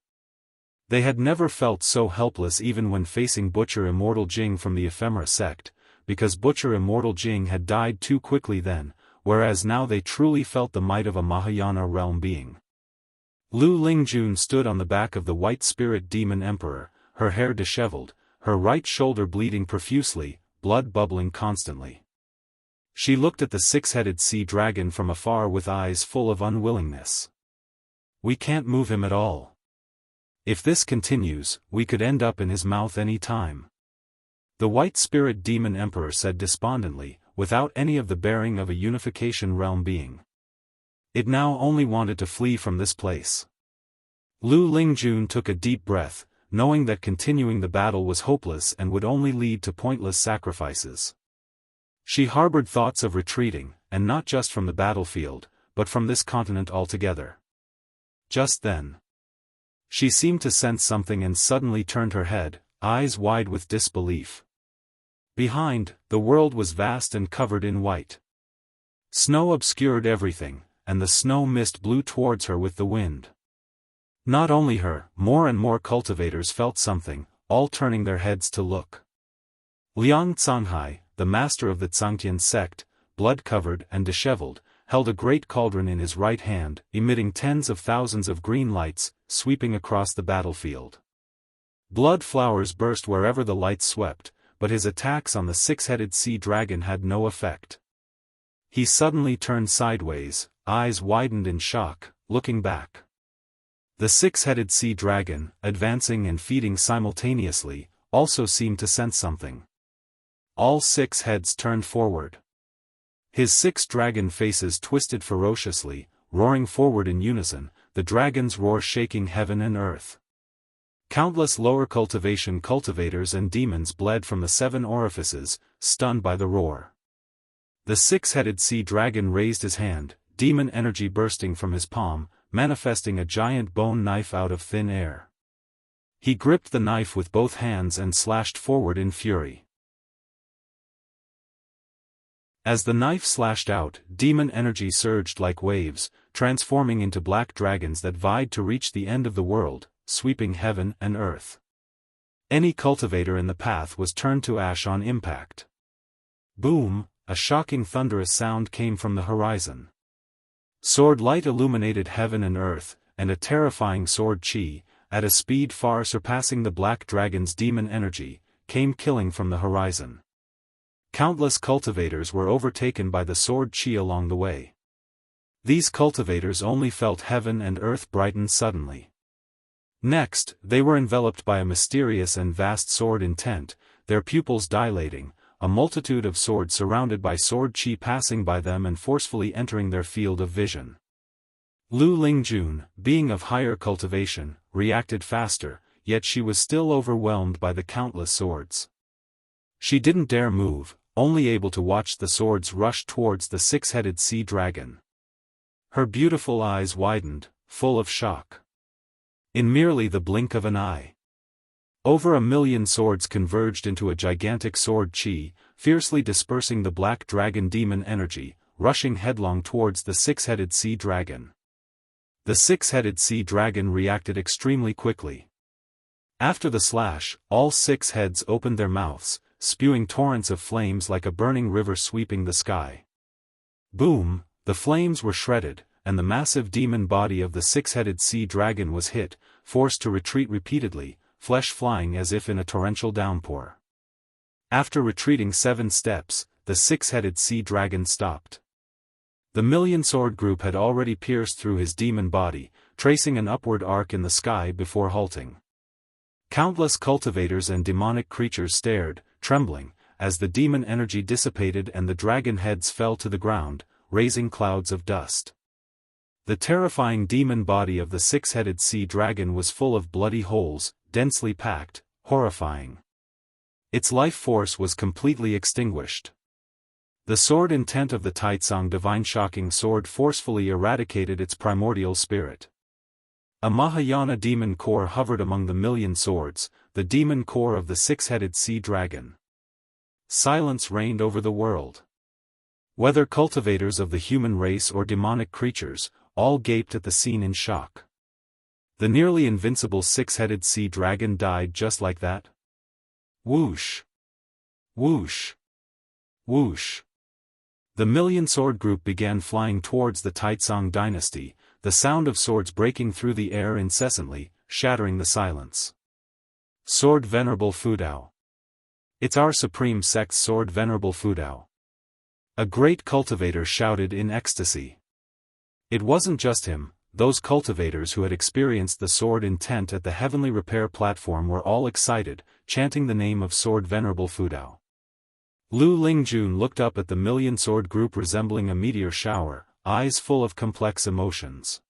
They had never felt so helpless even when facing Butcher Immortal Jing from the Ephemera sect, because Butcher Immortal Jing had died too quickly then, whereas now they truly felt the might of a Mahayana realm being. Lu Lingjun stood on the back of the white spirit demon emperor, her hair disheveled, her right shoulder bleeding profusely, blood bubbling constantly. She looked at the six-headed sea dragon from afar with eyes full of unwillingness. We can't move him at all. If this continues, we could end up in his mouth any time. The white spirit demon emperor said despondently, without any of the bearing of a unification realm being. It now only wanted to flee from this place. Lu Lingjun took a deep breath, knowing that continuing the battle was hopeless and would only lead to pointless sacrifices. She harbored thoughts of retreating, and not just from the battlefield, but from this continent altogether. Just then, she seemed to sense something and suddenly turned her head, eyes wide with disbelief. Behind, the world was vast and covered in white. Snow obscured everything, and the snow mist blew towards her with the wind. Not only her, more and more cultivators felt something, all turning their heads to look. Liang Canghai, the master of the Zhangtian sect, blood-covered and disheveled, held a great cauldron in his right hand, emitting tens of thousands of green lights, sweeping across the battlefield. Blood flowers burst wherever the lights swept, but his attacks on the six-headed sea dragon had no effect. He suddenly turned sideways, eyes widened in shock, looking back. The six-headed sea dragon, advancing and feeding simultaneously, also seemed to sense something. All six heads turned forward. His six dragon faces twisted ferociously, roaring forward in unison, the dragon's roar shaking heaven and earth. Countless lower cultivation cultivators and demons bled from the 7 orifices, stunned by the roar. The six-headed sea dragon raised his hand, demon energy bursting from his palm, manifesting a giant bone knife out of thin air. He gripped the knife with both hands and slashed forward in fury. As the knife slashed out, demon energy surged like waves, transforming into black dragons that vied to reach the end of the world, sweeping heaven and earth. Any cultivator in the path was turned to ash on impact. Boom, a shocking thunderous sound came from the horizon. Sword light illuminated heaven and earth, and a terrifying sword chi, at a speed far surpassing the black dragon's demon energy, came killing from the horizon. Countless cultivators were overtaken by the sword chi along the way. These cultivators only felt heaven and earth brighten suddenly. Next, they were enveloped by a mysterious and vast sword intent, their pupils dilating, a multitude of swords surrounded by sword chi passing by them and forcefully entering their field of vision. Lu Lingjun, being of higher cultivation, reacted faster, yet she was still overwhelmed by the countless swords. She didn't dare move, only able to watch the swords rush towards the six-headed sea dragon. Her beautiful eyes widened, full of shock. In merely the blink of an eye, over 1,000,000 swords converged into a gigantic sword chi, fiercely dispersing the black dragon demon energy, rushing headlong towards the six-headed sea dragon. The six-headed sea dragon reacted extremely quickly. After the slash, all 6 heads opened their mouths, spewing torrents of flames like a burning river sweeping the sky. Boom, the flames were shredded, and the massive demon body of the six-headed sea dragon was hit, forced to retreat repeatedly, flesh flying as if in a torrential downpour. After retreating 7 steps, the six-headed sea dragon stopped. The million-sword group had already pierced through his demon body, tracing an upward arc in the sky before halting. Countless cultivators and demonic creatures stared, trembling, as the demon energy dissipated and the dragon heads fell to the ground, raising clouds of dust. The terrifying demon body of the six-headed sea dragon was full of bloody holes, densely packed, horrifying. Its life force was completely extinguished. The sword intent of the Taitsang divine shocking sword forcefully eradicated its primordial spirit. A Mahayana demon core hovered among the 1,000,000 swords, the demon core of the six-headed sea dragon. Silence reigned over the world. Whether cultivators of the human race or demonic creatures, all gaped at the scene in shock. The nearly invincible six-headed sea dragon died just like that. Whoosh! Whoosh! Whoosh! The 1,000,000 sword group began flying towards the Taitsang dynasty, the sound of swords breaking through the air incessantly, shattering the silence. Sword Venerable Fudao. It's our supreme sect's sword Venerable Fudao. A great cultivator shouted in ecstasy. It wasn't just him, those cultivators who had experienced the sword intent at the heavenly repair platform were all excited, chanting the name of sword Venerable Fudao. Lu Lingjun looked up at the 1,000,000 sword group resembling a meteor shower, eyes full of complex emotions.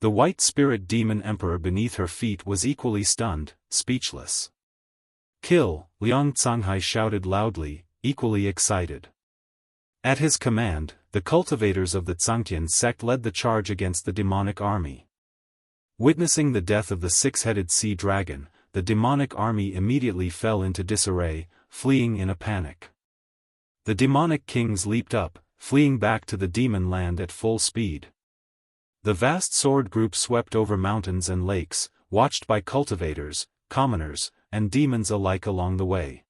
The white spirit demon emperor beneath her feet was equally stunned, speechless. Kill, Liang Canghai shouted loudly, equally excited. At his command, the cultivators of the Zhangtian sect led the charge against the demonic army. Witnessing the death of the six-headed sea dragon, the demonic army immediately fell into disarray, fleeing in a panic. The demonic kings leaped up, fleeing back to the demon land at full speed. The vast sword group swept over mountains and lakes, watched by cultivators, commoners, and demons alike along the way.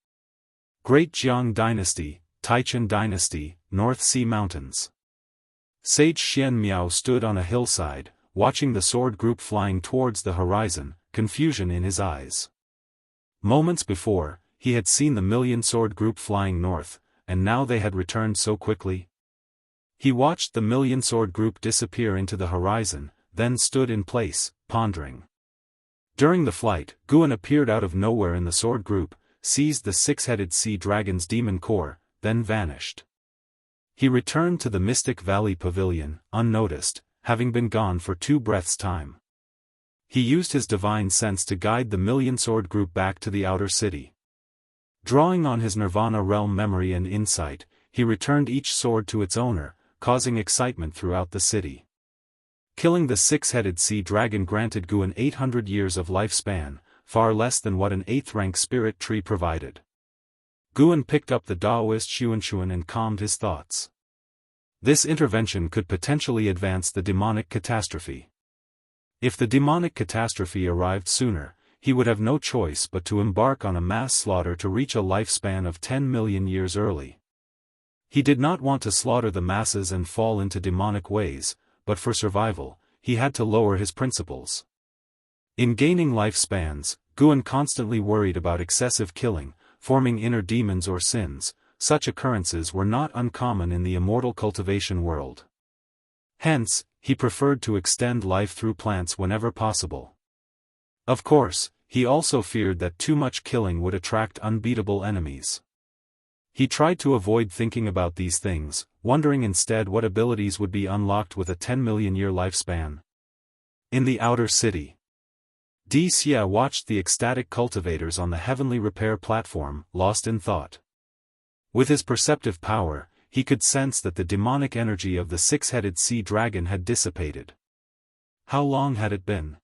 Great Jiang Dynasty, Taichun Dynasty, North Sea Mountains. Sage Xian Miao stood on a hillside, watching the sword group flying towards the horizon, confusion in his eyes. Moments before, he had seen the 1,000,000 sword group flying north, and now they had returned so quickly. He watched the 1,000,000 sword group disappear into the horizon, then stood in place, pondering. During the flight, Guan appeared out of nowhere in the sword group, seized the six-headed sea dragon's demon core, then vanished. He returned to the Mystic Valley Pavilion, unnoticed, having been gone for 2 breaths' time. He used his divine sense to guide the 1,000,000 sword group back to the outer city. Drawing on his Nirvana realm memory and insight, he returned each sword to its owner, causing excitement throughout the city. Killing the six-headed sea dragon granted Guan 800 years of lifespan, far less than what an 8th-rank spirit tree provided. Guan picked up the Daoist Xuanxuan and calmed his thoughts. This intervention could potentially advance the demonic catastrophe. If the demonic catastrophe arrived sooner, he would have no choice but to embark on a mass slaughter to reach a lifespan of 10 million years early. He did not want to slaughter the masses and fall into demonic ways, but for survival, he had to lower his principles. In gaining lifespans, Guan constantly worried about excessive killing, forming inner demons or sins. Such occurrences were not uncommon in the immortal cultivation world. Hence, he preferred to extend life through plants whenever possible. Of course, he also feared that too much killing would attract unbeatable enemies. He tried to avoid thinking about these things, wondering instead what abilities would be unlocked with a 10-million-year lifespan. In the outer city, Xia watched the ecstatic cultivators on the heavenly repair platform, lost in thought. With his perceptive power, he could sense that the demonic energy of the six-headed sea dragon had dissipated. How long had it been?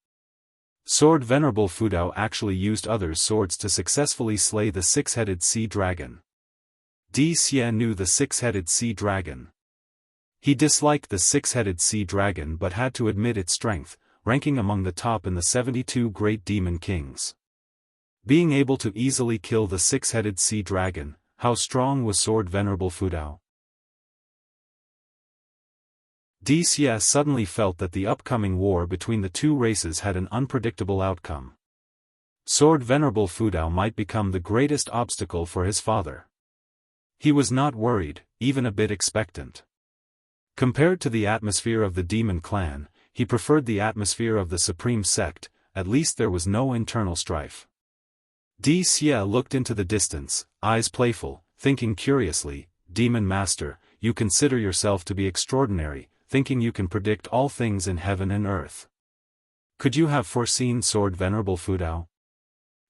Sword Venerable Fudao actually used others' swords to successfully slay the six-headed sea dragon. Xia knew the six-headed sea dragon. He disliked the six-headed sea dragon but had to admit its strength, ranking among the top in the 72 great demon kings. Being able to easily kill the six-headed sea dragon, how strong was Sword Venerable Fudao? Xia suddenly felt that the upcoming war between the two races had an unpredictable outcome. Sword Venerable Fudao might become the greatest obstacle for his father. He was not worried, even a bit expectant. Compared to the atmosphere of the demon clan, he preferred the atmosphere of the supreme sect. At least there was no internal strife. Xia looked into the distance, eyes playful, thinking curiously, Demon Master, you consider yourself to be extraordinary, thinking you can predict all things in heaven and earth. Could you have foreseen Sword Venerable Fudao?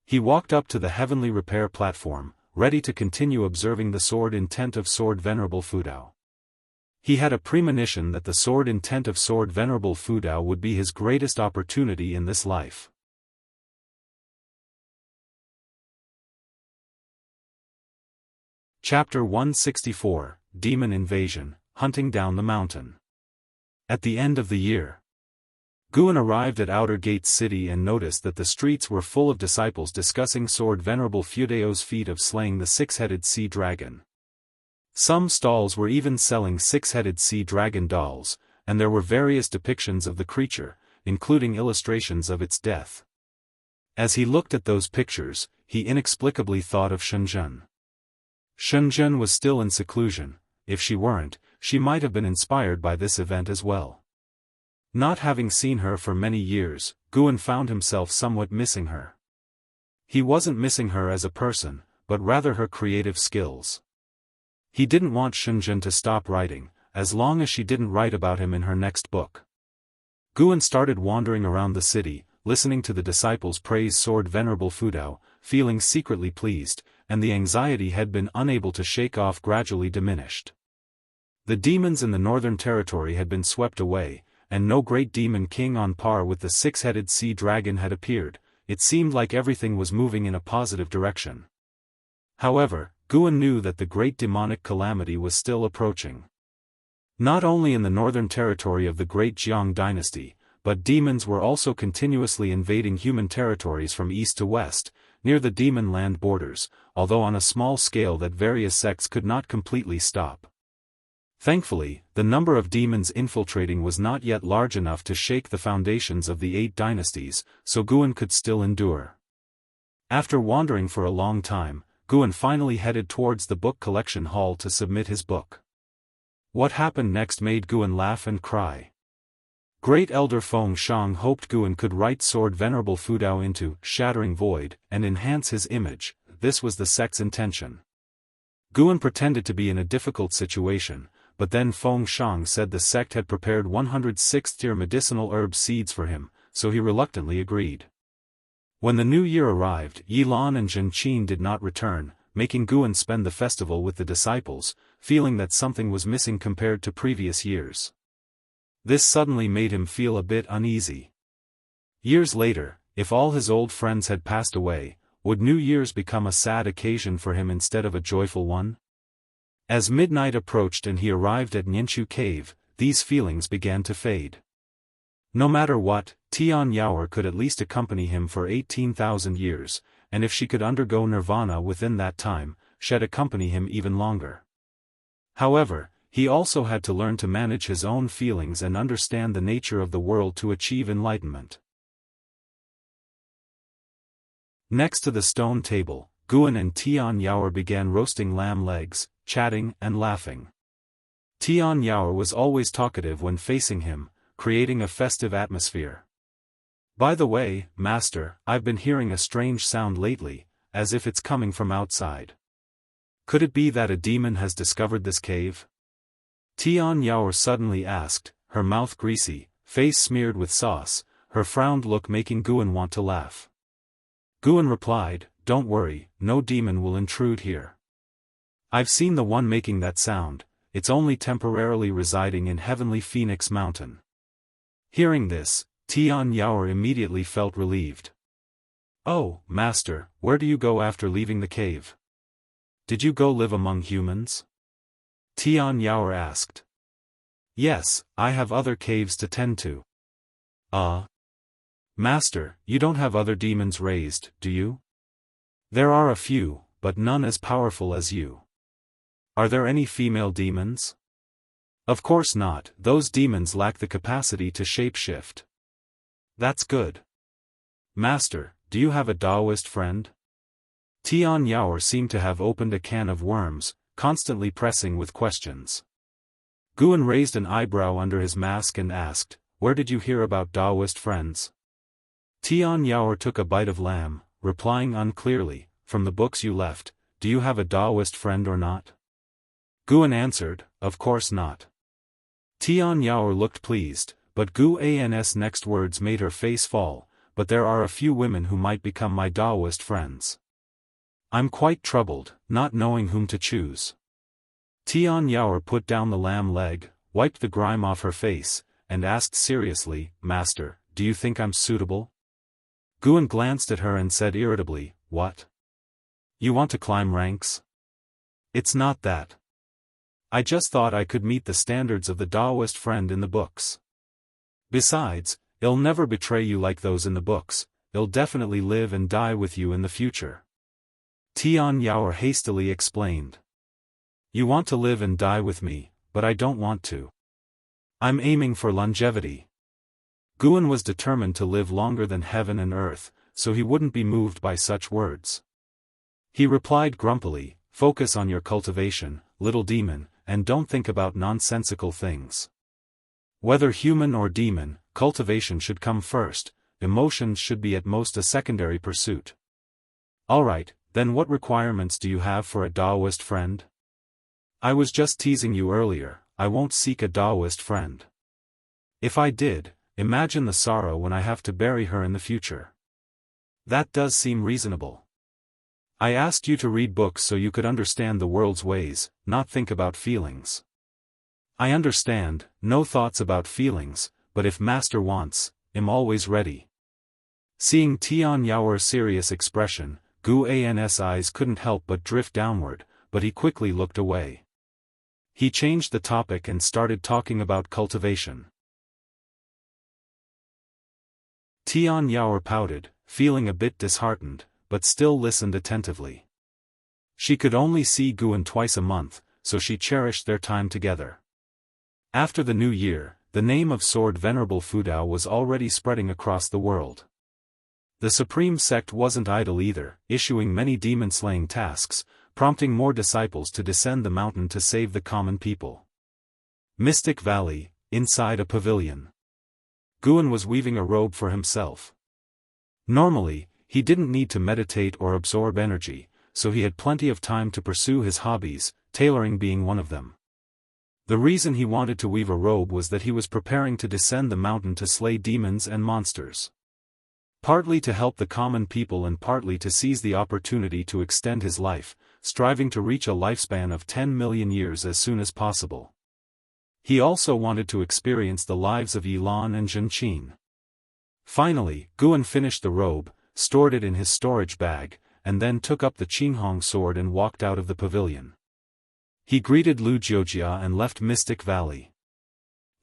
He walked up to the heavenly repair platform, ready to continue observing the sword intent of Sword Venerable Fudao. He had a premonition that the sword intent of Sword Venerable Fudao would be his greatest opportunity in this life. Chapter 164, Demon Invasion, Hunting Down the Mountain. At the end of the year, Guan arrived at Outer Gate City and noticed that the streets were full of disciples discussing Sword Venerable Fudao's feat of slaying the six-headed sea dragon. Some stalls were even selling six-headed sea dragon dolls, and there were various depictions of the creature, including illustrations of its death. As he looked at those pictures, he inexplicably thought of Shenzhen. Shenzhen was still in seclusion. If she weren't, she might have been inspired by this event as well. Not having seen her for many years, Guan found himself somewhat missing her. He wasn't missing her as a person, but rather her creative skills. He didn't want Shenzhen to stop writing, as long as she didn't write about him in her next book. Guan started wandering around the city, listening to the disciples praise Sword Venerable Fudao, feeling secretly pleased, and the anxiety had been unable to shake off gradually diminished. The demons in the northern territory had been swept away, and no great demon king on par with the six-headed sea dragon had appeared. It seemed like everything was moving in a positive direction. However, Guan knew that the great demonic calamity was still approaching. Not only in the northern territory of the great Jianghu dynasty, but demons were also continuously invading human territories from east to west, near the demon land borders, although on a small scale that various sects could not completely stop. Thankfully, the number of demons infiltrating was not yet large enough to shake the foundations of the 8 dynasties, so Guan could still endure. After wandering for a long time, Guan finally headed towards the book collection hall to submit his book. What happened next made Guan laugh and cry. Great Elder Feng Shang hoped Guan could write Sword Venerable Fudao into Shattering Void and enhance his image. This was the sect's intention. Guan pretended to be in a difficult situation, but then Feng Shang said the sect had prepared 106-tier medicinal herb seeds for him, so he reluctantly agreed. When the new year arrived, Yilan and Zhenqin did not return, making Guan spend the festival with the disciples, feeling that something was missing compared to previous years. This suddenly made him feel a bit uneasy. Years later, if all his old friends had passed away, would New Year's become a sad occasion for him instead of a joyful one? As midnight approached and he arrived at Nianchu Cave, these feelings began to fade. No matter what, Tian Yaoer could at least accompany him for 18,000 years, and if she could undergo nirvana within that time, she'd accompany him even longer. However, he also had to learn to manage his own feelings and understand the nature of the world to achieve enlightenment. Next to the stone table, Guan and Tian Yaoer began roasting lamb legs, chatting and laughing. Tian Yaoer was always talkative when facing him, creating a festive atmosphere. "By the way, Master, I've been hearing a strange sound lately, as if it's coming from outside. Could it be that a demon has discovered this cave?" Tian Yaoer suddenly asked, her mouth greasy, face smeared with sauce, her frowned look making Guan want to laugh. Guan replied, "Don't worry, no demon will intrude here. I've seen the one making that sound, it's only temporarily residing in Heavenly Phoenix Mountain." Hearing this, Tian Yaoer immediately felt relieved. "Oh, Master, where do you go after leaving the cave? Did you go live among humans?" Tian Yaoer asked. "Yes, I have other caves to tend to." Master, you don't have other demons raised, do you?" "There are a few, but none as powerful as you." "Are there any female demons?" "Of course not, those demons lack the capacity to shapeshift." "That's good." "Master, do you have a Daoist friend?" Tian Yaoer seemed to have opened a can of worms, constantly pressing with questions. Guan raised an eyebrow under his mask and asked, "Where did you hear about Daoist friends?" Tian Yaoer took a bite of lamb, replying unclearly, "From the books you left, do you have a Daoist friend or not?" Guan answered, "Of course not." Tian Yaoer looked pleased, but Guan's next words made her face fall, "But there are a few women who might become my Daoist friends. I'm quite troubled, not knowing whom to choose." Tian Yaoer put down the lamb leg, wiped the grime off her face, and asked seriously, "Master, do you think I'm suitable?" Guan glanced at her and said irritably, "What? You want to climb ranks? It's not that. I just thought I could meet the standards of the Daoist friend in the books. Besides, it'll never betray you like those in the books, it'll definitely live and die with you in the future." Tian Yaoer hastily explained. "You want to live and die with me, but I don't want to. I'm aiming for longevity." Guan was determined to live longer than heaven and earth, so he wouldn't be moved by such words. He replied grumpily, "Focus on your cultivation, little demon, and don't think about nonsensical things. Whether human or demon, cultivation should come first, emotions should be at most a secondary pursuit." "Alright, then what requirements do you have for a Daoist friend?" "I was just teasing you earlier, I won't seek a Daoist friend. If I did, imagine the sorrow when I have to bury her in the future." "That does seem reasonable. I asked you to read books so you could understand the world's ways, not think about feelings." "I understand, no thoughts about feelings, but if Master wants, I'm always ready." Seeing Tian Yaoer's serious expression, Guan's eyes couldn't help but drift downward, but he quickly looked away. He changed the topic and started talking about cultivation. Tian Yaoer pouted, feeling a bit disheartened, but still listened attentively. She could only see Guan twice a month, so she cherished their time together. After the new year, the name of Sword Venerable Fudao was already spreading across the world. The supreme sect wasn't idle either, issuing many demon-slaying tasks, prompting more disciples to descend the mountain to save the common people. Mystic Valley, inside a pavilion. Guan was weaving a robe for himself. Normally, he didn't need to meditate or absorb energy, so he had plenty of time to pursue his hobbies, tailoring being one of them. The reason he wanted to weave a robe was that he was preparing to descend the mountain to slay demons and monsters. Partly to help the common people and partly to seize the opportunity to extend his life, striving to reach a lifespan of 10 million years as soon as possible. He also wanted to experience the lives of Yilan and Zhenqin. Finally, Guan finished the robe, stored it in his storage bag, and then took up the Qinghong sword and walked out of the pavilion. He greeted Lu Jiojia and left Mystic Valley.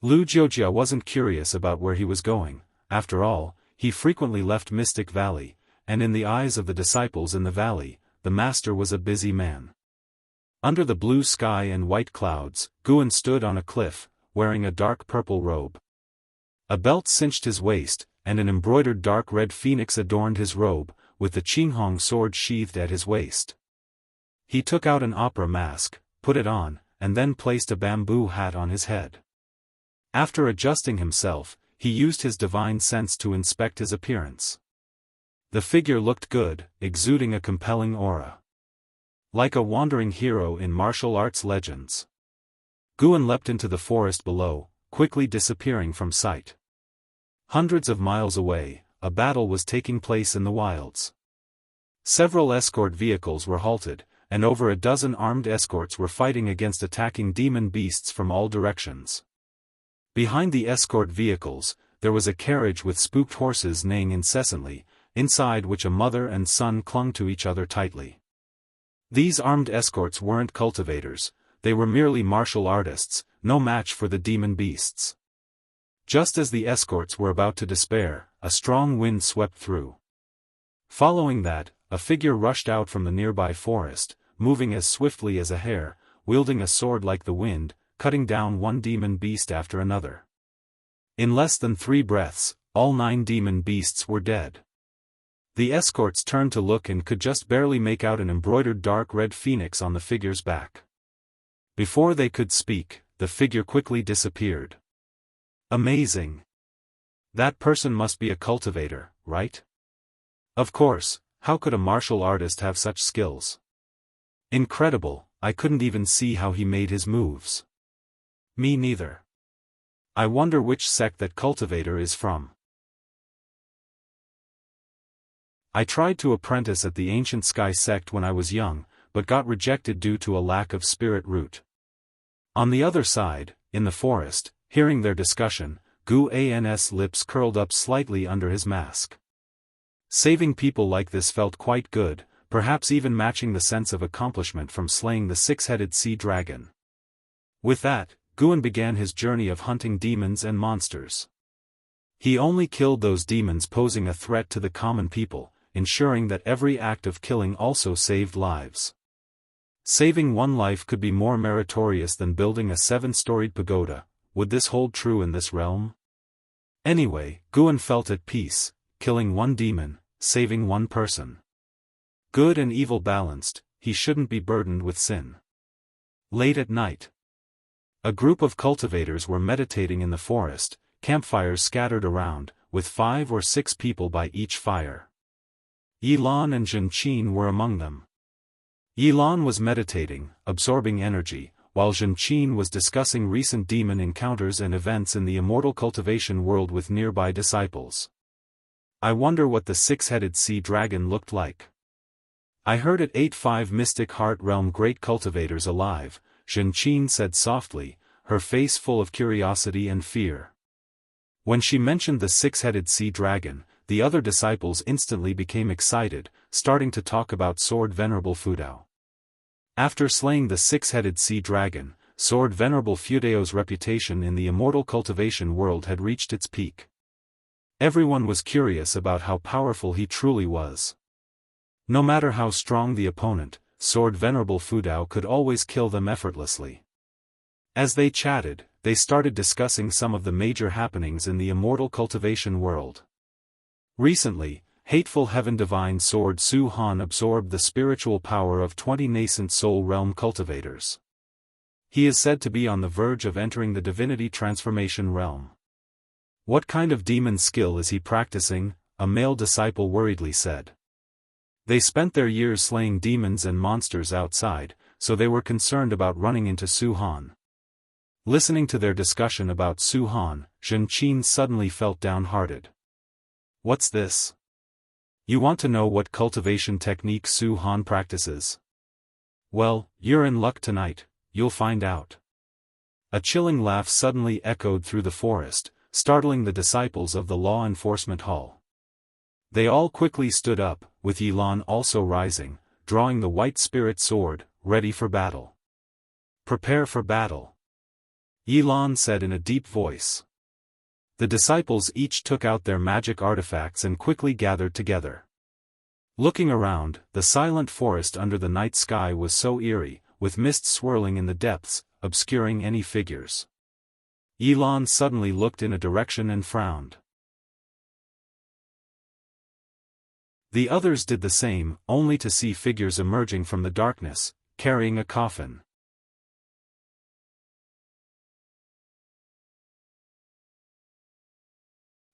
Lu Jiojia wasn't curious about where he was going. After all, he frequently left Mystic Valley, and in the eyes of the disciples in the valley, the master was a busy man. Under the blue sky and white clouds, Guan stood on a cliff, wearing a dark purple robe. A belt cinched his waist, and an embroidered dark red phoenix adorned his robe, with the Qinghong sword sheathed at his waist. He took out an opera mask, put it on, and then placed a bamboo hat on his head. After adjusting himself, he used his divine sense to inspect his appearance. The figure looked good, exuding a compelling aura. Like a wandering hero in martial arts legends. Guan leapt into the forest below, quickly disappearing from sight. Hundreds of miles away, a battle was taking place in the wilds. Several escort vehicles were halted, and over a dozen armed escorts were fighting against attacking demon beasts from all directions. Behind the escort vehicles, there was a carriage with spooked horses neighing incessantly, inside which a mother and son clung to each other tightly. These armed escorts weren't cultivators, they were merely martial artists, no match for the demon beasts. Just as the escorts were about to despair, a strong wind swept through. Following that, a figure rushed out from the nearby forest, moving as swiftly as a hare, wielding a sword like the wind, cutting down one demon beast after another. In less than 3 breaths, all 9 demon beasts were dead. The escorts turned to look and could just barely make out an embroidered dark red phoenix on the figure's back. Before they could speak, the figure quickly disappeared. Amazing! That person must be a cultivator, right? Of course, how could a martial artist have such skills? Incredible, I couldn't even see how he made his moves. Me neither. I wonder which sect that cultivator is from. I tried to apprentice at the Ancient Sky sect when I was young, but got rejected due to a lack of spirit root. On the other side, in the forest, hearing their discussion, Guan's lips curled up slightly under his mask. Saving people like this felt quite good, perhaps even matching the sense of accomplishment from slaying the 6-headed sea dragon. With that, Guan began his journey of hunting demons and monsters. He only killed those demons posing a threat to the common people, ensuring that every act of killing also saved lives. Saving one life could be more meritorious than building a 7-storied pagoda. Would this hold true in this realm? Anyway, Guan felt at peace, killing one demon, saving one person. Good and evil balanced, he shouldn't be burdened with sin. Late at night. A group of cultivators were meditating in the forest, campfires scattered around, with 5 or 6 people by each fire. Yilan and Zhenqin were among them. Yilan was meditating, absorbing energy, while Zhenqin was discussing recent demon encounters and events in the immortal cultivation world with nearby disciples. I wonder what the 6-headed sea dragon looked like. I heard it ate 5 mystic heart realm great cultivators alive, Zhenqin said softly, her face full of curiosity and fear. When she mentioned the 6-headed sea dragon, the other disciples instantly became excited, starting to talk about Sword Venerable Fudao. After slaying the 6-headed sea dragon, Sword Venerable Fudao's reputation in the immortal cultivation world had reached its peak. Everyone was curious about how powerful he truly was. No matter how strong the opponent, Sword Venerable Fudao could always kill them effortlessly. As they chatted, they started discussing some of the major happenings in the immortal cultivation world. Recently, Hateful Heaven Divine Sword Su Han absorbed the spiritual power of 20 nascent soul realm cultivators. He is said to be on the verge of entering the divinity transformation realm. What kind of demon skill is he practicing? A male disciple worriedly said. They spent their years slaying demons and monsters outside, so they were concerned about running into Su Han. Listening to their discussion about Su Han, Zhenqin suddenly felt downhearted. What's this? You want to know what cultivation technique Su Han practices? Well, you're in luck tonight, you'll find out. A chilling laugh suddenly echoed through the forest, startling the disciples of the law enforcement hall. They all quickly stood up, with Yilan also rising, drawing the white spirit sword, ready for battle. Prepare for battle. Yilan said in a deep voice. The disciples each took out their magic artifacts and quickly gathered together. Looking around, the silent forest under the night sky was so eerie, with mist swirling in the depths, obscuring any figures. Yilan suddenly looked in a direction and frowned. The others did the same, only to see figures emerging from the darkness, carrying a coffin.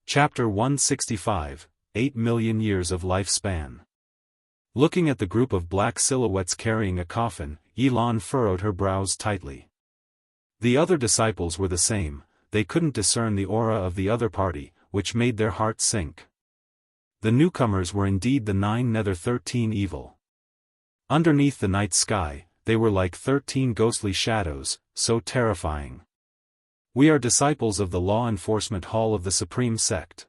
Chapter 165, 8 Million Years of Lifespan. Looking at the group of black silhouettes carrying a coffin, Yilan furrowed her brows tightly. The other disciples were the same, they couldn't discern the aura of the other party, which made their hearts sink. The newcomers were indeed the 9 Nether 13 evil. Underneath the night sky, they were like 13 ghostly shadows, so terrifying. We are disciples of the law enforcement hall of the Supreme Sect.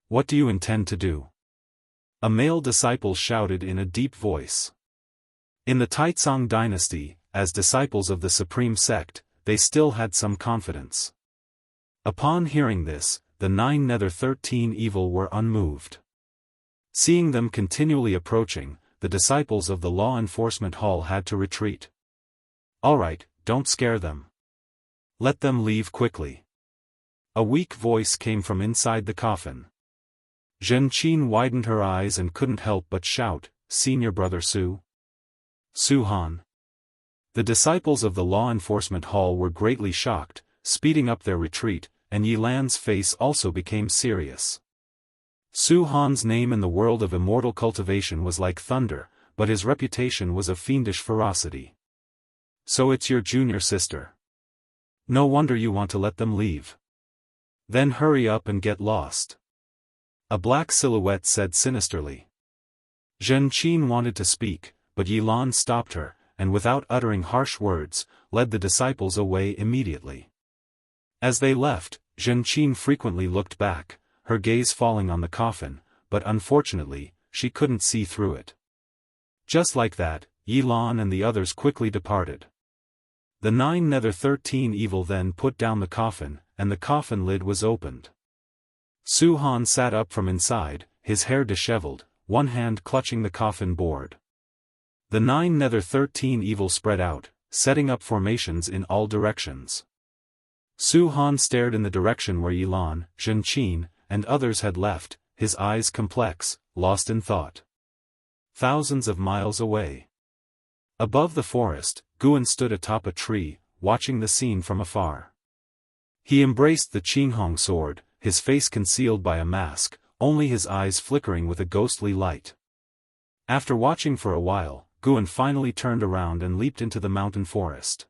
What do you intend to do? A male disciple shouted in a deep voice. In the Taizong dynasty, as disciples of the Supreme Sect, they still had some confidence. Upon hearing this, the 9 Nether 13 evil were unmoved. Seeing them continually approaching, the disciples of the law enforcement hall had to retreat. Alright, don't scare them. Let them leave quickly. A weak voice came from inside the coffin. Zhenqin widened her eyes and couldn't help but shout, Senior Brother Su. Su Han. The disciples of the law enforcement hall were greatly shocked, speeding up their retreat, and Yilan's face also became serious. Su Han's name in the world of immortal cultivation was like thunder, but his reputation was of fiendish ferocity. So it's your junior sister. No wonder you want to let them leave. Then hurry up and get lost. A black silhouette said sinisterly. Zhenqin wanted to speak, but Yilan stopped her, and without uttering harsh words, led the disciples away immediately. As they left, Zhenqin frequently looked back, her gaze falling on the coffin, but unfortunately, she couldn't see through it. Just like that, Yilan and the others quickly departed. The 9 Nether 13 evil then put down the coffin, and the coffin lid was opened. Su Han sat up from inside, his hair disheveled, one hand clutching the coffin board. The 9 Nether 13 evil spread out, setting up formations in all directions. Su Han stared in the direction where Yilan, Zhenqin, and others had left, his eyes complex, lost in thought. Thousands of miles away. Above the forest, Guan stood atop a tree, watching the scene from afar. He embraced the Qinghong sword, his face concealed by a mask, only his eyes flickering with a ghostly light. After watching for a while, Guan finally turned around and leaped into the mountain forest.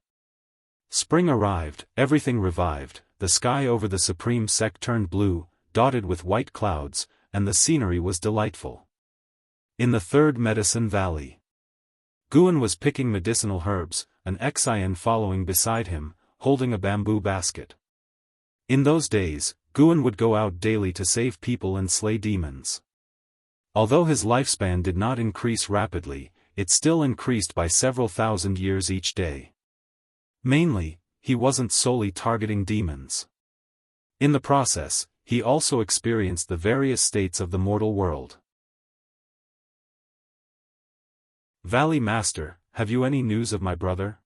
Spring arrived, everything revived, the sky over the Supreme Sect turned blue, dotted with white clouds, and the scenery was delightful. In the third medicine valley, Guan was picking medicinal herbs, an Xian following beside him, holding a bamboo basket. In those days, Guan would go out daily to save people and slay demons. Although his lifespan did not increase rapidly, it still increased by several thousand years each day. Mainly, he wasn't solely targeting demons. In the process, he also experienced the various states of the mortal world. Valley Master, have you any news of my brother?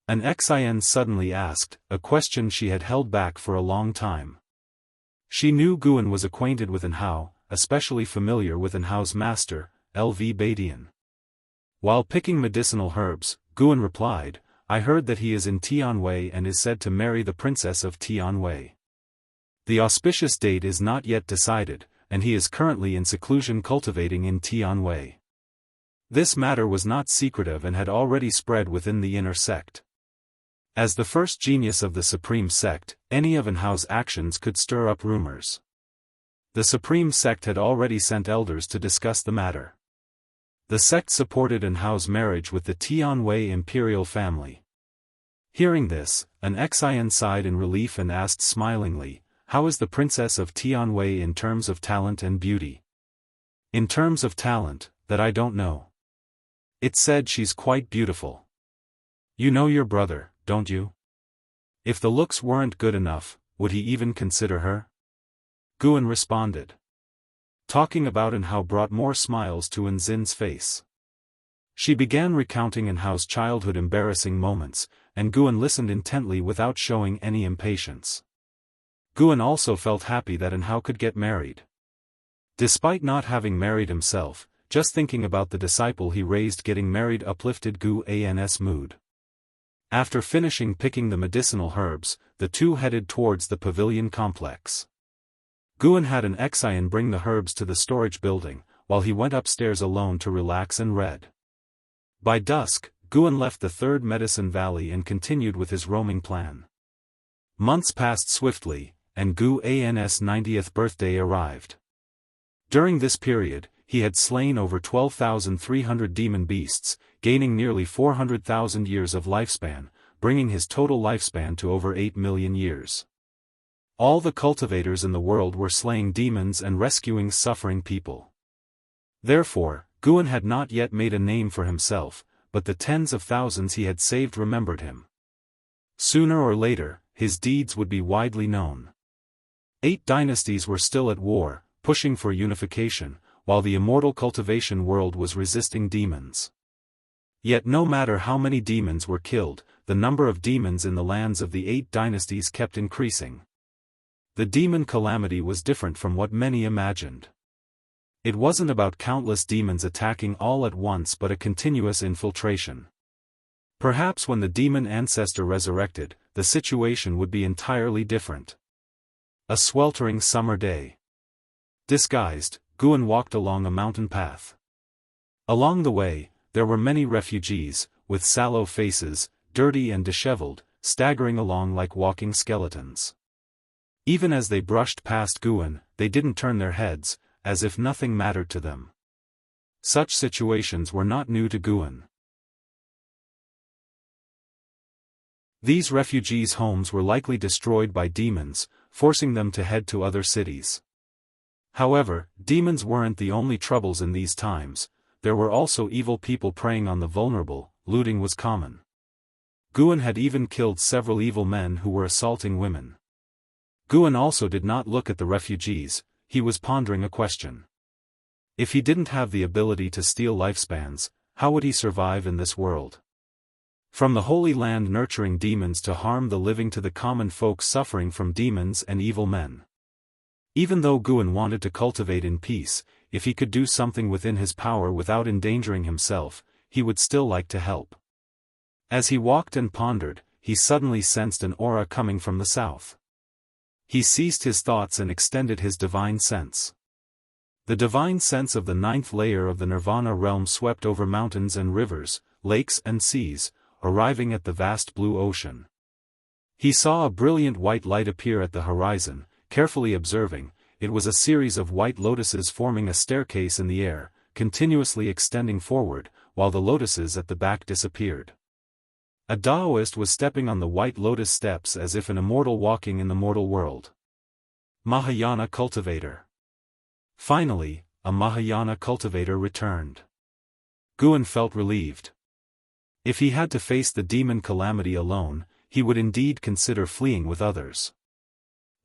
An Xian suddenly asked, a question she had held back for a long time. She knew Guan was acquainted with Anhao, especially familiar with Anhao's master, Lv Badian. While picking medicinal herbs, Guan replied, I heard that he is in Tianwei and is said to marry the princess of Tianwei. The auspicious date is not yet decided, and he is currently in seclusion cultivating in Tianwei. This matter was not secretive and had already spread within the inner sect. As the first genius of the Supreme Sect, any of Anhao's actions could stir up rumors. The Supreme Sect had already sent elders to discuss the matter. The sect supported Anhao's marriage with the Tianwei imperial family. Hearing this, an Xian sighed in relief and asked smilingly, how is the princess of Tianwei in terms of talent and beauty? In terms of talent, that I don't know. It said she's quite beautiful. You know your brother, don't you? If the looks weren't good enough, would he even consider her? Guan responded. Talking about and how brought more smiles to Nzin's face. She began recounting Nhao's childhood embarrassing moments, and Guan listened intently without showing any impatience. Guan also felt happy that Nhao could get married. Despite not having married himself, just thinking about the disciple he raised getting married uplifted Guan's mood. After finishing picking the medicinal herbs, the two headed towards the pavilion complex. Guan had an Xian bring the herbs to the storage building, while he went upstairs alone to relax and read. By dusk, Guan left the third medicine valley and continued with his roaming plan. Months passed swiftly, and Guan's 90th birthday arrived. During this period, he had slain over 12,300 demon beasts, gaining nearly 400,000 years of lifespan, bringing his total lifespan to over 8 million years. All the cultivators in the world were slaying demons and rescuing suffering people. Therefore, Guan had not yet made a name for himself, but the tens of thousands he had saved remembered him. Sooner or later, his deeds would be widely known. 8 dynasties were still at war, pushing for unification, while the immortal cultivation world was resisting demons. Yet no matter how many demons were killed, the number of demons in the lands of the 8 dynasties kept increasing. The demon calamity was different from what many imagined. It wasn't about countless demons attacking all at once but a continuous infiltration. Perhaps when the demon ancestor resurrected, the situation would be entirely different. A sweltering summer day. Disguised, Guan walked along a mountain path. Along the way, there were many refugees, with sallow faces, dirty and disheveled, staggering along like walking skeletons. Even as they brushed past Guan, they didn't turn their heads, as if nothing mattered to them. Such situations were not new to Guan. These refugees' homes were likely destroyed by demons, forcing them to head to other cities. However, demons weren't the only troubles in these times. There were also evil people preying on the vulnerable. Looting was common. Guan had even killed several evil men who were assaulting women. Guan also did not look at the refugees. He was pondering a question. If he didn't have the ability to steal lifespans, how would he survive in this world? From the Holy Land nurturing demons to harm the living to the common folk suffering from demons and evil men. Even though Guan wanted to cultivate in peace, if he could do something within his power without endangering himself, he would still like to help. As he walked and pondered, he suddenly sensed an aura coming from the south. He ceased his thoughts and extended his divine sense. The divine sense of the 9th layer of the Nirvana realm swept over mountains and rivers, lakes and seas, arriving at the vast blue ocean. He saw a brilliant white light appear at the horizon. Carefully observing, it was a series of white lotuses forming a staircase in the air, continuously extending forward, while the lotuses at the back disappeared. A Daoist was stepping on the white lotus steps as if an immortal walking in the mortal world. Mahayana cultivator. Finally, a Mahayana cultivator returned. Guan felt relieved. If he had to face the demon calamity alone, he would indeed consider fleeing with others.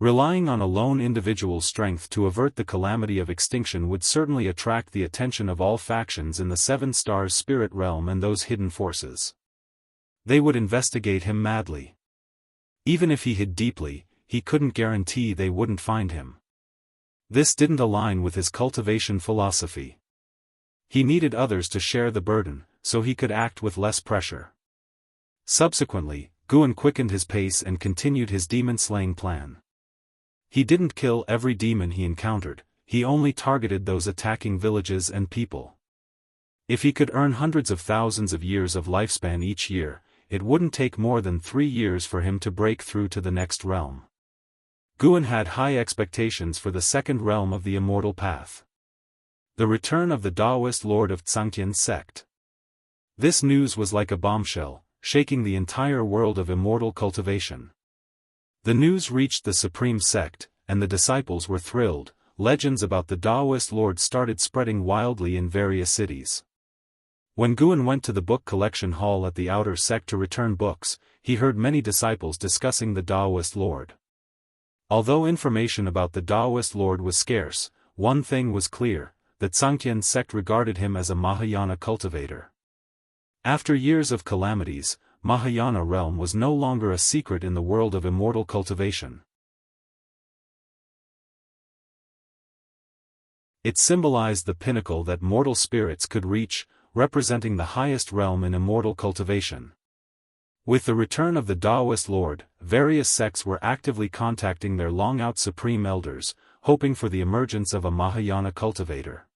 Relying on a lone individual's strength to avert the calamity of extinction would certainly attract the attention of all factions in the 7 Stars spirit realm and those hidden forces. They would investigate him madly. Even if he hid deeply, he couldn't guarantee they wouldn't find him. This didn't align with his cultivation philosophy. He needed others to share the burden, so he could act with less pressure. Subsequently, Guan quickened his pace and continued his demon-slaying plan. He didn't kill every demon he encountered, he only targeted those attacking villages and people. If he could earn hundreds of thousands of years of lifespan each year, it wouldn't take more than 3 years for him to break through to the next realm. Guan had high expectations for the second realm of the immortal path. The return of the Daoist lord of Xianxian sect. This news was like a bombshell, shaking the entire world of immortal cultivation. The news reached the supreme sect, and the disciples were thrilled. Legends about the Daoist lord started spreading wildly in various cities. When Guan went to the book collection hall at the outer sect to return books, he heard many disciples discussing the Daoist Lord. Although information about the Daoist Lord was scarce, one thing was clear, that Xianxian sect regarded him as a Mahayana cultivator. After years of calamities, Mahayana realm was no longer a secret in the world of immortal cultivation. It symbolized the pinnacle that mortal spirits could reach, representing the highest realm in immortal cultivation. With the return of the Daoist Lord, various sects were actively contacting their long-out supreme elders, hoping for the emergence of a Mahayana cultivator.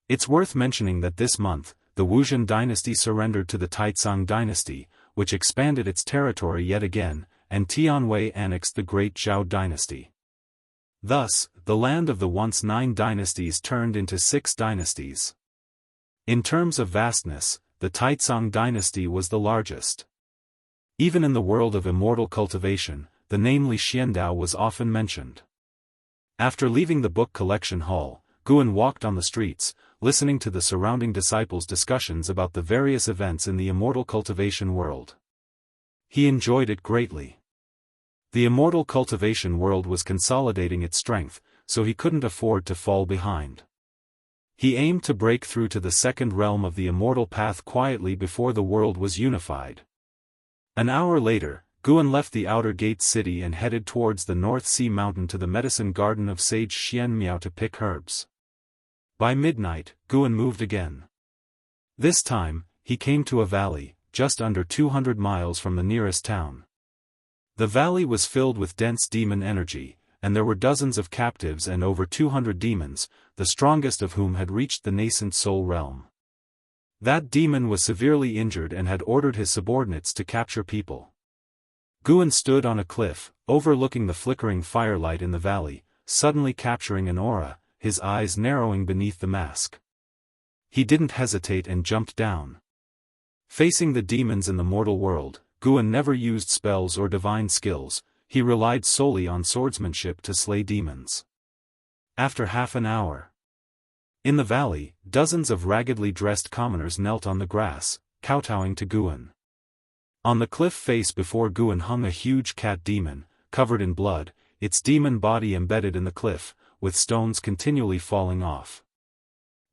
It's worth mentioning that this month, the Wuxian dynasty surrendered to the Taizong dynasty, which expanded its territory yet again, and Tianwei annexed the great Zhao dynasty. Thus, the land of the once 9 dynasties turned into 6 dynasties. In terms of vastness, the Taizong dynasty was the largest. Even in the world of immortal cultivation, the name Li Xiandao was often mentioned. After leaving the book collection hall, Guan walked on the streets, listening to the surrounding disciples' discussions about the various events in the immortal cultivation world. He enjoyed it greatly. The immortal cultivation world was consolidating its strength, so he couldn't afford to fall behind. He aimed to break through to the second realm of the immortal path quietly before the world was unified. An hour later, Guan left the outer gate city and headed towards the North Sea mountain to the medicine garden of sage Xianmiao to pick herbs. By midnight, Guan moved again. This time, he came to a valley, just under 200 miles from the nearest town. The valley was filled with dense demon energy, and there were dozens of captives and over 200 demons, the strongest of whom had reached the nascent soul realm. That demon was severely injured and had ordered his subordinates to capture people. Guan stood on a cliff, overlooking the flickering firelight in the valley, suddenly capturing an aura, his eyes narrowing beneath the mask. He didn't hesitate and jumped down. Facing the demons in the mortal world, Guan never used spells or divine skills, he relied solely on swordsmanship to slay demons. After half an hour, in the valley, dozens of raggedly dressed commoners knelt on the grass, kowtowing to Guan. On the cliff face before Guan hung a huge cat demon, covered in blood, its demon body embedded in the cliff, with stones continually falling off.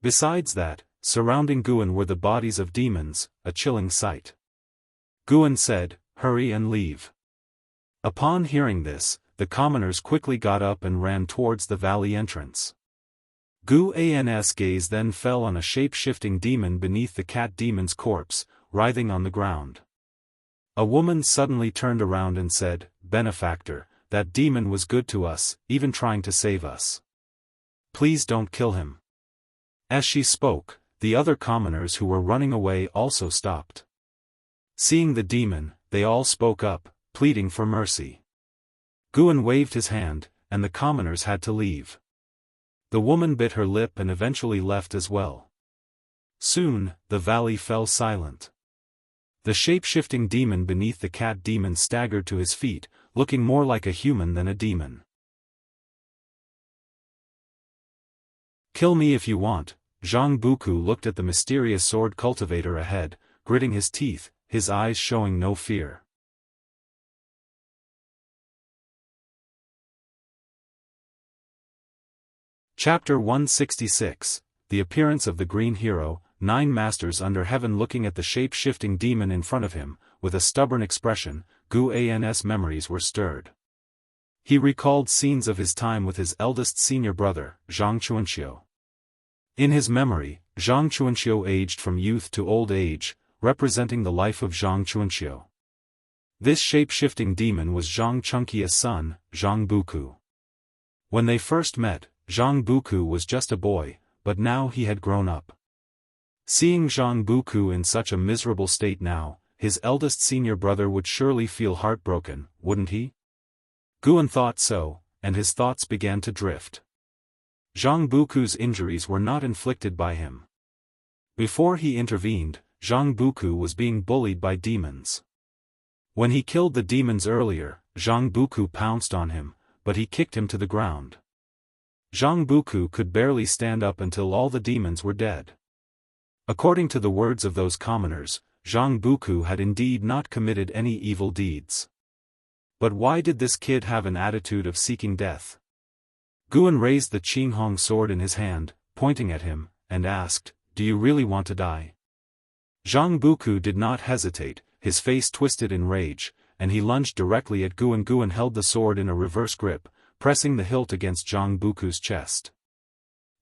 Besides that, surrounding Guan were the bodies of demons, a chilling sight. Guan said, "Hurry and leave." Upon hearing this, the commoners quickly got up and ran towards the valley entrance. Guan's gaze then fell on a shape-shifting demon beneath the cat demon's corpse, writhing on the ground. A woman suddenly turned around and said, "Benefactor, that demon was good to us, even trying to save us. Please don't kill him." As she spoke, the other commoners who were running away also stopped. Seeing the demon, they all spoke up, pleading for mercy. Guan waved his hand, and the commoners had to leave. The woman bit her lip and eventually left as well. Soon, the valley fell silent. The shape-shifting demon beneath the cat demon staggered to his feet, looking more like a human than a demon. "Kill me if you want." Zhang Buku looked at the mysterious sword cultivator ahead, gritting his teeth, his eyes showing no fear. Chapter 166, The Appearance of the Green Hero. 9 masters under heaven looking at the shape-shifting demon in front of him, with a stubborn expression, Guan's memories were stirred. He recalled scenes of his time with his eldest senior brother, Zhang Chuanxiu. In his memory, Zhang Chuanxiu aged from youth to old age, representing the life of Zhang Chuanxiu. This shape-shifting demon was Zhang Chunqia's son, Zhang Buku. When they first met, Zhang Buku was just a boy, but now he had grown up. Seeing Zhang Buku in such a miserable state now, his eldest senior brother would surely feel heartbroken, wouldn't he? Guan thought so, and his thoughts began to drift. Zhang Buku's injuries were not inflicted by him. Before he intervened, Zhang Buku was being bullied by demons. When he killed the demons earlier, Zhang Buku pounced on him, but he kicked him to the ground. Zhang Buku could barely stand up until all the demons were dead. According to the words of those commoners, Zhang Buku had indeed not committed any evil deeds. But why did this kid have an attitude of seeking death? Guan raised the Qinghong sword in his hand, pointing at him, and asked, "Do you really want to die?" Zhang Buku did not hesitate, his face twisted in rage, and he lunged directly at Guan. Guan held the sword in a reverse grip, pressing the hilt against Zhang Buku's chest.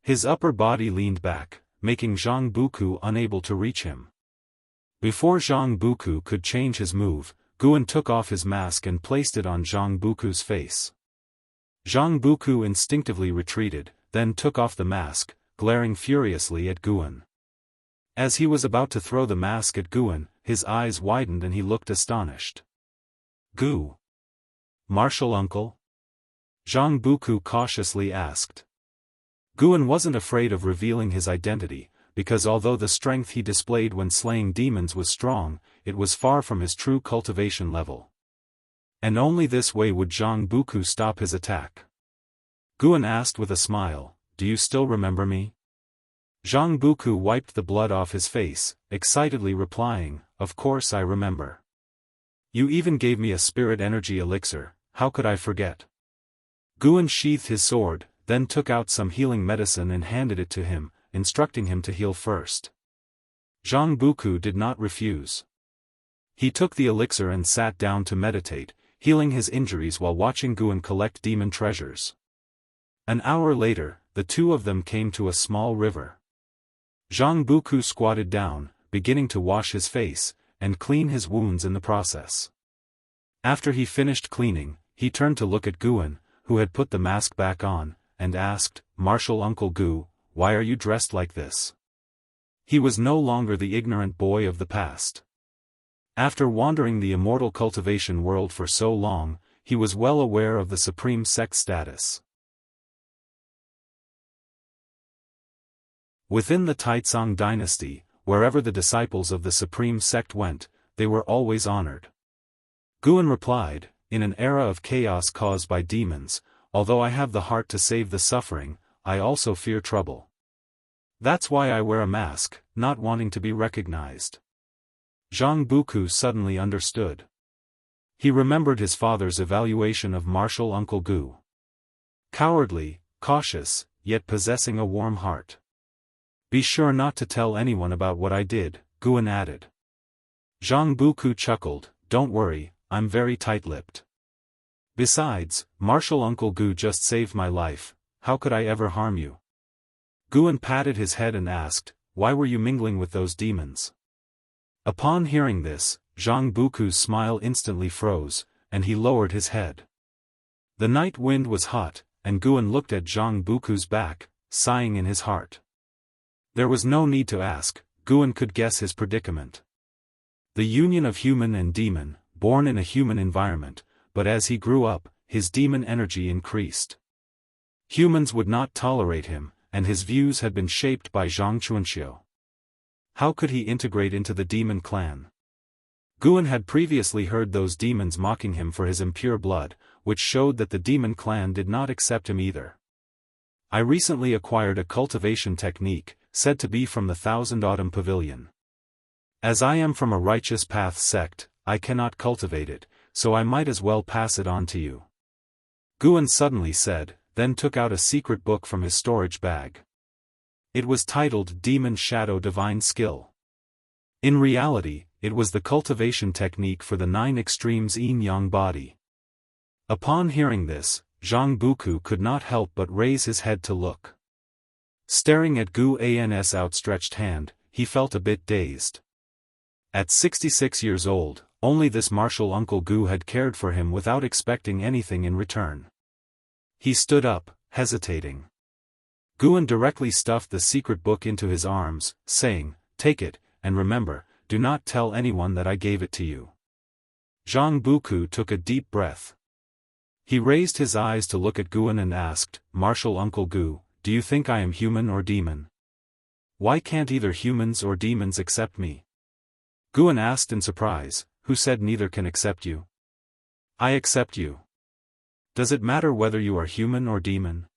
His upper body leaned back, making Zhang Buku unable to reach him. Before Zhang Buku could change his move, Guan took off his mask and placed it on Zhang Buku's face. Zhang Buku instinctively retreated, then took off the mask, glaring furiously at Guan. As he was about to throw the mask at Guan, his eyes widened and he looked astonished. "Gu? Martial uncle?" Zhang Buku cautiously asked. Guan wasn't afraid of revealing his identity, because although the strength he displayed when slaying demons was strong, it was far from his true cultivation level. And only this way would Zhang Buku stop his attack. Guan asked with a smile, "Do you still remember me?" Zhang Buku wiped the blood off his face, excitedly replying, "Of course I remember. You even gave me a spirit energy elixir, how could I forget?" Guan sheathed his sword, then took out some healing medicine and handed it to him, instructing him to heal first. Zhang Buku did not refuse. He took the elixir and sat down to meditate, healing his injuries while watching Guan collect demon treasures. An hour later, the two of them came to a small river. Zhang Buku squatted down, beginning to wash his face, and clean his wounds in the process. After he finished cleaning, he turned to look at Guan, who had put the mask back on, and asked, "Martial Uncle Gu, why are you dressed like this?" He was no longer the ignorant boy of the past. After wandering the immortal cultivation world for so long, he was well aware of the supreme sect status. Within the Taizong dynasty, wherever the disciples of the supreme sect went, they were always honored. Guan replied, "In an era of chaos caused by demons, although I have the heart to save the suffering, I also fear trouble. That's why I wear a mask, not wanting to be recognized." Zhang Buku suddenly understood. He remembered his father's evaluation of martial Uncle Gu. Cowardly, cautious, yet possessing a warm heart. "Be sure not to tell anyone about what I did," Guan added. Zhang Buku chuckled, "Don't worry, I'm very tight-lipped. Besides, martial Uncle Gu just saved my life, how could I ever harm you?" Guan patted his head and asked, "Why were you mingling with those demons?" Upon hearing this, Zhang Buku's smile instantly froze, and he lowered his head. The night wind was hot, and Guan looked at Zhang Buku's back, sighing in his heart. There was no need to ask, Guan could guess his predicament. The union of human and demon, born in a human environment, but as he grew up, his demon energy increased. Humans would not tolerate him, and his views had been shaped by Zhang Chuanxiu. How could he integrate into the demon clan? Guan had previously heard those demons mocking him for his impure blood, which showed that the demon clan did not accept him either. "I recently acquired a cultivation technique, said to be from the Thousand Autumn Pavilion. As I am from a righteous path sect, I cannot cultivate it, so I might as well pass it on to you," Guan suddenly said, then took out a secret book from his storage bag. It was titled Demon Shadow Divine Skill. In reality, it was the cultivation technique for the 9 extremes yin-yang body. Upon hearing this, Zhang Buku could not help but raise his head to look. Staring at Guan's outstretched hand, he felt a bit dazed. At 66 years old, only this martial Uncle Gu had cared for him without expecting anything in return. He stood up, hesitating. Guan directly stuffed the secret book into his arms, saying, "Take it, and remember, do not tell anyone that I gave it to you." Zhang Buku took a deep breath. He raised his eyes to look at Guan and asked, "Martial Uncle Gu, do you think I am human or demon? Why can't either humans or demons accept me?" Guan asked in surprise, "Who said neither can accept you?" "I accept you. Does it matter whether you are human or demon?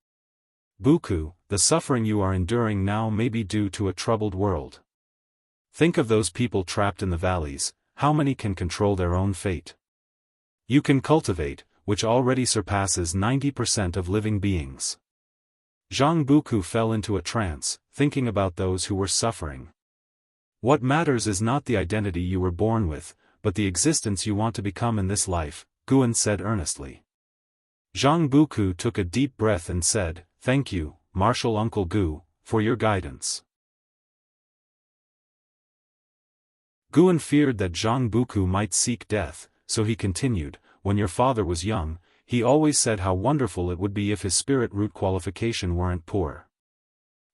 Buku, the suffering you are enduring now may be due to a troubled world. Think of those people trapped in the valleys, how many can control their own fate? You can cultivate, which already surpasses 90% of living beings. Zhang Buku fell into a trance, thinking about those who were suffering. What matters is not the identity you were born with, but the existence you want to become in this life, Guan said earnestly. Zhang Buku took a deep breath and said, "Thank you, Martial Uncle Gu, for your guidance." Guan feared that Zhang Buku might seek death, so he continued, "When your father was young, he always said how wonderful it would be if his spirit root qualification weren't poor.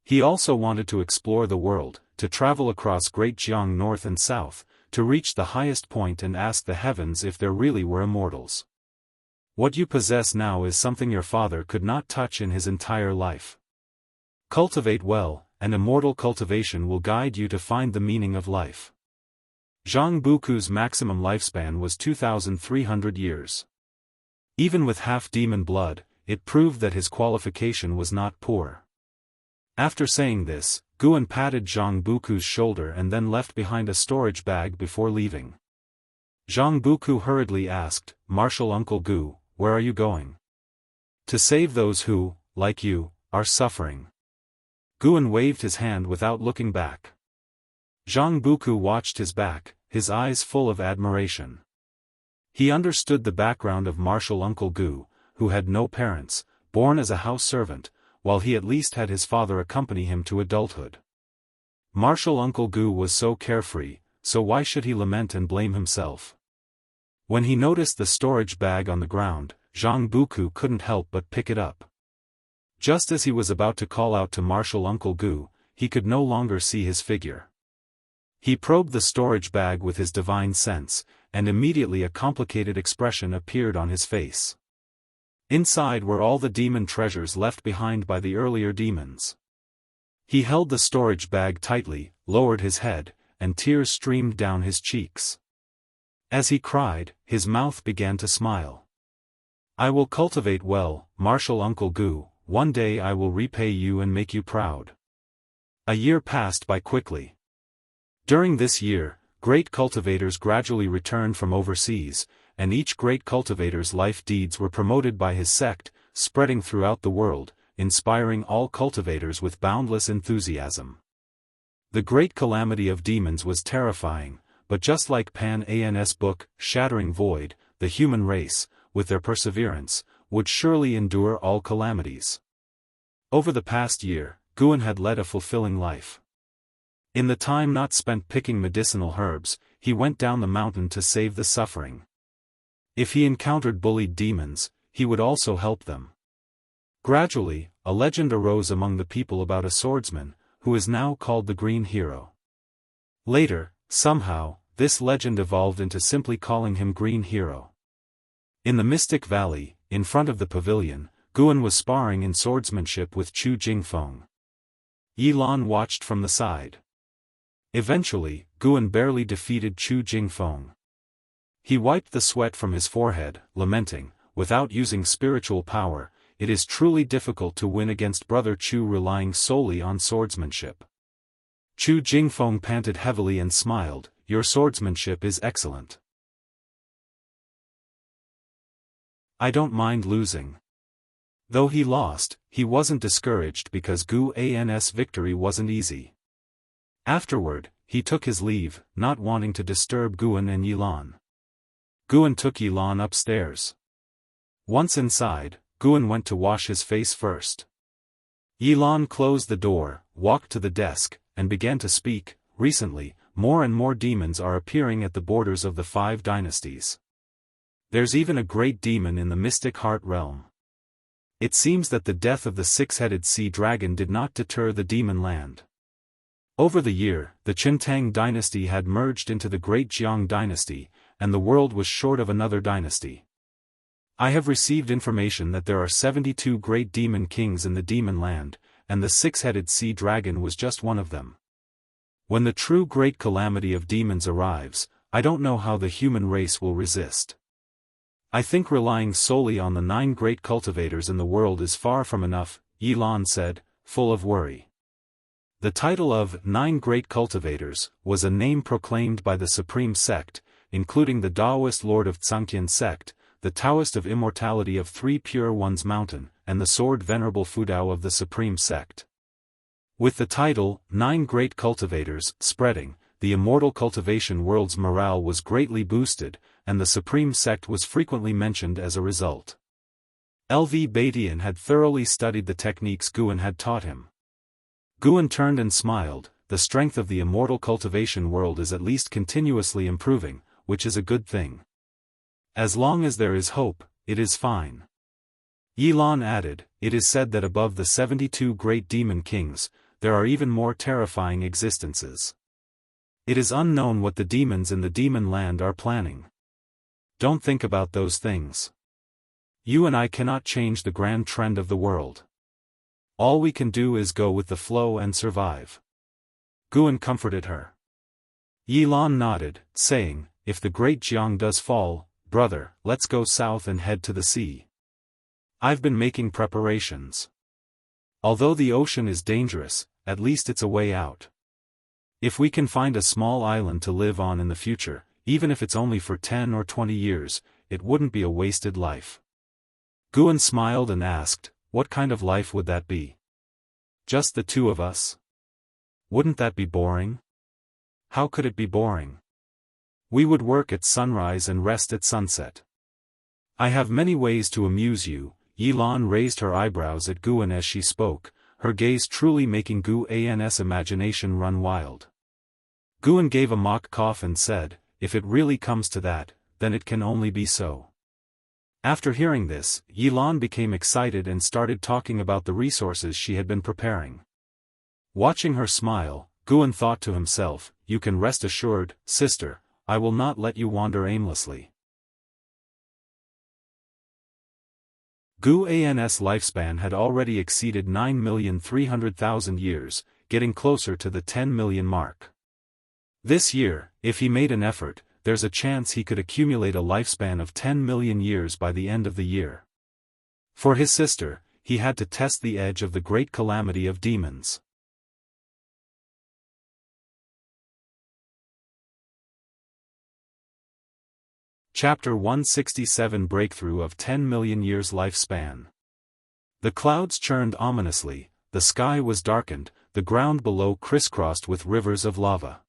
He also wanted to explore the world, to travel across Great Jianghu north and south, to reach the highest point and ask the heavens if there really were immortals. What you possess now is something your father could not touch in his entire life. Cultivate well, and immortal cultivation will guide you to find the meaning of life." Zhang Buku's maximum lifespan was 2,300 years. Even with half-demon blood, it proved that his qualification was not poor. After saying this, Guan patted Zhang Buku's shoulder and then left behind a storage bag before leaving. Zhang Buku hurriedly asked, "Martial Uncle Gu, where are you going?" "To save those who, like you, are suffering." Guan waved his hand without looking back. Zhang Buku watched his back, his eyes full of admiration. He understood the background of Martial Uncle Gu, who had no parents, born as a house servant, while he at least had his father accompany him to adulthood. Martial Uncle Gu was so carefree, so why should he lament and blame himself? When he noticed the storage bag on the ground, Zhang Buku couldn't help but pick it up. Just as he was about to call out to Martial Uncle Gu, he could no longer see his figure. He probed the storage bag with his divine sense, and immediately a complicated expression appeared on his face. Inside were all the demon treasures left behind by the earlier demons. He held the storage bag tightly, lowered his head, and tears streamed down his cheeks. As he cried, his mouth began to smile. "I will cultivate well, Martial Uncle Gu, one day I will repay you and make you proud." A year passed by quickly. During this year, great cultivators gradually returned from overseas, and each great cultivator's life deeds were promoted by his sect, spreading throughout the world, inspiring all cultivators with boundless enthusiasm. The great calamity of demons was terrifying, but just like Pan's book, Shattering Void, the human race, with their perseverance, would surely endure all calamities. Over the past year, Guan had led a fulfilling life. In the time not spent picking medicinal herbs, he went down the mountain to save the suffering. If he encountered bullied demons, he would also help them. Gradually, a legend arose among the people about a swordsman, who is now called the Green Hero. Later, somehow, this legend evolved into simply calling him Green Hero. In the Mystic Valley, in front of the pavilion, Guan was sparring in swordsmanship with Chu Jingfeng. Yilan watched from the side. Eventually, Guan barely defeated Chu Jingfeng. He wiped the sweat from his forehead, lamenting, "Without using spiritual power, it is truly difficult to win against Brother Chu relying solely on swordsmanship." Chu Jingfeng panted heavily and smiled, "Your swordsmanship is excellent. I don't mind losing." Though he lost, he wasn't discouraged because Guan's victory wasn't easy. Afterward, he took his leave, not wanting to disturb Guan and Yilan. Guan took Yilan upstairs. Once inside, Guan went to wash his face first. Yilan closed the door, walked to the desk, and began to speak. "Recently, more and more demons are appearing at the borders of the 5 dynasties. There's even a great demon in the mystic heart realm. It seems that the death of the 6-headed sea dragon did not deter the demon land. Over the year, the Qintang dynasty had merged into the Great Jiang dynasty, and the world was short of another dynasty. I have received information that there are 72 great demon kings in the demon land, and the 6-headed sea dragon was just one of them. When the true great calamity of demons arrives, I don't know how the human race will resist. I think relying solely on the 9 great cultivators in the world is far from enough," Yilan said, full of worry. The title of 9 Great Cultivators was a name proclaimed by the supreme sect, including the Daoist Lord of Xianxia sect, the Taoist of Immortality of 3 Pure Ones Mountain, and the Sword Venerable Fudao of the supreme sect. With the title, 9 Great Cultivators, spreading, the immortal cultivation world's morale was greatly boosted, and the supreme sect was frequently mentioned as a result. LV Batian had thoroughly studied the techniques Guan had taught him. Guan turned and smiled. The strength of the immortal cultivation world is at least continuously improving, which is a good thing. As long as there is hope, it is fine. Yilan added, it is said that above the 72 great demon kings, there are even more terrifying existences. It is unknown what the demons in the demon land are planning. Don't think about those things. You and I cannot change the grand trend of the world. All we can do is go with the flow and survive. Guan comforted her. Yilan nodded, saying, if the great Jiang does fall, brother, let's go south and head to the sea. I've been making preparations. Although the ocean is dangerous, at least it's a way out. If we can find a small island to live on in the future, even if it's only for 10 or 20 years, it wouldn't be a wasted life. Guan smiled and asked, what kind of life would that be? Just the two of us? Wouldn't that be boring? How could it be boring? We would work at sunrise and rest at sunset. I have many ways to amuse you. Yilan raised her eyebrows at Guan as she spoke, her gaze truly making Guan's imagination run wild. Guan gave a mock cough and said, if it really comes to that, then it can only be so. After hearing this, Yilan became excited and started talking about the resources she had been preparing. Watching her smile, Guan thought to himself, you can rest assured, sister, I will not let you wander aimlessly. Guan's lifespan had already exceeded 9,300,000 years, getting closer to the 10 million mark. This year, if he made an effort, there's a chance he could accumulate a lifespan of 10 million years by the end of the year. For his sister, he had to test the edge of the great calamity of demons. Chapter 167 Breakthrough of 10 million years lifespan. The clouds churned ominously, the sky was darkened, the ground below crisscrossed with rivers of lava.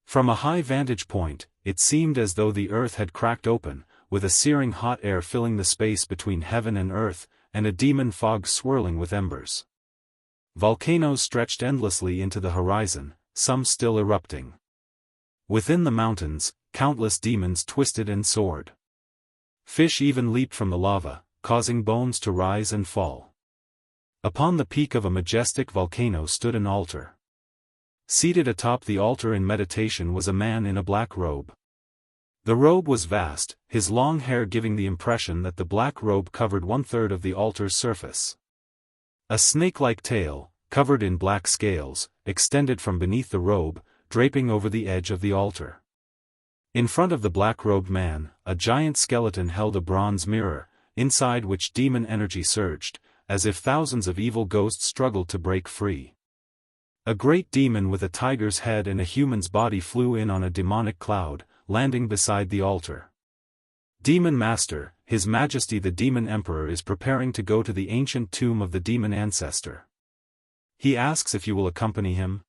From a high vantage point, it seemed as though the earth had cracked open, with a searing hot air filling the space between heaven and earth, and a demon fog swirling with embers. Volcanoes stretched endlessly into the horizon, some still erupting. Within the mountains, countless demons twisted and soared. Fish even leaped from the lava, causing bones to rise and fall. Upon the peak of a majestic volcano stood an altar. Seated atop the altar in meditation was a man in a black robe. The robe was vast, his long hair giving the impression that the black robe covered 1/3 of the altar's surface. A snake-like tail, covered in black scales, extended from beneath the robe, draping over the edge of the altar. In front of the black-robed man, a giant skeleton held a bronze mirror, inside which demon energy surged, as if thousands of evil ghosts struggled to break free. A great demon with a tiger's head and a human's body flew in on a demonic cloud, landing beside the altar. Demon Master, His Majesty the Demon Emperor is preparing to go to the ancient tomb of the demon ancestor. He asks if you will accompany him.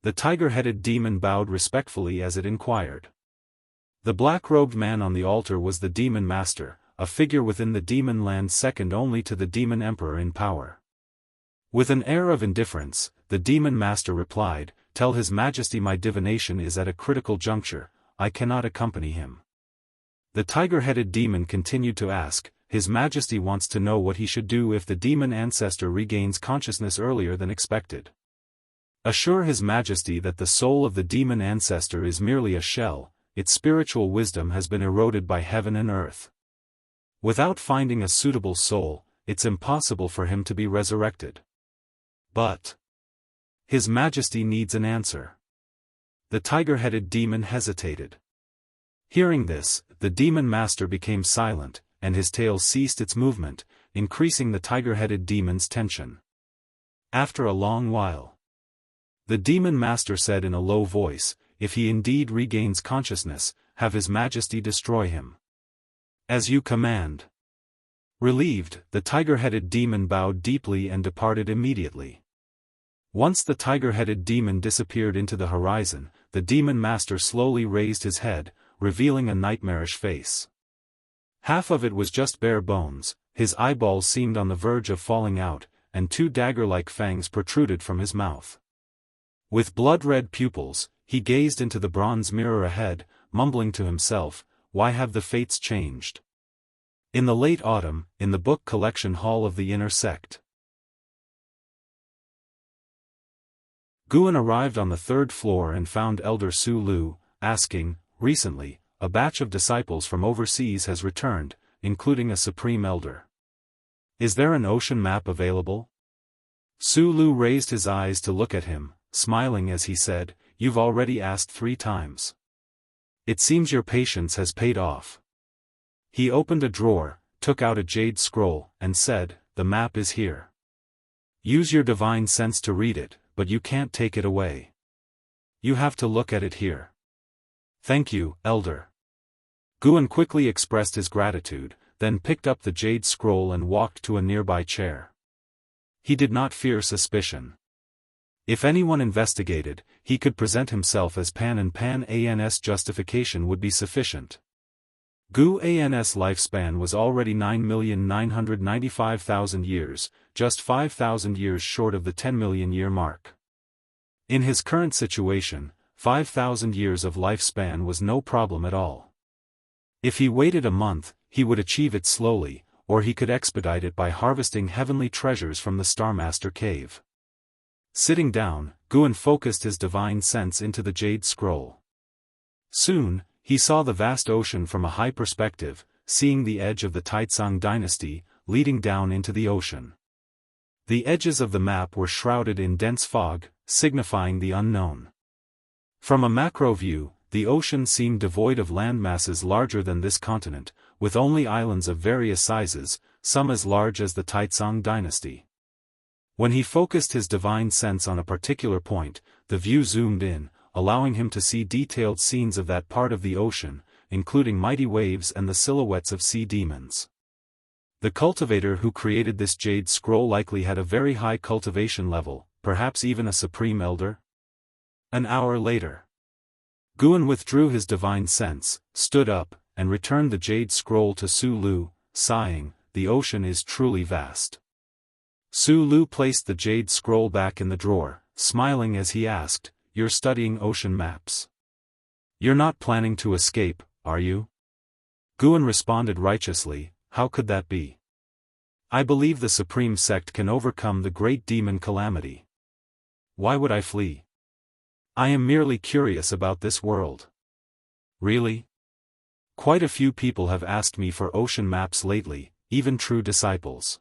The tiger-headed demon bowed respectfully as it inquired. The black-robed man on the altar was the Demon Master, a figure within the demon land second only to the Demon Emperor in power. With an air of indifference, the Demon Master replied, tell His Majesty my divination is at a critical juncture, I cannot accompany him. The tiger-headed demon continued to ask, His Majesty wants to know what he should do if the demon ancestor regains consciousness earlier than expected. Assure His Majesty that the soul of the demon ancestor is merely a shell, its spiritual wisdom has been eroded by heaven and earth. Without finding a suitable soul, it's impossible for him to be resurrected. But His Majesty needs an answer. The tiger-headed demon hesitated. Hearing this, the demon master became silent, and his tail ceased its movement, increasing the tiger-headed demon's tension. After a long while, The demon master said in a low voice, "If he indeed regains consciousness, have his majesty destroy him." "As you command." Relieved, the tiger-headed demon bowed deeply and departed immediately. Once the tiger-headed demon disappeared into the horizon, the demon master slowly raised his head, revealing a nightmarish face. Half of it was just bare bones, his eyeballs seemed on the verge of falling out, and two dagger-like fangs protruded from his mouth. With blood-red pupils, he gazed into the bronze mirror ahead, mumbling to himself, "Why have the fates changed?" In the late autumn, in the book collection hall of the inner sect. Guan arrived on the third floor and found Elder Su Lu, asking, "Recently, a batch of disciples from overseas has returned, including a supreme elder. Is there an ocean map available?" Su Lu raised his eyes to look at him, smiling as he said, "You've already asked 3 times. It seems your patience has paid off." He opened a drawer, took out a jade scroll, and said, "The map is here. Use your divine sense to read it, but you can't take it away. You have to look at it here." "Thank you, Elder." Guan quickly expressed his gratitude, then picked up the jade scroll and walked to a nearby chair. He did not fear suspicion. If anyone investigated, he could present himself as Pan, and Pan's justification would be sufficient. Guan's lifespan was already 9,995,000 years, just 5,000 years short of the 10 million year mark. In his current situation, 5,000 years of lifespan was no problem at all. If he waited a month, he would achieve it slowly, or he could expedite it by harvesting heavenly treasures from the Starmaster Cave. Sitting down, Guan focused his divine sense into the jade scroll. Soon, he saw the vast ocean from a high perspective, seeing the edge of the Taizong dynasty, leading down into the ocean. The edges of the map were shrouded in dense fog, signifying the unknown. From a macro view, the ocean seemed devoid of landmasses larger than this continent, with only islands of various sizes, some as large as the Taizong dynasty. When he focused his divine sense on a particular point, the view zoomed in, allowing him to see detailed scenes of that part of the ocean, including mighty waves and the silhouettes of sea demons. The cultivator who created this jade scroll likely had a very high cultivation level, perhaps even a supreme elder. An hour later, Guan withdrew his divine sense, stood up, and returned the jade scroll to Su Lu, sighing, "The ocean is truly vast." Su Lu placed the jade scroll back in the drawer, smiling as he asked, "You're studying ocean maps. You're not planning to escape, are you?" Guan responded righteously, "How could that be? I believe the Supreme Sect can overcome the great demon calamity. Why would I flee? I am merely curious about this world." "Really? Quite a few people have asked me for ocean maps lately, even true disciples.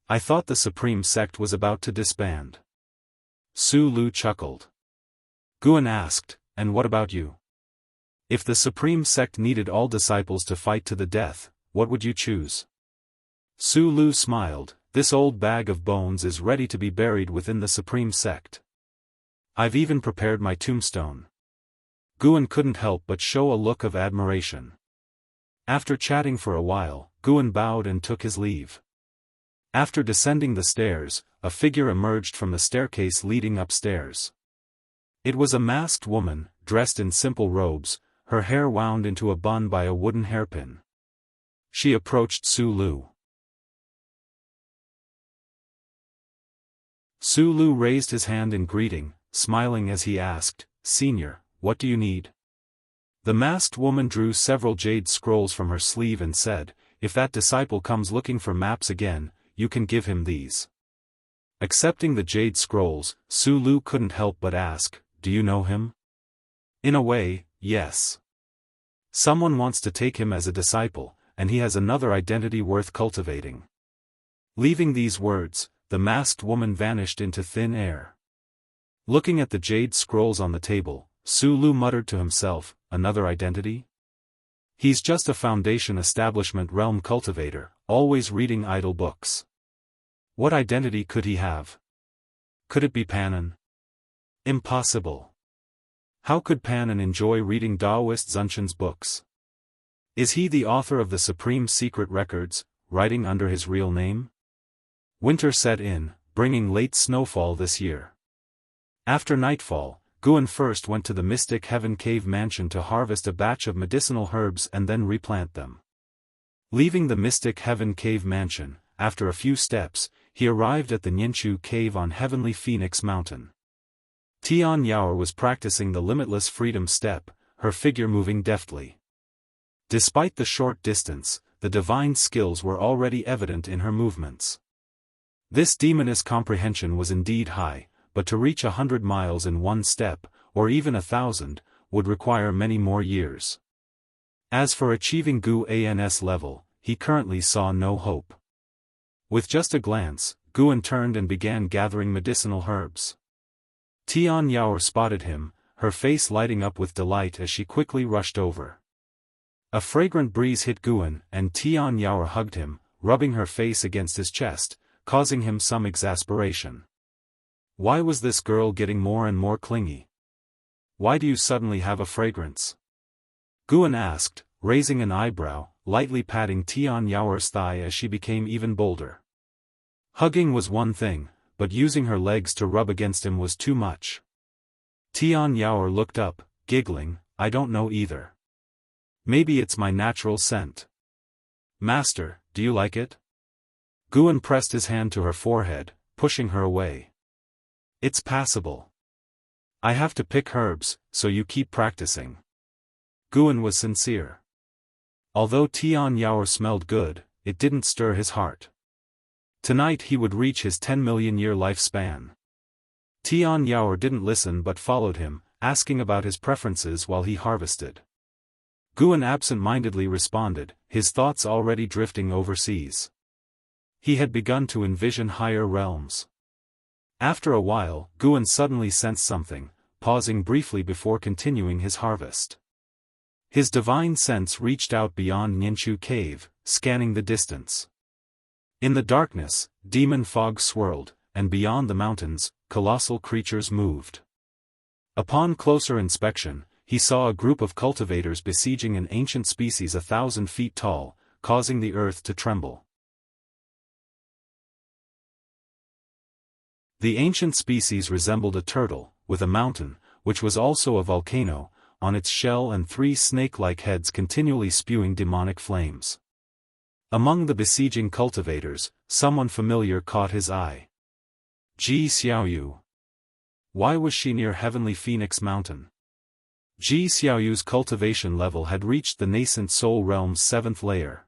I thought the Supreme Sect was about to disband." Su Lu chuckled. Guan asked, "And what about you? If the Supreme Sect needed all disciples to fight to the death, what would you choose?" Su Lu smiled, "This old bag of bones is ready to be buried within the Supreme Sect. I've even prepared my tombstone." Guan couldn't help but show a look of admiration. After chatting for a while, Guan bowed and took his leave. After descending the stairs, a figure emerged from the staircase leading upstairs. It was a masked woman, dressed in simple robes, her hair wound into a bun by a wooden hairpin. She approached Su Lu. Su Lu raised his hand in greeting, smiling as he asked, "Senior, what do you need?" The masked woman drew several jade scrolls from her sleeve and said, "If that disciple comes looking for maps again, you can give him these." Accepting the jade scrolls, Su Lu couldn't help but ask, "Do you know him?" "In a way, yes. Someone wants to take him as a disciple, and he has another identity worth cultivating." Leaving these words, the masked woman vanished into thin air. Looking at the jade scrolls on the table, Su Lu muttered to himself, "Another identity? He's just a Foundation Establishment realm cultivator, always reading idle books. What identity could he have? Could it be Panan? Impossible. How could Panan enjoy reading Daoist Zunshan's books? Is he the author of the supreme secret records, writing under his real name? Winter set in, bringing late snowfall this year. After nightfall, Guan first went to the Mystic Heaven Cave Mansion to harvest a batch of medicinal herbs and then replant them. Leaving the Mystic Heaven Cave Mansion, after a few steps, he arrived at the Nianchu Cave on Heavenly Phoenix Mountain. Tian Yaoer was practicing the limitless freedom step, her figure moving deftly. Despite the short distance, the divine skills were already evident in her movements. This demoness comprehension was indeed high, but to reach 100 miles in one step, or even 1,000, would require many more years. As for achieving Guan's level, he currently saw no hope. With just a glance, Guan turned and began gathering medicinal herbs. Tian Yaoer spotted him, her face lighting up with delight as she quickly rushed over. A fragrant breeze hit Guan, and Tian Yaoer hugged him, rubbing her face against his chest, causing him some exasperation. Why was this girl getting more and more clingy? Why do you suddenly have a fragrance? Guan asked, raising an eyebrow, lightly patting Tian Yaoer's thigh as she became even bolder. Hugging was one thing, but using her legs to rub against him was too much. Tian Yaoer looked up, giggling, I don't know either. Maybe it's my natural scent. Master, do you like it? Guan pressed his hand to her forehead, pushing her away. It's passable. I have to pick herbs, so you keep practicing. Guan was sincere. Although Tian Yaoer smelled good, it didn't stir his heart. Tonight he would reach his 10-million-year lifespan. Tian Yaoer didn't listen but followed him, asking about his preferences while he harvested. Guan absent-mindedly responded, his thoughts already drifting overseas. He had begun to envision higher realms. After a while, Guan suddenly sensed something, pausing briefly before continuing his harvest. His divine sense reached out beyond Nianchu Cave, scanning the distance. In the darkness, demon fog swirled, and beyond the mountains, colossal creatures moved. Upon closer inspection, he saw a group of cultivators besieging an ancient species 1,000 feet tall, causing the earth to tremble. The ancient species resembled a turtle, with a mountain, which was also a volcano, on its shell and 3 snake-like heads continually spewing demonic flames. Among the besieging cultivators, someone familiar caught his eye. Ji Xiaoyu. Why was she near Heavenly Phoenix Mountain? Ji Xiaoyu's cultivation level had reached the nascent soul realm's 7th layer.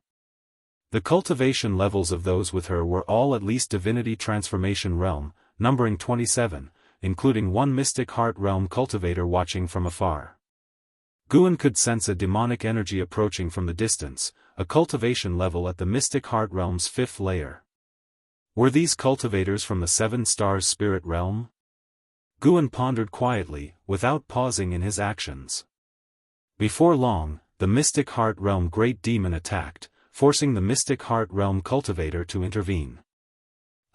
The cultivation levels of those with her were all at least divinity transformation realm, numbering 27, including one mystic heart realm cultivator watching from afar. Guan could sense a demonic energy approaching from the distance, a cultivation level at the mystic heart realm's 5th layer. Were these cultivators from the 7 stars spirit realm? Guan pondered quietly, without pausing in his actions. Before long, the mystic heart realm great demon attacked, forcing the mystic heart realm cultivator to intervene.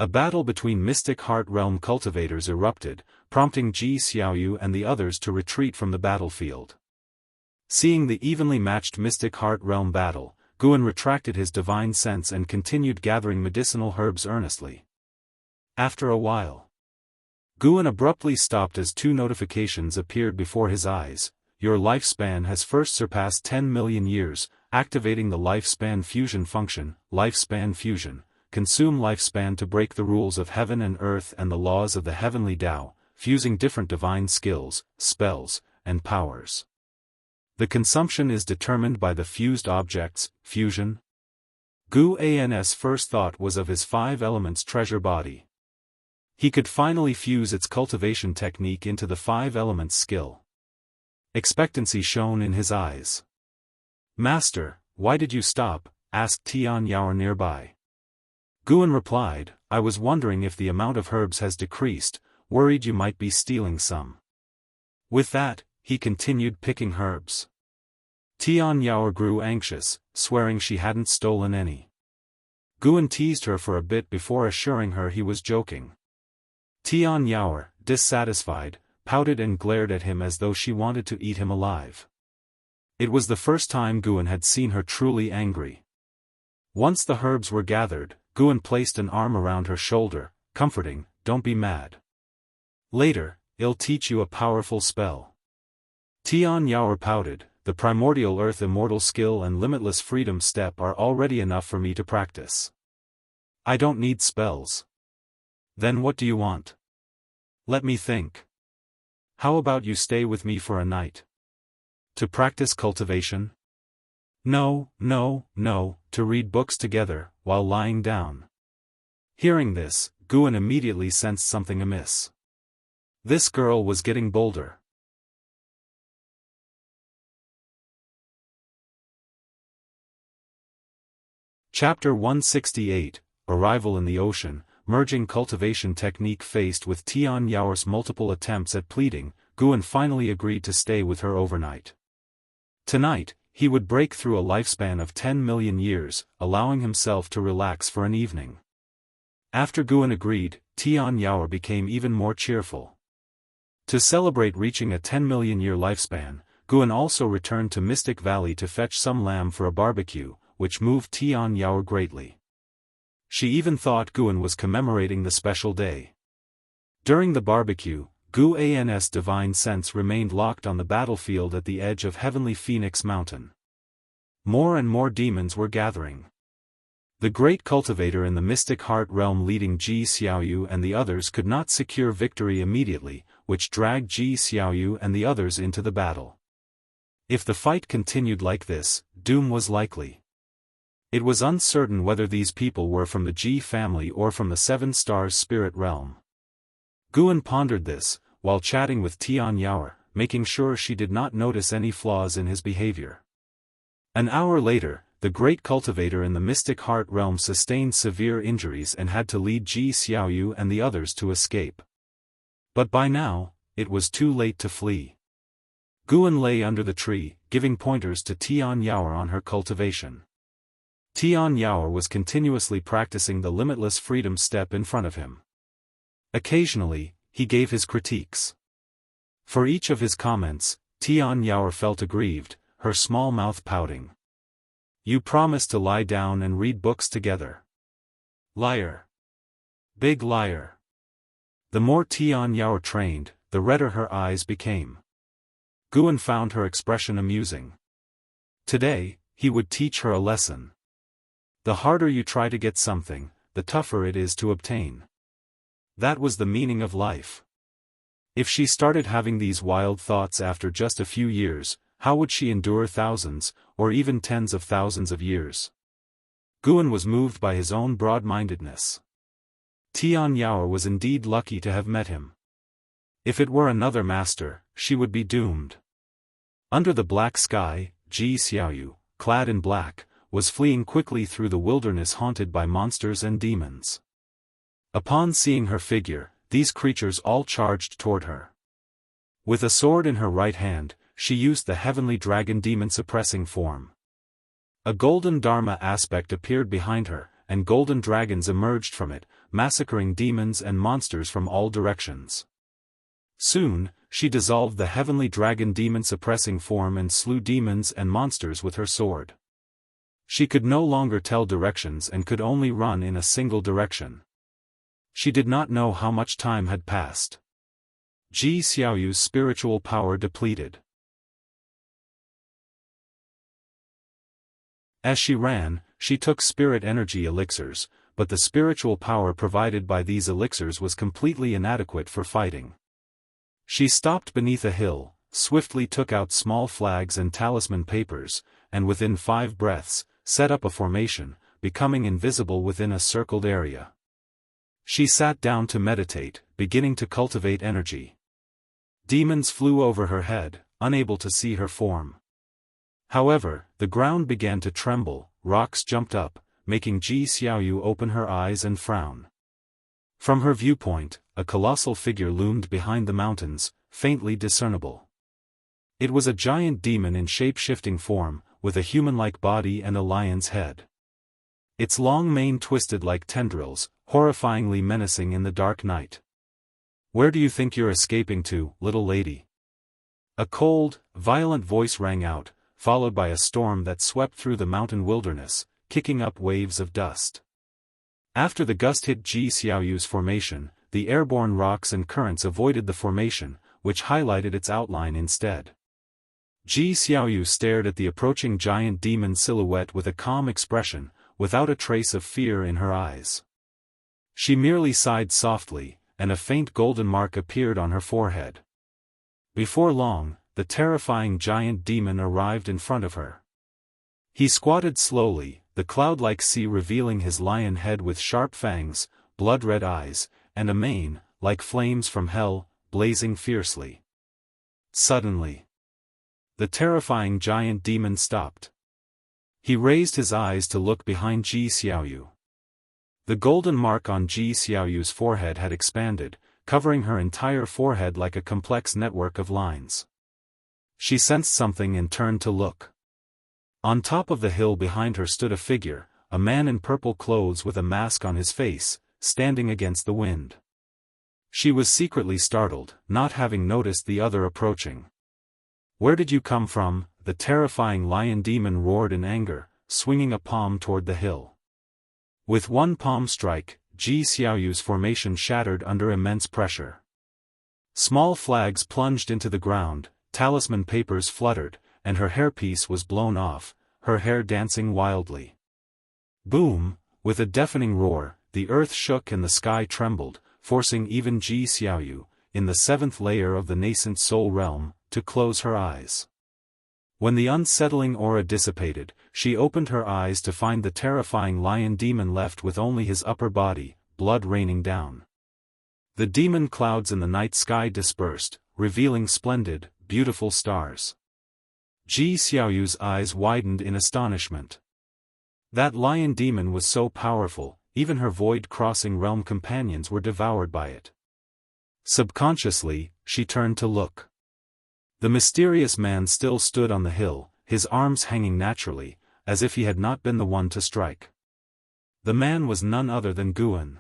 A battle between Mystic Heart Realm cultivators erupted, prompting Ji Xiaoyu and the others to retreat from the battlefield. Seeing the evenly matched Mystic Heart Realm battle, Guan retracted his divine sense and continued gathering medicinal herbs earnestly. After a while, Guan abruptly stopped as 2 notifications appeared before his eyes. Your lifespan has first surpassed 10 million years, activating the lifespan fusion function, lifespan fusion. Consume lifespan to break the rules of heaven and earth and the laws of the heavenly Tao, fusing different divine skills, spells, and powers. The consumption is determined by the fused objects, fusion. Guan's first thought was of his 5 elements treasure body. He could finally fuse its cultivation technique into the 5 elements skill. Expectancy shone in his eyes. Master, why did you stop? Asked Tian Yaoer nearby. Guan replied, I was wondering if the amount of herbs has decreased, worried you might be stealing some. With that, he continued picking herbs. Tian Yaoer grew anxious, swearing she hadn't stolen any. Guan teased her for a bit before assuring her he was joking. Tian Yaoer, dissatisfied, pouted and glared at him as though she wanted to eat him alive. It was the first time Guan had seen her truly angry. Once the herbs were gathered, Guan placed an arm around her shoulder, comforting, "Don't be mad. Later, I'll teach you a powerful spell." Tian Yaoer pouted, "The primordial earth immortal skill and limitless freedom step are already enough for me to practice. I don't need spells." "Then what do you want?" "Let me think. How about you stay with me for a night? To practice cultivation?" "No, no, no, to read books together, while lying down." Hearing this, Guan immediately sensed something amiss. This girl was getting bolder. Chapter 168, Arrival in the Ocean. Merging cultivation technique. Faced with Tian Yaoer's multiple attempts at pleading, Guan finally agreed to stay with her overnight. Tonight, he would break through a lifespan of 10 million years, allowing himself to relax for an evening. After Guan agreed, Tian Yaoer became even more cheerful. To celebrate reaching a 10 million year lifespan, Guan also returned to Mystic Valley to fetch some lamb for a barbecue, which moved Tian Yaoer greatly. She even thought Guan was commemorating the special day. During the barbecue, Guan's divine sense remained locked on the battlefield at the edge of Heavenly Phoenix Mountain. More and more demons were gathering. The great cultivator in the Mystic Heart realm leading Ji Xiaoyu and the others could not secure victory immediately, which dragged Ji Xiaoyu and the others into the battle. If the fight continued like this, doom was likely. It was uncertain whether these people were from the Ji family or from the Seven Stars spirit realm. Guan pondered this, while chatting with Tian Yaoer, making sure she did not notice any flaws in his behavior. An hour later, the great cultivator in the Mystic Heart realm sustained severe injuries and had to lead Ji Xiaoyu and the others to escape. But by now, it was too late to flee. Guan lay under the tree, giving pointers to Tian Yaoer on her cultivation. Tian Yaoer was continuously practicing the limitless freedom step in front of him. Occasionally, he gave his critiques. For each of his comments, Tian Yaoer felt aggrieved, her small mouth pouting. "You promised to lie down and read books together." "Liar. Big liar." The more Tian Yaoer trained, the redder her eyes became. Guan found her expression amusing. Today, he would teach her a lesson. The harder you try to get something, the tougher it is to obtain. That was the meaning of life. If she started having these wild thoughts after just a few years, how would she endure thousands, or even tens of thousands of years? Guan was moved by his own broad-mindedness. Tian Yaoer was indeed lucky to have met him. If it were another master, she would be doomed. Under the black sky, Ji Xiaoyu, clad in black, was fleeing quickly through the wilderness haunted by monsters and demons. Upon seeing her figure, these creatures all charged toward her. With a sword in her right hand, she used the heavenly dragon demon suppressing form. A golden Dharma aspect appeared behind her, and golden dragons emerged from it, massacring demons and monsters from all directions. Soon, she dissolved the heavenly dragon demon suppressing form and slew demons and monsters with her sword. She could no longer tell directions and could only run in a single direction. She did not know how much time had passed. Ji Xiaoyu's spiritual power depleted. As she ran, she took spirit energy elixirs, but the spiritual power provided by these elixirs was completely inadequate for fighting. She stopped beneath a hill, swiftly took out small flags and talisman papers, and within 5 breaths, set up a formation, becoming invisible within a circled area. She sat down to meditate, beginning to cultivate energy. Demons flew over her head, unable to see her form. However, the ground began to tremble, rocks jumped up, making Ji Xiaoyu open her eyes and frown. From her viewpoint, a colossal figure loomed behind the mountains, faintly discernible. It was a giant demon in shape-shifting form, with a human-like body and a lion's head. Its long mane twisted like tendrils, horrifyingly menacing in the dark night. Where do you think you're escaping to, little lady? A cold, violent voice rang out, followed by a storm that swept through the mountain wilderness, kicking up waves of dust. After the gust hit Ji Xiaoyu's formation, the airborne rocks and currents avoided the formation, which highlighted its outline instead. Ji Xiaoyu stared at the approaching giant demon silhouette with a calm expression, without a trace of fear in her eyes. She merely sighed softly, and a faint golden mark appeared on her forehead. Before long, the terrifying giant demon arrived in front of her. He squatted slowly, the cloud-like sea revealing his lion head with sharp fangs, blood-red eyes, and a mane, like flames from hell, blazing fiercely. Suddenly, the terrifying giant demon stopped. He raised his eyes to look behind Ji Xiaoyu. The golden mark on Ji Xiaoyu's forehead had expanded, covering her entire forehead like a complex network of lines. She sensed something and turned to look. On top of the hill behind her stood a figure, a man in purple clothes with a mask on his face, standing against the wind. She was secretly startled, not having noticed the other approaching. "Where did you come from?" the terrifying lion demon roared in anger, swinging a palm toward the hill. With one palm strike, Ji Xiaoyu's formation shattered under immense pressure. Small flags plunged into the ground, talisman papers fluttered, and her hairpiece was blown off, her hair dancing wildly. Boom! With a deafening roar, the earth shook and the sky trembled, forcing even Ji Xiaoyu, in the seventh layer of the nascent soul realm, to close her eyes. When the unsettling aura dissipated, she opened her eyes to find the terrifying lion demon left with only his upper body, blood raining down. The demon clouds in the night sky dispersed, revealing splendid, beautiful stars. Ji Xiaoyu's eyes widened in astonishment. That lion demon was so powerful, even her void-crossing realm companions were devoured by it. Subconsciously, she turned to look. The mysterious man still stood on the hill, his arms hanging naturally, as if he had not been the one to strike. The man was none other than Guan.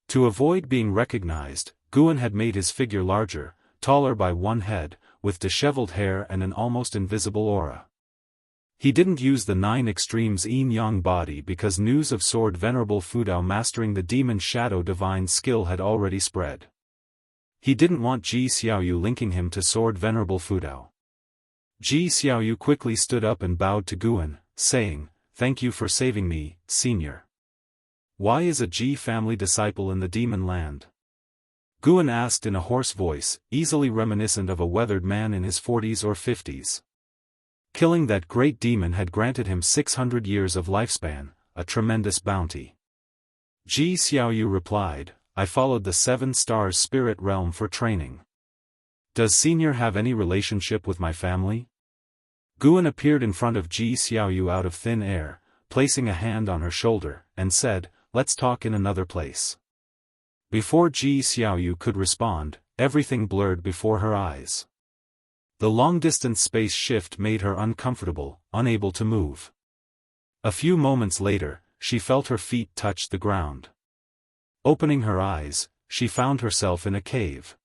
To avoid being recognized, Guan had made his figure larger, taller by one head, with disheveled hair and an almost invisible aura. He didn't use the 9 extremes yin-yang body because news of Sword Venerable Fudao mastering the demon shadow divine skill had already spread. He didn't want Ji Xiaoyu linking him to Sword Venerable Fudao. Ji Xiaoyu quickly stood up and bowed to Guan, saying, "Thank you for saving me, senior." "Why is a Ji family disciple in the demon land?" Guan asked in a hoarse voice, easily reminiscent of a weathered man in his 40s or 50s. Killing that great demon had granted him 600 years of lifespan, a tremendous bounty. Ji Xiaoyu replied, "I followed the 7 stars spirit realm for training. Does senior have any relationship with my family?" Guan appeared in front of Ji Xiaoyu out of thin air, placing a hand on her shoulder, and said, "Let's talk in another place." Before Ji Xiaoyu could respond, everything blurred before her eyes. The long-distance space shift made her uncomfortable, unable to move. A few moments later, she felt her feet touch the ground. Opening her eyes, she found herself in a cave.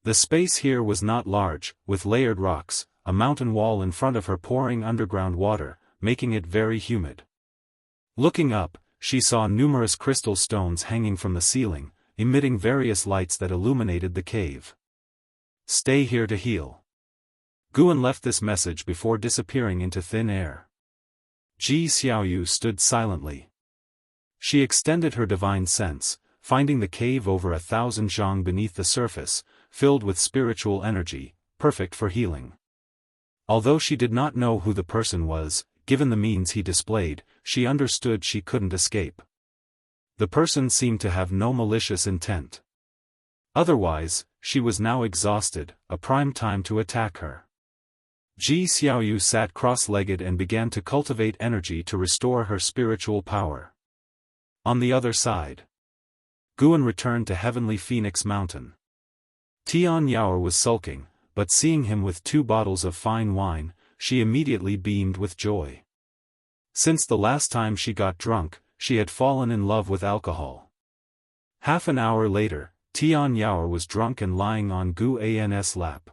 The space here was not large, with layered rocks, a mountain wall in front of her pouring underground water, making it very humid. Looking up, she saw numerous crystal stones hanging from the ceiling, emitting various lights that illuminated the cave. "Stay here to heal." Guan left this message before disappearing into thin air. Ji Xiaoyu stood silently. She extended her divine sense, finding the cave over 1,000 zhang beneath the surface, filled with spiritual energy, perfect for healing. Although she did not know who the person was, given the means he displayed, she understood she couldn't escape. The person seemed to have no malicious intent. Otherwise, she was now exhausted, a prime time to attack her. Ji Xiaoyu sat cross-legged and began to cultivate energy to restore her spiritual power. On the other side, Guan returned to Heavenly Phoenix Mountain. Tian Yaoer was sulking, but seeing him with 2 bottles of fine wine, she immediately beamed with joy. Since the last time she got drunk, she had fallen in love with alcohol. Half an hour later, Tian Yaoer was drunk and lying on Gu An's lap.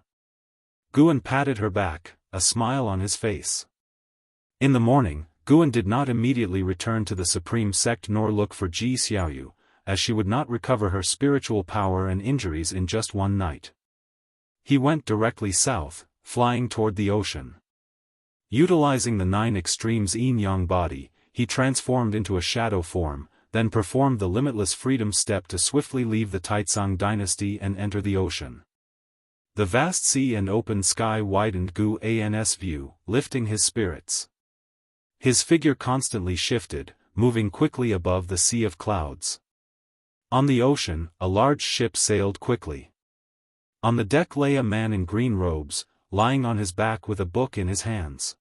Guan patted her back, a smile on his face. In the morning, Guan did not immediately return to the supreme sect nor look for Ji Xiaoyu, as she would not recover her spiritual power and injuries in just one night. He went directly south, flying toward the ocean. Utilizing the 9 extremes yin-yang body, he transformed into a shadow form, then performed the limitless freedom step to swiftly leave the Taizong dynasty and enter the ocean. The vast sea and open sky widened Gu An's view, lifting his spirits. His figure constantly shifted, moving quickly above the sea of clouds. On the ocean, a large ship sailed quickly. On the deck lay a man in green robes, lying on his back with a book in his hands.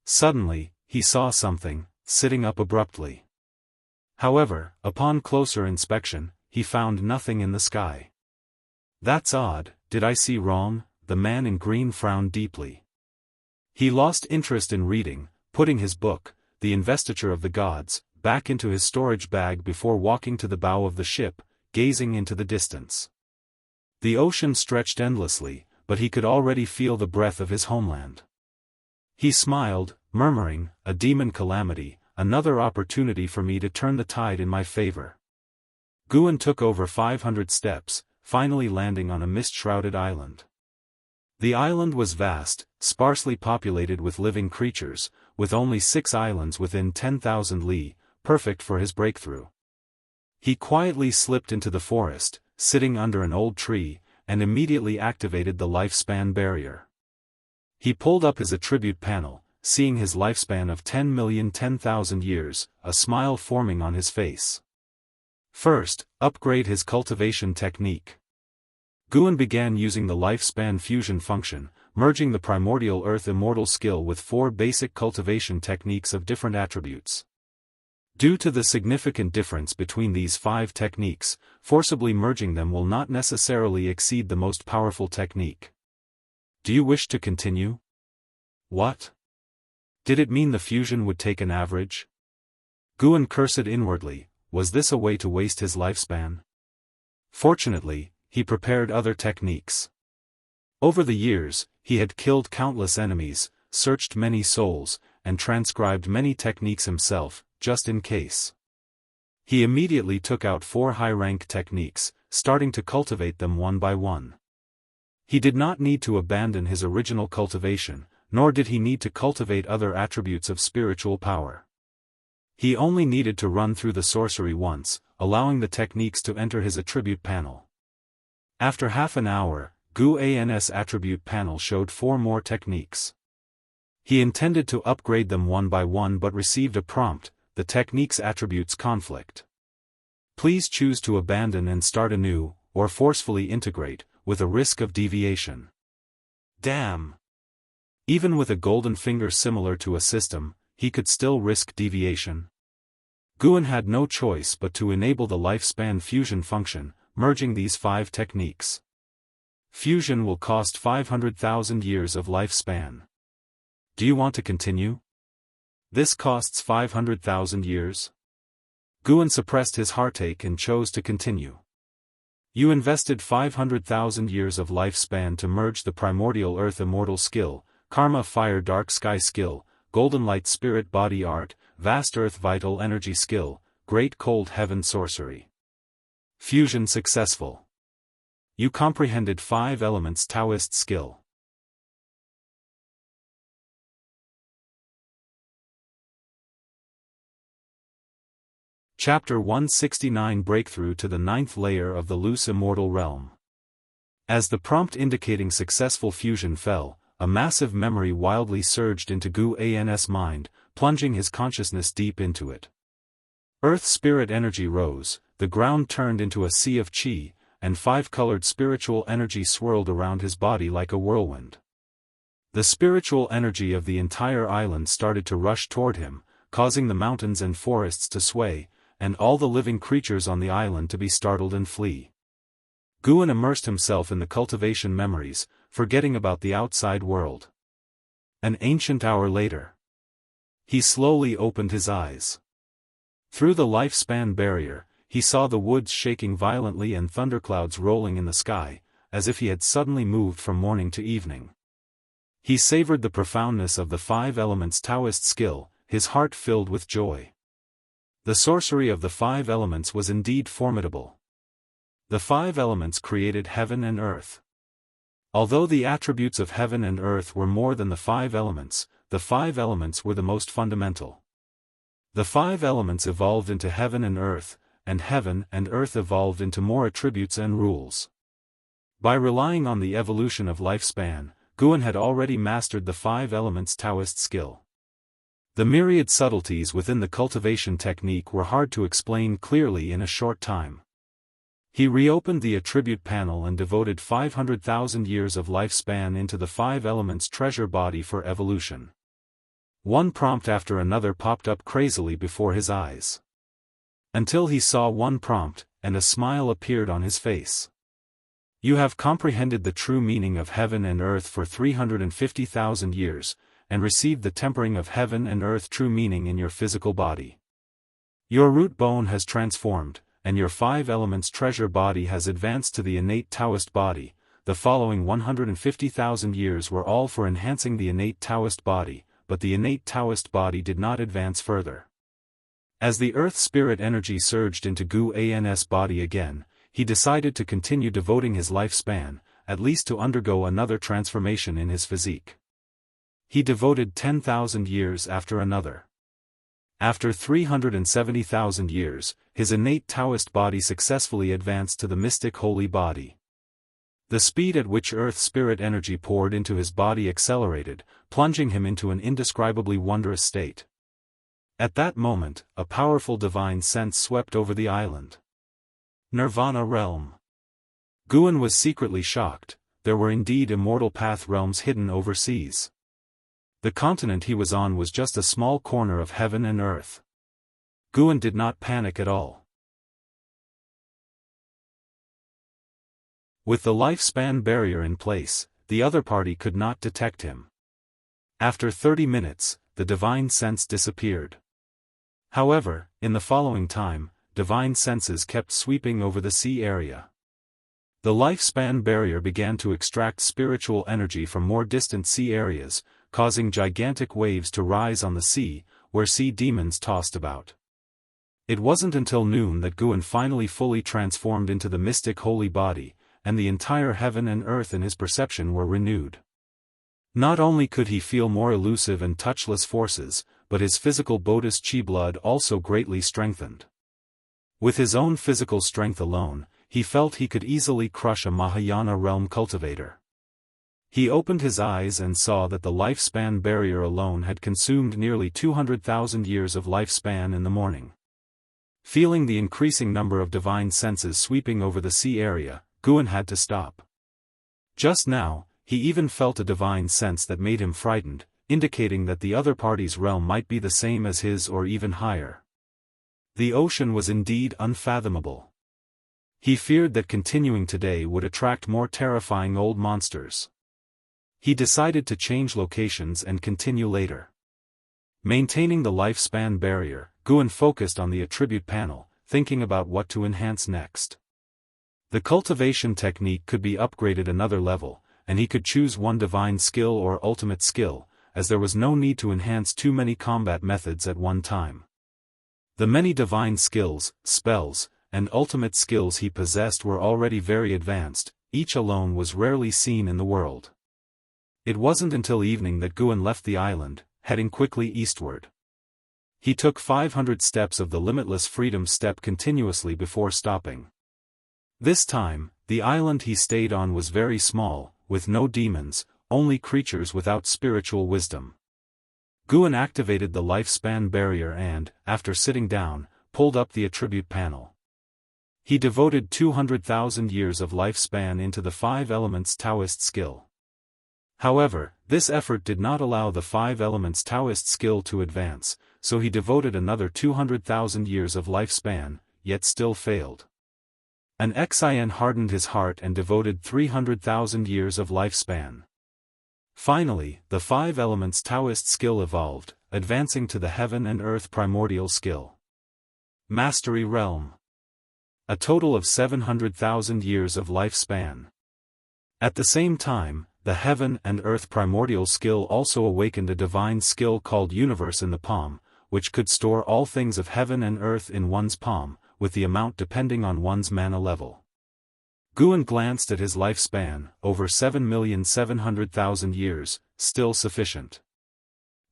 Suddenly, he saw something, sitting up abruptly. However, upon closer inspection, he found nothing in the sky. "That's odd, did I see wrong?" The man in green frowned deeply. He lost interest in reading, putting his book, The Investiture of the Gods, back into his storage bag before walking to the bow of the ship, gazing into the distance. The ocean stretched endlessly, but he could already feel the breath of his homeland. He smiled, murmuring, "A demon calamity, another opportunity for me to turn the tide in my favor." Guan took over 500 steps, finally landing on a mist-shrouded island. The island was vast, sparsely populated with living creatures, with only 6 islands within 10,000 li, perfect for his breakthrough. He quietly slipped into the forest, sitting under an old tree, and immediately activated the lifespan barrier. He pulled up his attribute panel, seeing his lifespan of 10,010,000 years, a smile forming on his face. First, upgrade his cultivation technique. Guan began using the lifespan fusion function, merging the primordial earth immortal skill with 4 basic cultivation techniques of different attributes. Due to the significant difference between these 5 techniques, forcibly merging them will not necessarily exceed the most powerful technique. Do you wish to continue? What? Did it mean the fusion would take an average? Guan cursed inwardly. Was this a way to waste his lifespan? Fortunately, he prepared other techniques. Over the years, he had killed countless enemies, searched many souls, and transcribed many techniques himself, just in case. He immediately took out 4 high-rank techniques, starting to cultivate them one by one. He did not need to abandon his original cultivation, nor did he need to cultivate other attributes of spiritual power. He only needed to run through the sorcery once, allowing the techniques to enter his attribute panel. After half an hour, Gu An's attribute panel showed 4 more techniques. He intended to upgrade them one by one but received a prompt, the technique's attributes conflict. Please choose to abandon and start anew, or forcefully integrate, with a risk of deviation. Damn! Even with a golden finger similar to a system, he could still risk deviation. Guan had no choice but to enable the lifespan fusion function, merging these 5 techniques. Fusion will cost 500,000 years of lifespan. Do you want to continue? This costs 500,000 years? Guan suppressed his heartache and chose to continue. You invested 500,000 years of lifespan to merge the primordial earth immortal skill, karma fire dark sky skill, golden light spirit body art, vast earth vital energy skill, great cold heaven sorcery. Fusion successful. You comprehended 5 elements Daoist skill. Chapter 169 Breakthrough to the 9th layer of the loose immortal realm. As the prompt indicating successful fusion fell, a massive memory wildly surged into Gu An's mind, plunging his consciousness deep into it. Earth spirit energy rose, the ground turned into a sea of qi, and 5-colored spiritual energy swirled around his body like a whirlwind. The spiritual energy of the entire island started to rush toward him, causing the mountains and forests to sway, and all the living creatures on the island to be startled and flee. Guan immersed himself in the cultivation memories, forgetting about the outside world. An ancient hour later. He slowly opened his eyes. Through the lifespan barrier, he saw the woods shaking violently and thunderclouds rolling in the sky, as if he had suddenly moved from morning to evening. He savored the profoundness of the five elements Taoist skill, his heart filled with joy. The sorcery of the five elements was indeed formidable. The five elements created heaven and earth. Although the attributes of heaven and earth were more than the five elements were the most fundamental. The five elements evolved into heaven and earth evolved into more attributes and rules. By relying on the evolution of lifespan, Guan had already mastered the five elements Taoist skill. The myriad subtleties within the cultivation technique were hard to explain clearly in a short time. He reopened the attribute panel and devoted 500,000 years of lifespan into the five elements treasure body for evolution. One prompt after another popped up crazily before his eyes. Until he saw one prompt, and a smile appeared on his face. You have comprehended the true meaning of heaven and earth for 350,000 years, and received the tempering of heaven and earth true meaning in your physical body. Your root bone has transformed, and your five elements treasure body has advanced to the innate Taoist body. The following 150,000 years were all for enhancing the innate Taoist body, but the innate Taoist body did not advance further. As the earth spirit energy surged into Guan's body again, he decided to continue devoting his lifespan, at least to undergo another transformation in his physique. He devoted 10,000 years after another. After 370,000 years, his innate Taoist body successfully advanced to the mystic holy body. The speed at which earth spirit energy poured into his body accelerated, plunging him into an indescribably wondrous state. At that moment, a powerful divine sense swept over the island. Nirvana realm. Guan was secretly shocked. There were indeed immortal path realms hidden overseas. The continent he was on was just a small corner of heaven and earth. Guan did not panic at all. With the lifespan barrier in place, the other party could not detect him. After 30 minutes, the divine sense disappeared. However, in the following time, divine senses kept sweeping over the sea area. The lifespan barrier began to extract spiritual energy from more distant sea areas, causing gigantic waves to rise on the sea, where sea demons tossed about. It wasn't until noon that Guan finally fully transformed into the mystic holy body, and the entire heaven and earth in his perception were renewed. Not only could he feel more elusive and touchless forces, but his physical Buddhist chi blood also greatly strengthened. With his own physical strength alone, he felt he could easily crush a Mahayana realm cultivator. He opened his eyes and saw that the lifespan barrier alone had consumed nearly 200,000 years of lifespan in the morning. Feeling the increasing number of divine senses sweeping over the sea area, Guan had to stop. Just now, he even felt a divine sense that made him frightened, indicating that the other party's realm might be the same as his or even higher. The ocean was indeed unfathomable. He feared that continuing today would attract more terrifying old monsters. He decided to change locations and continue later. Maintaining the lifespan barrier, Guan focused on the attribute panel, thinking about what to enhance next. The cultivation technique could be upgraded another level, and he could choose one divine skill or ultimate skill, as there was no need to enhance too many combat methods at one time. The many divine skills, spells, and ultimate skills he possessed were already very advanced, each alone was rarely seen in the world. It wasn't until evening that Guan left the island, heading quickly eastward. He took 500 steps of the limitless freedom step continuously before stopping. This time, the island he stayed on was very small, with no demons, only creatures without spiritual wisdom. Guan activated the lifespan barrier and, after sitting down, pulled up the attribute panel. He devoted 200,000 years of lifespan into the five elements Taoist skill. However, this effort did not allow the five elements Taoist skill to advance, so he devoted another 200,000 years of lifespan, yet still failed. An Xian hardened his heart and devoted 300,000 years of lifespan. Finally, the 5 elements Taoist skill evolved, advancing to the heaven and earth primordial skill. Mastery realm. A total of 700,000 years of lifespan. At the same time, the heaven and earth primordial skill also awakened a divine skill called universe in the palm, which could store all things of heaven and earth in one's palm, with the amount depending on one's mana level. Guan glanced at his lifespan, over 7,700,000 years, still sufficient.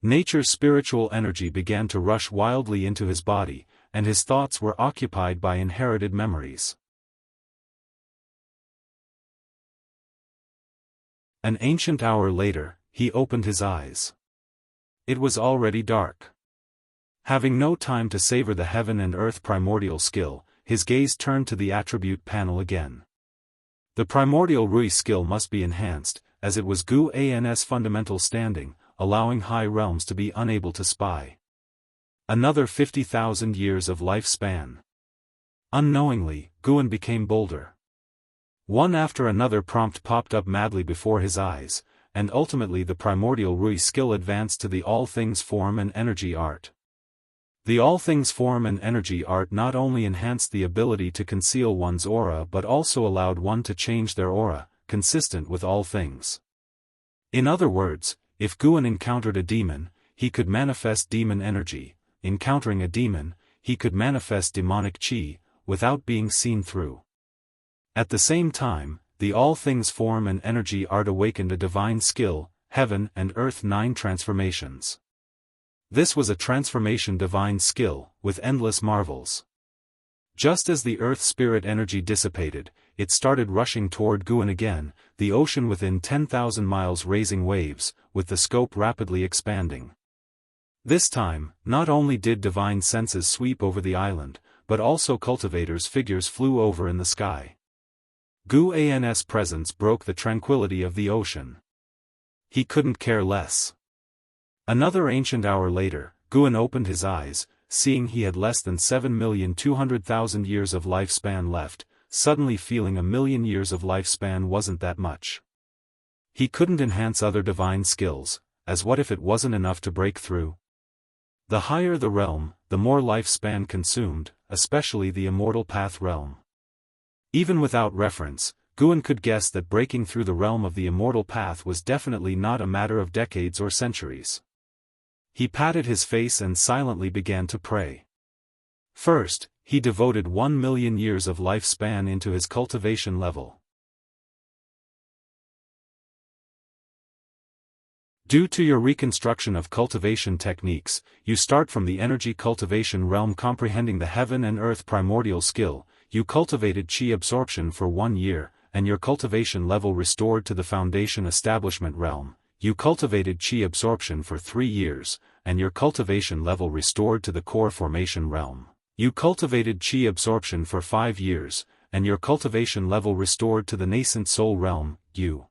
Nature's spiritual energy began to rush wildly into his body, and his thoughts were occupied by inherited memories. An ancient hour later, he opened his eyes. It was already dark. Having no time to savor the heaven and earth primordial skill, his gaze turned to the attribute panel again. The primordial Rui skill must be enhanced, as it was Guan's fundamental standing, allowing high realms to be unable to spy. Another 50,000 years of lifespan. Unknowingly, Guan became bolder. One after another prompt popped up madly before his eyes, and ultimately the primordial Rui skill advanced to the all things form and energy art. The all things form and energy art not only enhanced the ability to conceal one's aura but also allowed one to change their aura, consistent with all things. In other words, if Guan encountered a demon, he could manifest demon energy. Encountering a demon, he could manifest demonic chi, without being seen through. At the same time, the all things form and energy art awakened a divine skill, heaven and earth 9 transformations. This was a transformation divine skill, with endless marvels. Just as the earth spirit energy dissipated, it started rushing toward Guan again, the ocean within 10,000 miles raising waves, with the scope rapidly expanding. This time, not only did divine senses sweep over the island, but also cultivators' figures flew over in the sky. Guan's presence broke the tranquility of the ocean. He couldn't care less. Another ancient hour later, Guan opened his eyes, seeing he had less than 7,200,000 years of lifespan left, suddenly feeling 1,000,000 years of lifespan wasn't that much. He couldn't enhance other divine skills, as what if it wasn't enough to break through? The higher the realm, the more lifespan consumed, especially the immortal path realm. Even without reference, Guan could guess that breaking through the realm of the immortal path was definitely not a matter of decades or centuries. He patted his face and silently began to pray. First, he devoted 1,000,000 years of lifespan into his cultivation level. Due to your reconstruction of cultivation techniques, you start from the energy cultivation realm comprehending the heaven and earth primordial skill. You cultivated chi absorption for 1 year, and your cultivation level restored to the foundation establishment realm. You cultivated chi absorption for 3 years, and your cultivation level restored to the core formation realm. You cultivated chi absorption for 5 years, and your cultivation level restored to the nascent soul realm. You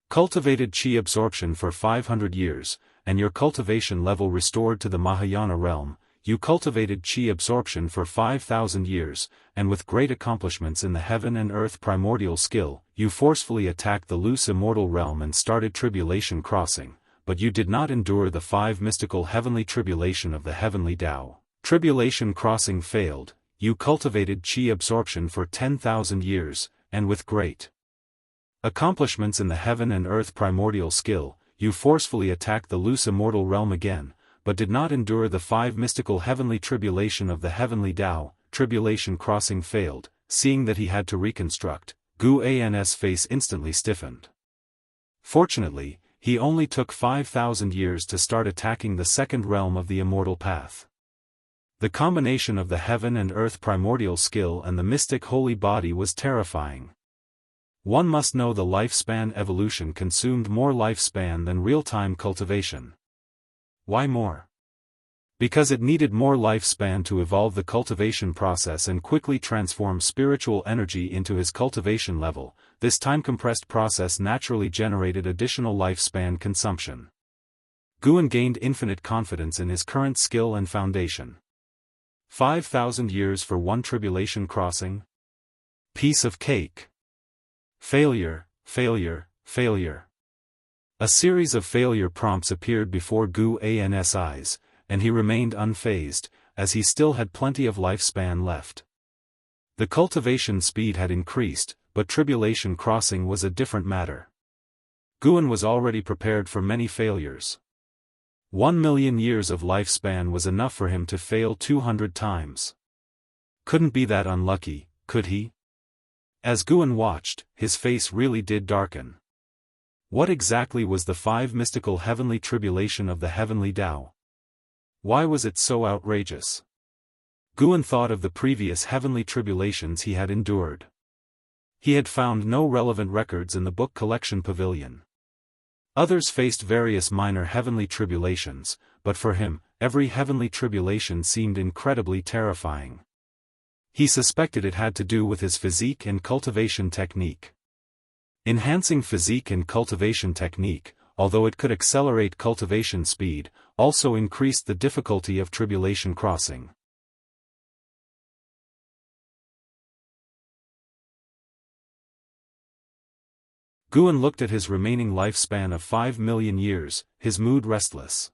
cultivated chi absorption for 500 years, and your cultivation level restored to the Mahayana realm. You cultivated chi absorption for 5,000 years, and with great accomplishments in the heaven and earth primordial skill, you forcefully attacked the loose immortal realm and started tribulation crossing, but you did not endure the 5 mystical heavenly tribulation of the heavenly Tao. Tribulation crossing failed. You cultivated chi absorption for 10,000 years, and with great accomplishments in the heaven and earth primordial skill, you forcefully attacked the loose immortal realm again, but did not endure the 5 mystical heavenly tribulation of the heavenly Tao. Tribulation crossing failed. Seeing that he had to reconstruct, Guan's face instantly stiffened. Fortunately, he only took 5,000 years to start attacking the second realm of the immortal path. The combination of the heaven and earth primordial skill and the mystic holy body was terrifying. One must know the lifespan evolution consumed more lifespan than real-time cultivation. Why more? Because it needed more lifespan to evolve the cultivation process and quickly transform spiritual energy into his cultivation level. This time-compressed process naturally generated additional lifespan consumption. Guan gained infinite confidence in his current skill and foundation. 5,000 years for 1 tribulation crossing? Piece of cake. Failure, failure, failure. A series of failure prompts appeared before Gu An's eyes, and he remained unfazed, as he still had plenty of lifespan left. The cultivation speed had increased, but tribulation crossing was a different matter. Guan was already prepared for many failures. 1,000,000 years of lifespan was enough for him to fail 200 times. Couldn't be that unlucky, could he? As Guan watched, his face really did darken. What exactly was the 5 mystical heavenly tribulation of the heavenly Tao? Why was it so outrageous? Guan thought of the previous heavenly tribulations he had endured. He had found no relevant records in the book collection pavilion. Others faced various minor heavenly tribulations, but for him, every heavenly tribulation seemed incredibly terrifying. He suspected it had to do with his physique and cultivation technique. Enhancing physique and cultivation technique, although it could accelerate cultivation speed, also increased the difficulty of tribulation crossing. Guan looked at his remaining lifespan of 5,000,000 years, his mood restless.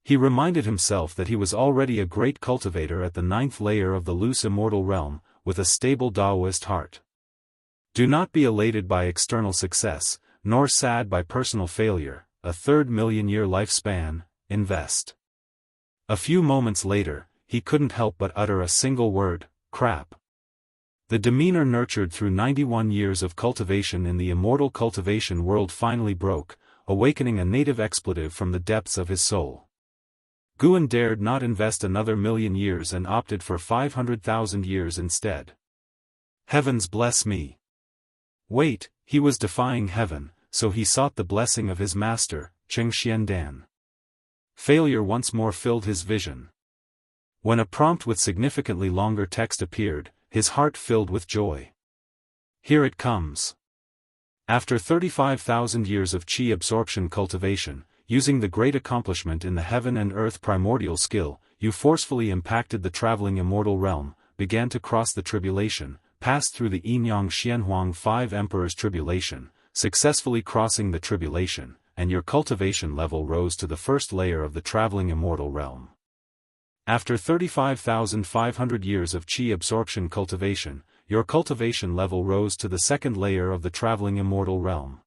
He reminded himself that he was already a great cultivator at the 9th layer of the loose immortal realm, with a stable Daoist heart. Do not be elated by external success, nor sad by personal failure. A 3,000,000-year lifespan, invest. A few moments later, he couldn't help but utter a single word, crap. The demeanor nurtured through 91 years of cultivation in the immortal cultivation world finally broke, awakening a native expletive from the depths of his soul. Guan dared not invest another 1,000,000 years and opted for 500,000 years instead. Heavens bless me. Wait, he was defying heaven, so he sought the blessing of his master, Xianxia. Failure once more filled his vision. When a prompt with significantly longer text appeared, his heart filled with joy. Here it comes. After 35,000 years of qi absorption cultivation, using the great accomplishment in the heaven and earth primordial skill, you forcefully impacted the traveling immortal realm, began to cross the tribulation, passed through the Yinyang Xianhuang 5 Emperors tribulation, successfully crossing the tribulation, and your cultivation level rose to the 1st layer of the traveling immortal realm. After 35,500 years of qi absorption cultivation, your cultivation level rose to the 2nd layer of the traveling immortal realm.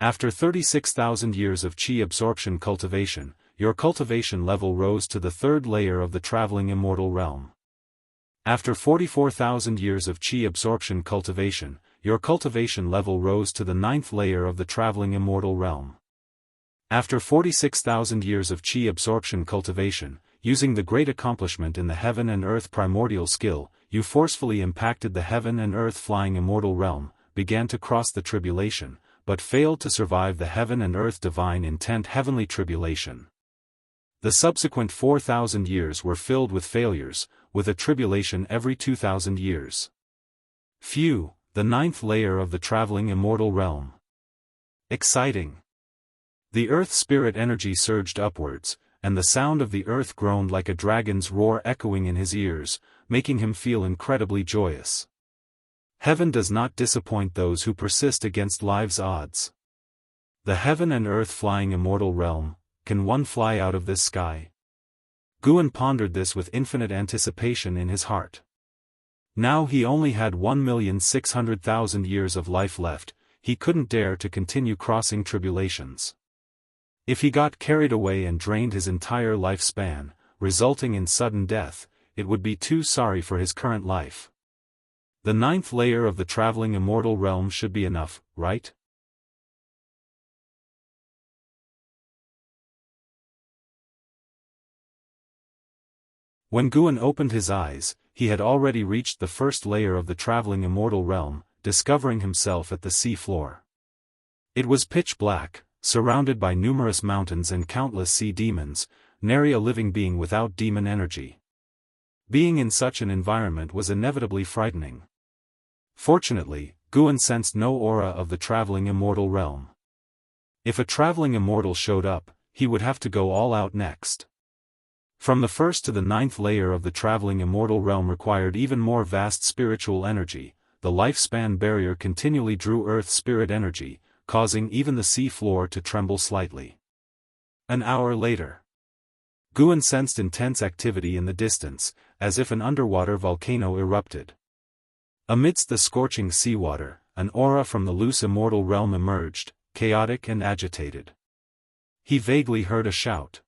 After 36,000 years of qi absorption cultivation, your cultivation level rose to the 3rd layer of the traveling immortal realm. After 44,000 years of qi absorption cultivation, your cultivation level rose to the 9th layer of the traveling immortal realm. After 46,000 years of qi absorption cultivation, using the great accomplishment in the heaven and earth primordial skill, you forcefully impacted the heaven and earth flying immortal realm, began to cross the tribulation, but failed to survive the heaven and earth divine intent heavenly tribulation. The subsequent 4,000 years were filled with failures, with a tribulation every 2,000 years. Phew, the 9th layer of the traveling immortal realm. Exciting. The earth spirit energy surged upwards, and the sound of the earth groaned like a dragon's roar echoing in his ears, making him feel incredibly joyous. Heaven does not disappoint those who persist against life's odds. The heaven and earth flying immortal realm, can one fly out of this sky? Guan pondered this with infinite anticipation in his heart. Now he only had 1,600,000 years of life left, he couldn't dare to continue crossing tribulations. If he got carried away and drained his entire lifespan, resulting in sudden death, it would be too sorry for his current life. The 9th layer of the traveling immortal realm should be enough, right? When Guan opened his eyes, he had already reached the 1st layer of the traveling immortal realm, discovering himself at the sea floor. It was pitch black, surrounded by numerous mountains and countless sea demons, nary a living being without demon energy. Being in such an environment was inevitably frightening. Fortunately, Guan sensed no aura of the traveling immortal realm. If a traveling immortal showed up, he would have to go all out next. From the first to the ninth layer of the traveling immortal realm required even more vast spiritual energy. The lifespan barrier continually drew earth spirit energy, causing even the sea floor to tremble slightly. An hour later, Guan sensed intense activity in the distance, as if an underwater volcano erupted. Amidst the scorching seawater, an aura from the loose immortal realm emerged, chaotic and agitated. He vaguely heard a shout.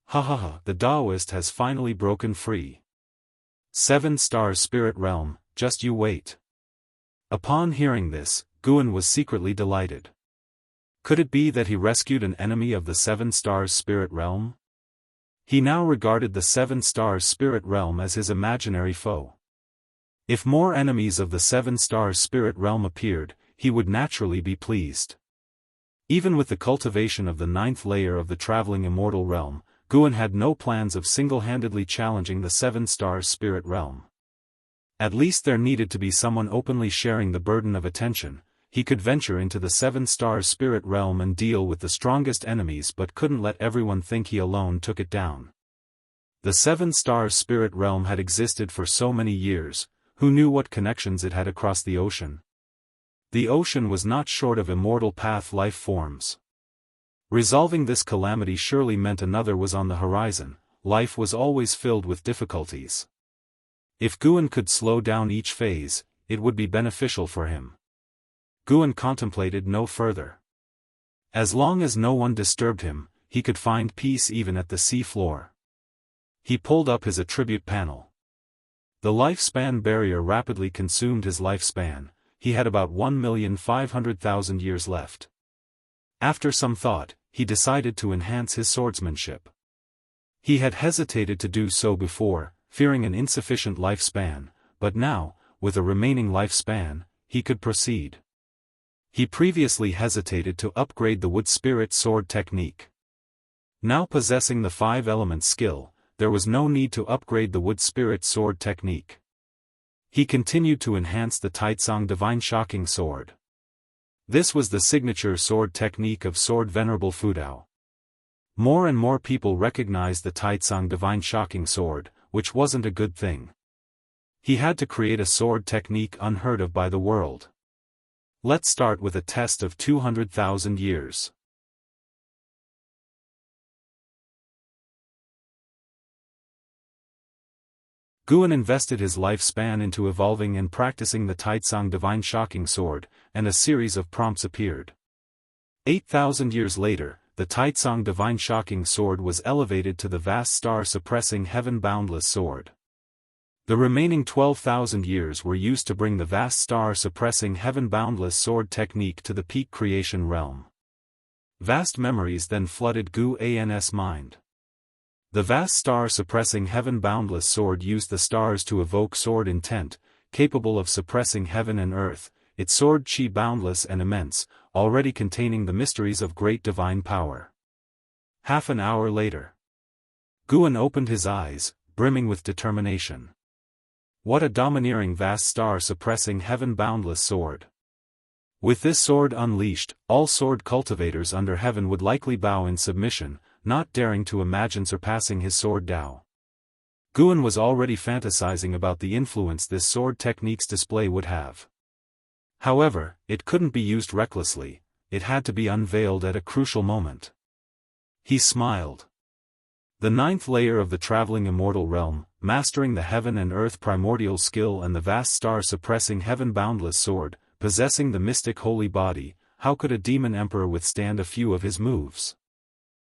"Ha ha ha, the Daoist has finally broken free. 7 stars spirit realm, just you wait." Upon hearing this, Guan was secretly delighted. Could it be that he rescued an enemy of the 7 stars spirit realm? He now regarded the 7 stars spirit realm as his imaginary foe. If more enemies of the 7 stars spirit realm appeared, he would naturally be pleased. Even with the cultivation of the 9th layer of the traveling immortal realm, Guan had no plans of single-handedly challenging the 7 stars spirit realm. At least there needed to be someone openly sharing the burden of attention. He could venture into the 7 stars spirit realm and deal with the strongest enemies but couldn't let everyone think he alone took it down. The 7 stars spirit realm had existed for so many years, who knew what connections it had across the ocean? The ocean was not short of immortal path life forms. Resolving this calamity surely meant another was on the horizon. Life was always filled with difficulties. If Guan could slow down each phase, it would be beneficial for him. Guan contemplated no further. As long as no one disturbed him, he could find peace even at the sea floor. He pulled up his attribute panel. The lifespan barrier rapidly consumed his lifespan. He had about 1,500,000 years left. After some thought, he decided to enhance his swordsmanship. He had hesitated to do so before, fearing an insufficient lifespan, but now, with a remaining lifespan, he could proceed. He previously hesitated to upgrade the wood spirit sword technique. Now possessing the 5-element skill, there was no need to upgrade the wood spirit sword technique. He continued to enhance the Taitsong divine shocking sword. This was the signature sword technique of Sword Venerable Fudao. More and more people recognized the Taitsong divine shocking sword, which wasn't a good thing. He had to create a sword technique unheard of by the world. Let's start with a test of 200,000 years. Guan invested his lifespan into evolving and practicing the Taitsong divine shocking sword, and a series of prompts appeared. 8,000 years later, the Taitsong divine shocking sword was elevated to the vast star-suppressing heaven-boundless sword. The remaining 12,000 years were used to bring the vast star-suppressing heaven-boundless sword technique to the peak creation realm. Vast memories then flooded Guan's mind. The vast star-suppressing heaven-boundless sword used the stars to evoke sword intent, capable of suppressing heaven and earth, its sword chi boundless and immense, already containing the mysteries of great divine power. Half an hour later, Guan opened his eyes, brimming with determination. What a domineering vast star-suppressing heaven-boundless sword! With this sword unleashed, all sword cultivators under heaven would likely bow in submission, not daring to imagine surpassing his sword Dao. Guan was already fantasizing about the influence this sword technique's display would have. However, it couldn't be used recklessly, it had to be unveiled at a crucial moment. He smiled. The 9th layer of the traveling immortal realm, mastering the heaven and earth primordial skill and the vast star-suppressing heaven-boundless sword, possessing the mystic holy body, how could a demon emperor withstand a few of his moves?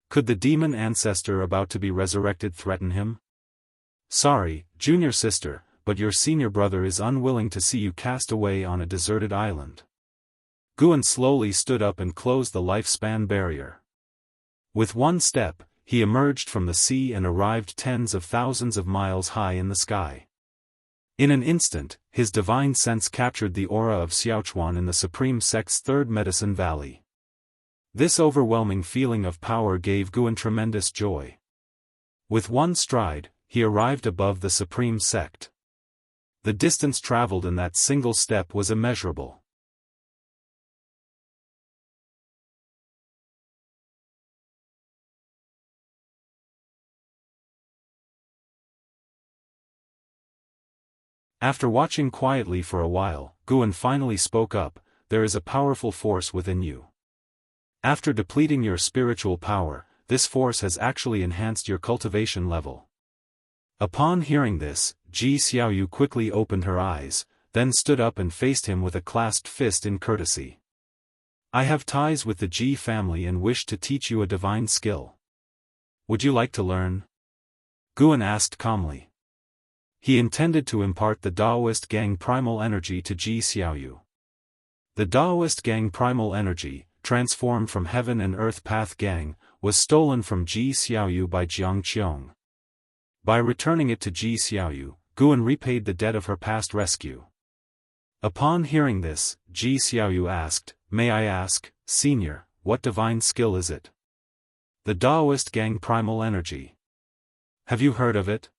Could the demon ancestor about to be resurrected threaten him? Sorry, junior sister, but your senior brother is unwilling to see you cast away on a deserted island. Guan slowly stood up and closed the lifespan barrier. With one step, he emerged from the sea and arrived tens of thousands of miles high in the sky. In an instant, his divine sense captured the aura of Xiaochuan in the Supreme Sect's Third Medicine Valley. This overwhelming feeling of power gave Guan tremendous joy. With one stride, he arrived above the Supreme Sect. The distance traveled in that single step was immeasurable. After watching quietly for a while, Guan finally spoke up, "There is a powerful force within you. After depleting your spiritual power, this force has actually enhanced your cultivation level." Upon hearing this, Ji Xiaoyu quickly opened her eyes, then stood up and faced him with a clasped fist in courtesy. "I have ties with the Ji family and wish to teach you a divine skill. Would you like to learn?" Guan asked calmly. He intended to impart the Daoist gang primal energy to Ji Xiaoyu. The Daoist gang primal energy, transformed from Heaven and Earth Path Gang, was stolen from Ji Xiaoyu by Jianghu. By returning it to Ji Xiaoyu, Guan repaid the debt of her past rescue. Upon hearing this, Ji Xiaoyu asked, "May I ask, Senior, what divine skill is it?" "The Daoist gang primal energy." "Have you heard of it?"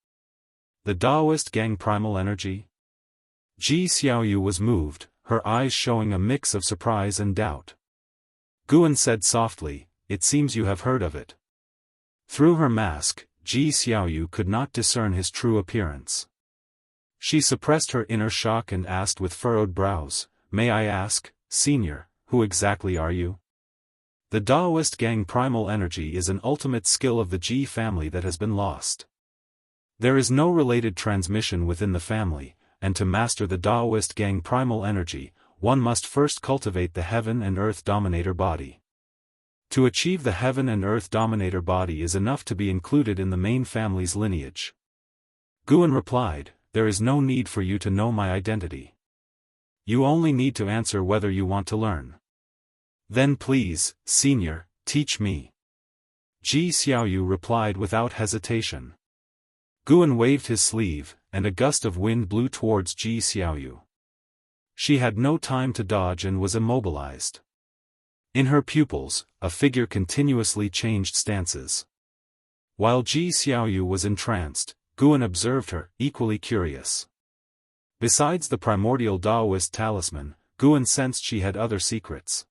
"The Daoist gang primal energy?" Ji Xiaoyu was moved, her eyes showing a mix of surprise and doubt. Guan said softly, "It seems you have heard of it." Through her mask, Ji Xiaoyu could not discern his true appearance. She suppressed her inner shock and asked with furrowed brows, "May I ask, Senior, who exactly are you?" "The Daoist gang primal energy is an ultimate skill of the Ji family that has been lost. There is no related transmission within the family, and to master the Daoist gang primal energy, one must first cultivate the Heaven and Earth Dominator body. To achieve the Heaven and Earth Dominator body is enough to be included in the main family's lineage." Guan replied, "There is no need for you to know my identity. You only need to answer whether you want to learn. Then please, Senior, teach me." Ji Xiaoyu replied without hesitation. Guan waved his sleeve, and a gust of wind blew towards Ji Xiaoyu. She had no time to dodge and was immobilized. In her pupils, a figure continuously changed stances. While Ji Xiaoyu was entranced, Guan observed her, equally curious. Besides the primordial Daoist talisman, Guan sensed she had other secrets.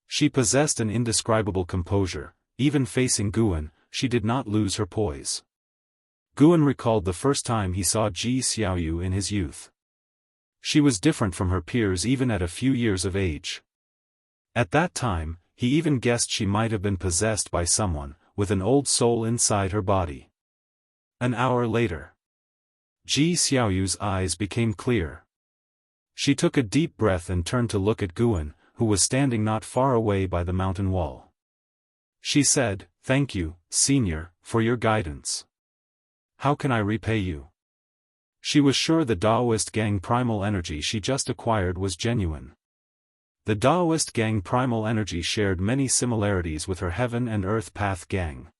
She possessed an indescribable composure. Even facing Guan, she did not lose her poise. Guan recalled the first time he saw Ji Xiaoyu in his youth. She was different from her peers even at a few years of age. At that time, he even guessed she might have been possessed by someone, with an old soul inside her body. An hour later, Ji Xiaoyu's eyes became clear. She took a deep breath and turned to look at Guan, who was standing not far away by the mountain wall. She said, "Thank you, Senior, for your guidance. How can I repay you?" She was sure the Daoist gang primal energy she just acquired was genuine. The Daoist gang primal energy shared many similarities with her Heaven and Earth Path gang.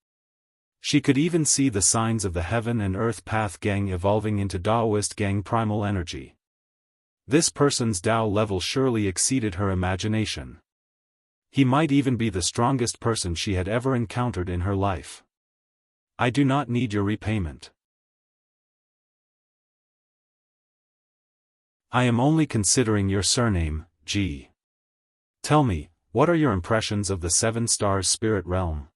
She could even see the signs of the Heaven and Earth Path gang evolving into Daoist gang primal energy. This person's Dao level surely exceeded her imagination. He might even be the strongest person she had ever encountered in her life. "I do not need your repayment. I am only considering your surname, Ji. Tell me, what are your impressions of the 7 stars spirit realm?"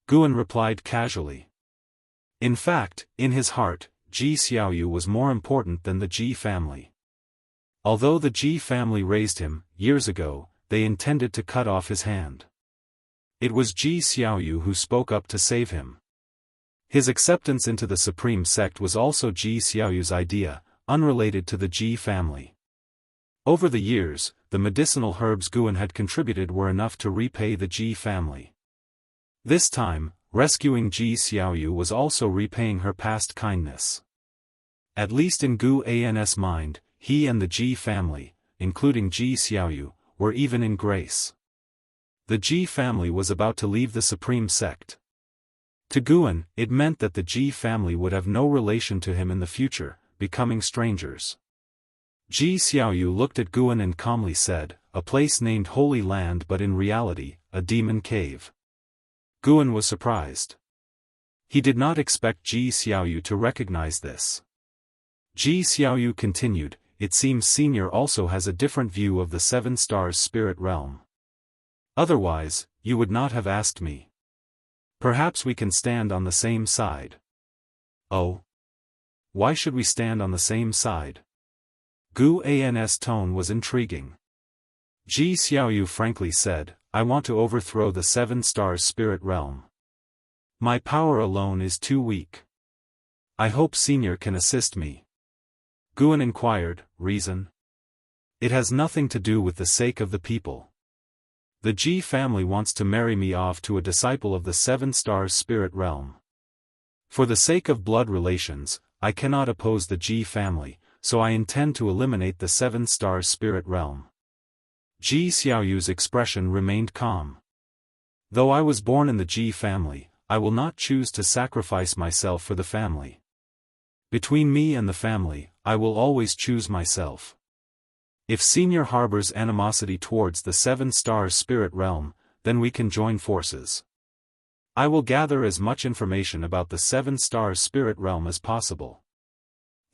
Guan replied casually. In fact, in his heart, Ji Xiaoyu was more important than the Ji family. Although the Ji family raised him, years ago, they intended to cut off his hand. It was Ji Xiaoyu who spoke up to save him. His acceptance into the supreme sect was also Ji Xiaoyu's idea, unrelated to the Ji family. Over the years, the medicinal herbs Guan had contributed were enough to repay the Ji family. This time, rescuing Ji Xiaoyu was also repaying her past kindness. At least in Gu An's mind, he and the Ji family, including Ji Xiaoyu, were even in grace. The Ji family was about to leave the supreme sect. To Guan, it meant that the Ji family would have no relation to him in the future, becoming strangers. Ji Xiaoyu looked at Guan and calmly said, "A place named Holy Land, but in reality, a demon cave." Guan was surprised. He did not expect Ji Xiaoyu to recognize this. Ji Xiaoyu continued, "It seems Senior also has a different view of the 7 stars spirit realm. Otherwise, you would not have asked me. Perhaps we can stand on the same side." "Oh? why should we stand on the same side? Gu An's tone was intriguing. Ji Xiaoyu frankly said, I want to overthrow the 7 stars spirit realm. My power alone is too weak. I hope Senior can assist me. Guan inquired, reason? It has nothing to do with the sake of the people. The Ji family wants to marry me off to a disciple of the 7 stars spirit realm. For the sake of blood relations, I cannot oppose the Ji family, so I intend to eliminate the 7 stars spirit realm. Ji Xiaoyu's expression remained calm. Though I was born in the Ji family, I will not choose to sacrifice myself for the family. Between me and the family, I will always choose myself. If Senior harbors animosity towards the 7 stars spirit realm, then we can join forces. I will gather as much information about the 7 stars spirit realm as possible.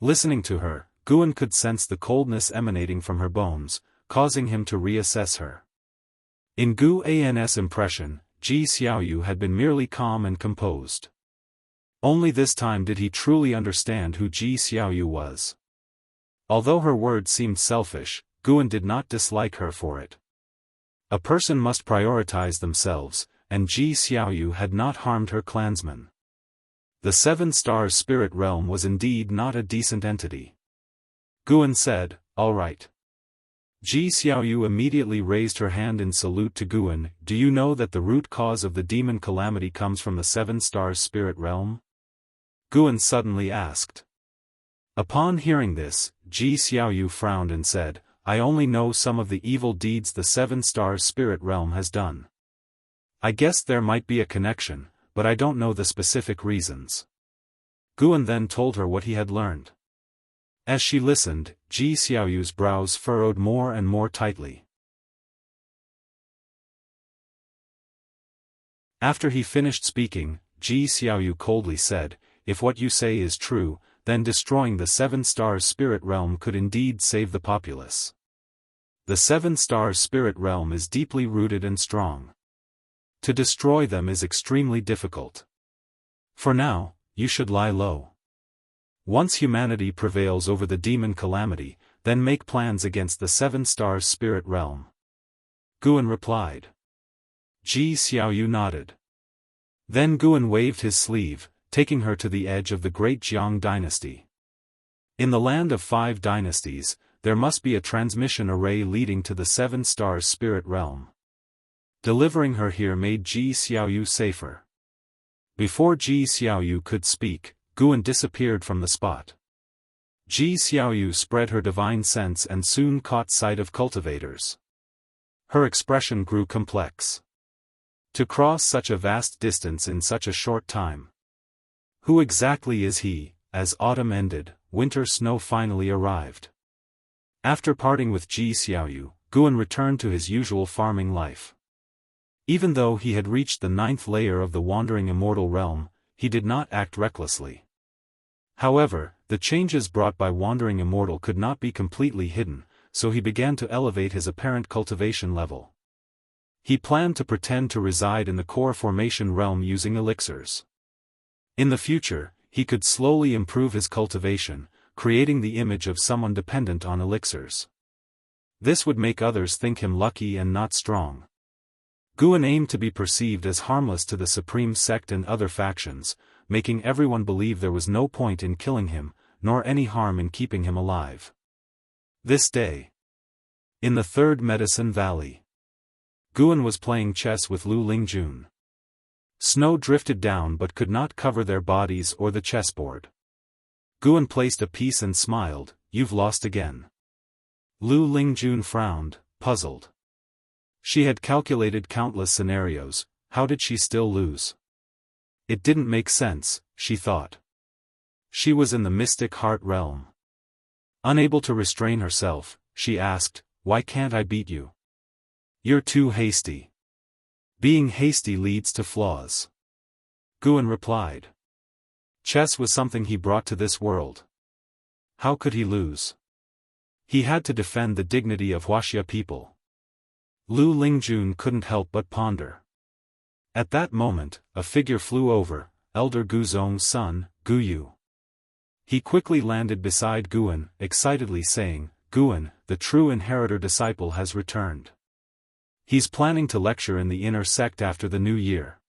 Listening to her, Guan could sense the coldness emanating from her bones, causing him to reassess her. In Gu An's impression, Ji Xiaoyu had been merely calm and composed. Only this time did he truly understand who Ji Xiaoyu was. Although her words seemed selfish, Guan did not dislike her for it. A person must prioritize themselves, and Ji Xiaoyu had not harmed her clansmen. The 7 stars spirit realm was indeed not a decent entity. Guan said, all right. Ji Xiaoyu immediately raised her hand in salute to Guan. Do you know that the root cause of the demon calamity comes from the 7 stars spirit realm? Guan suddenly asked. Upon hearing this, Ji Xiaoyu frowned and said, I only know some of the evil deeds the 7 stars spirit realm has done. I guess there might be a connection, but I don't know the specific reasons. Guan then told her what he had learned. As she listened, Ji Xiaoyu's brows furrowed more and more tightly. After he finished speaking, Ji Xiaoyu coldly said, if what you say is true, then destroying the 7 stars spirit realm could indeed save the populace. The 7 stars spirit realm is deeply rooted and strong. To destroy them is extremely difficult. For now, you should lie low. Once humanity prevails over the demon calamity, then make plans against the 7 stars spirit realm. Guan replied. Ji Xiaoyu nodded. Then Guan waved his sleeve, taking her to the edge of the great Jiang dynasty. In the land of 5 dynasties, there must be a transmission array leading to the 7 stars spirit realm. Delivering her here made Ji Xiaoyu safer. Before Ji Xiaoyu could speak, Guan disappeared from the spot. Ji Xiaoyu spread her divine sense and soon caught sight of cultivators. Her expression grew complex. To cross such a vast distance in such a short time. Who exactly is he? As autumn ended, winter snow finally arrived. After parting with Ji Xiaoyu, Guan returned to his usual farming life. Even though he had reached the 9th layer of the wandering immortal realm, he did not act recklessly. However, the changes brought by wandering immortal could not be completely hidden, so he began to elevate his apparent cultivation level. He planned to pretend to reside in the core formation realm using elixirs. In the future, he could slowly improve his cultivation, creating the image of someone dependent on elixirs. This would make others think him lucky and not strong. Guan aimed to be perceived as harmless to the Supreme Sect and other factions, making everyone believe there was no point in killing him, nor any harm in keeping him alive. This day, in the 3rd Medicine Valley, Guan was playing chess with Lu Lingjun. Snow drifted down but could not cover their bodies or the chessboard. Guan placed a piece and smiled, you've lost again. Lu Lingjun frowned, puzzled. She had calculated countless scenarios, how did she still lose? It didn't make sense, she thought. She was in the mystic heart realm. Unable to restrain herself, she asked, why can't I beat you? You're too hasty. Being hasty leads to flaws. Guan replied. Chess was something he brought to this world. How could he lose? He had to defend the dignity of Wuxia people. Lu Lingjun couldn't help but ponder. At that moment, a figure flew over, Elder Guzong's son, Gu Yu. He quickly landed beside Guan, excitedly saying, "Guan, the true inheritor disciple has returned. He's planning to lecture in the inner sect after the new year.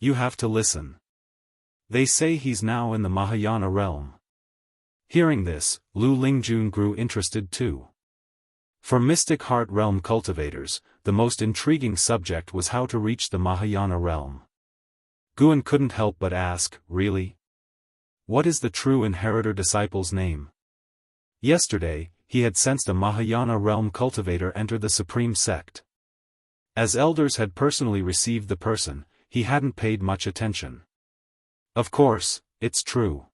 You have to listen. They say he's now in the Mahayana realm." Hearing this, Lu Lingjun grew interested too. For Mystic Heart Realm cultivators, the most intriguing subject was how to reach the Mahayana realm. Guan couldn't help but ask, "Really? What is the true inheritor disciple's name?" Yesterday, he had sensed a Mahayana realm cultivator enter the supreme sect. As elders had personally received the person, he hadn't paid much attention. Of course, it's true.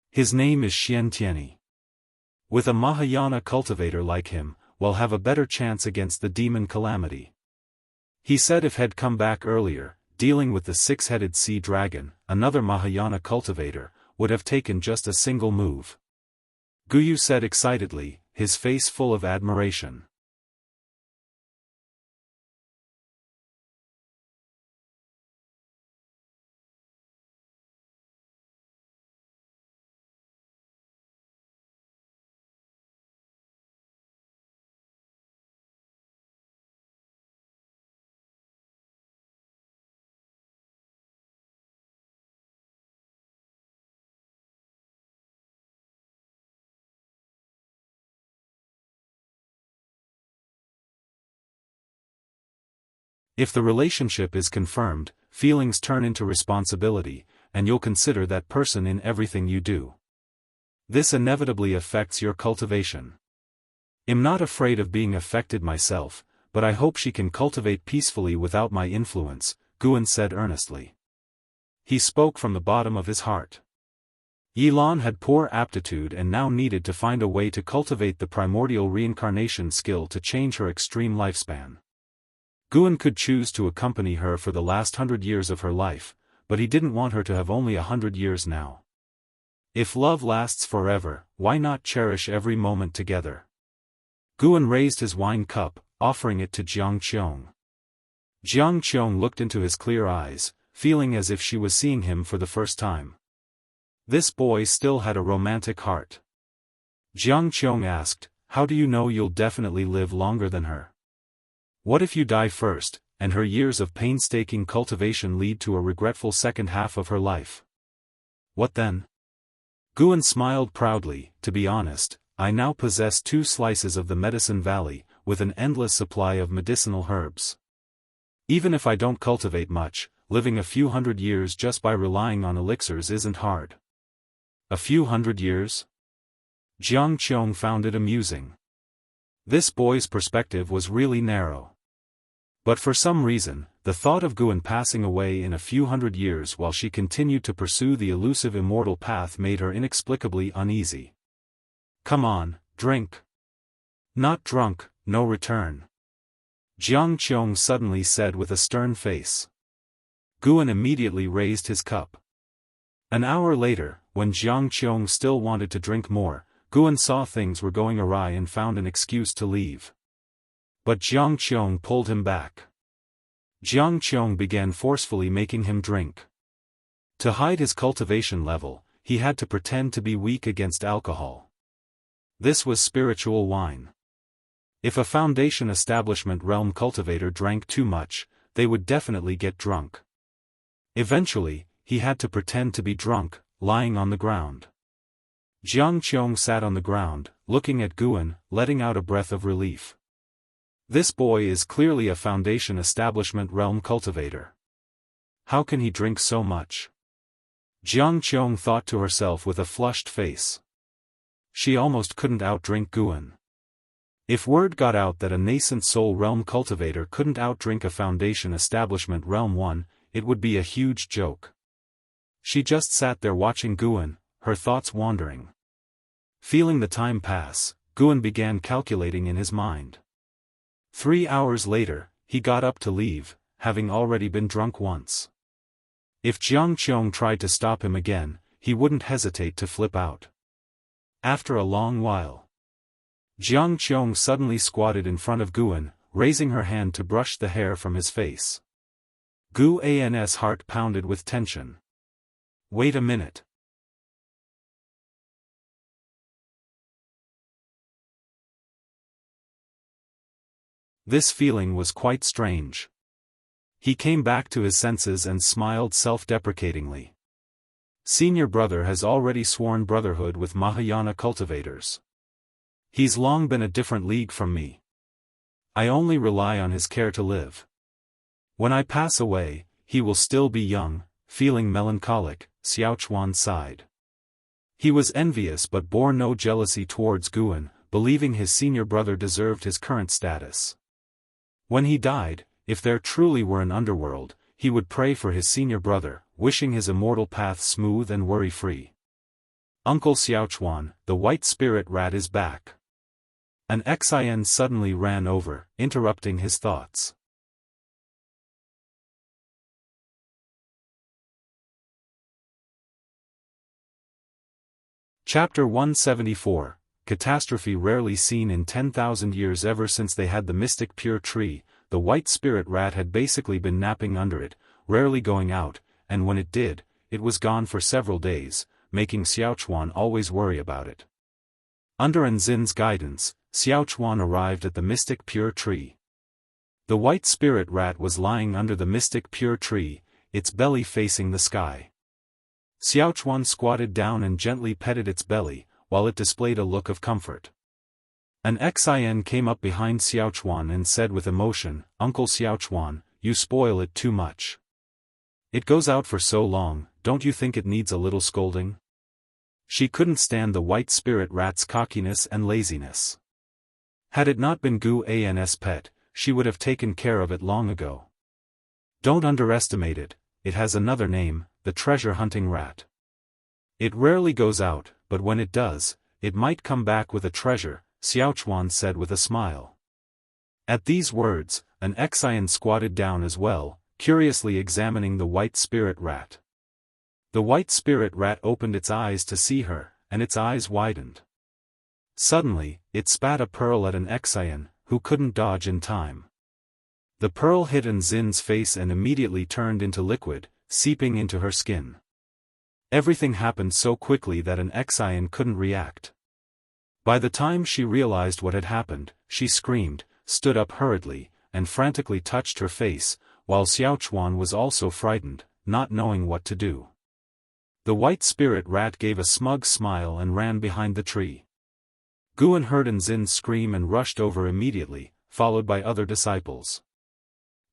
His name is Xiantiani. With a Mahayana cultivator like him, we'll have a better chance against the demon calamity. He said if he'd come back earlier, dealing with the six-headed sea dragon, another Mahayana cultivator, would have taken just a single move. Guyu said excitedly, his face full of admiration. If the relationship is confirmed, feelings turn into responsibility, and you'll consider that person in everything you do. This inevitably affects your cultivation. I'm not afraid of being affected myself, but I hope she can cultivate peacefully without my influence, Guan said earnestly. He spoke from the bottom of his heart. Yilan had poor aptitude and now needed to find a way to cultivate the primordial reincarnation skill to change her extreme lifespan. Guan could choose to accompany her for the last 100 years of her life, but he didn't want her to have only 100 years now. If love lasts forever, why not cherish every moment together? Guan raised his wine cup, offering it to Jiang Qiong. Jiang Qiong looked into his clear eyes, feeling as if she was seeing him for the first time. This boy still had a romantic heart. Jiang Qiong asked, "How do you know you'll definitely live longer than her? What if you die first, and her years of painstaking cultivation lead to a regretful second half of her life? What then?" Guan smiled proudly. "To be honest, I now possess 2 slices of the Medicine Valley, with an endless supply of medicinal herbs. Even if I don't cultivate much, living a few hundred years just by relying on elixirs isn't hard." A few hundred years? Jiang Qiong found it amusing. This boy's perspective was really narrow. But for some reason, the thought of Guan passing away in a few hundred years while she continued to pursue the elusive immortal path made her inexplicably uneasy. "Come on, drink. Not drunk, no return," Jiang Qiong suddenly said with a stern face. Guan immediately raised his cup. An hour later, when Jiang Qiong still wanted to drink more, Guan saw things were going awry and found an excuse to leave. But Jiang Qiong pulled him back. Jiang Qiong began forcefully making him drink. To hide his cultivation level, he had to pretend to be weak against alcohol. This was spiritual wine. If a Foundation Establishment realm cultivator drank too much, they would definitely get drunk. Eventually, he had to pretend to be drunk, lying on the ground. Jiang Qiong sat on the ground, looking at Guan, letting out a breath of relief. This boy is clearly a Foundation Establishment realm cultivator. How can he drink so much? Jiang Qiong thought to herself with a flushed face. She almost couldn't outdrink Guan. If word got out that a nascent soul realm cultivator couldn't outdrink a Foundation Establishment realm one, it would be a huge joke. She just sat there watching Guan, her thoughts wandering. Feeling the time pass, Guan began calculating in his mind. 3 hours later, he got up to leave, having already been drunk once. If Jiang Qiong tried to stop him again, he wouldn't hesitate to flip out. After a long while, Jiang Qiong suddenly squatted in front of Guan, raising her hand to brush the hair from his face. Gu An's heart pounded with tension. Wait a minute. This feeling was quite strange. He came back to his senses and smiled self-deprecatingly. Senior brother has already sworn brotherhood with Mahayana cultivators. He's long been a different league from me. I only rely on his care to live. When I pass away, he will still be young. Feeling melancholic, Xiaochuan sighed. He was envious but bore no jealousy towards Guan, believing his senior brother deserved his current status. When he died, if there truly were an underworld, he would pray for his senior brother, wishing his immortal path smooth and worry-free. Uncle Xiaochuan, the white spirit rat is back. An Xian suddenly ran over, interrupting his thoughts. Chapter 174, Catastrophe rarely seen in 10,000 years. Ever since they had the mystic pure tree, the white spirit rat had basically been napping under it, rarely going out, and when it did, it was gone for several days, making Xiaochuan always worry about it. Under Anzin's guidance, Xiaochuan arrived at the mystic pure tree. The white spirit rat was lying under the mystic pure tree, its belly facing the sky. Xiaochuan squatted down and gently petted its belly, while it displayed a look of comfort. An Xian came up behind Xiaochuan and said with emotion, "Uncle Xiaochuan, you spoil it too much. It goes out for so long, don't you think it needs a little scolding?" She couldn't stand the white spirit rat's cockiness and laziness. Had it not been Gu An's pet, she would have taken care of it long ago. Don't underestimate it, it has another name, the treasure-hunting rat. It rarely goes out, but when it does, it might come back with a treasure, Xiaochuan said with a smile. At these words, an Xian squatted down as well, curiously examining the white spirit rat. The white spirit rat opened its eyes to see her, and its eyes widened. Suddenly, it spat a pearl at an Xian, who couldn't dodge in time. The pearl hit Anzin's face and immediately turned into liquid, seeping into her skin. Everything happened so quickly that an Xian couldn't react. By the time she realized what had happened, she screamed, stood up hurriedly, and frantically touched her face, while Xiaochuan was also frightened, not knowing what to do. The white spirit rat gave a smug smile and ran behind the tree. Guan heard Anzin scream and rushed over immediately, followed by other disciples.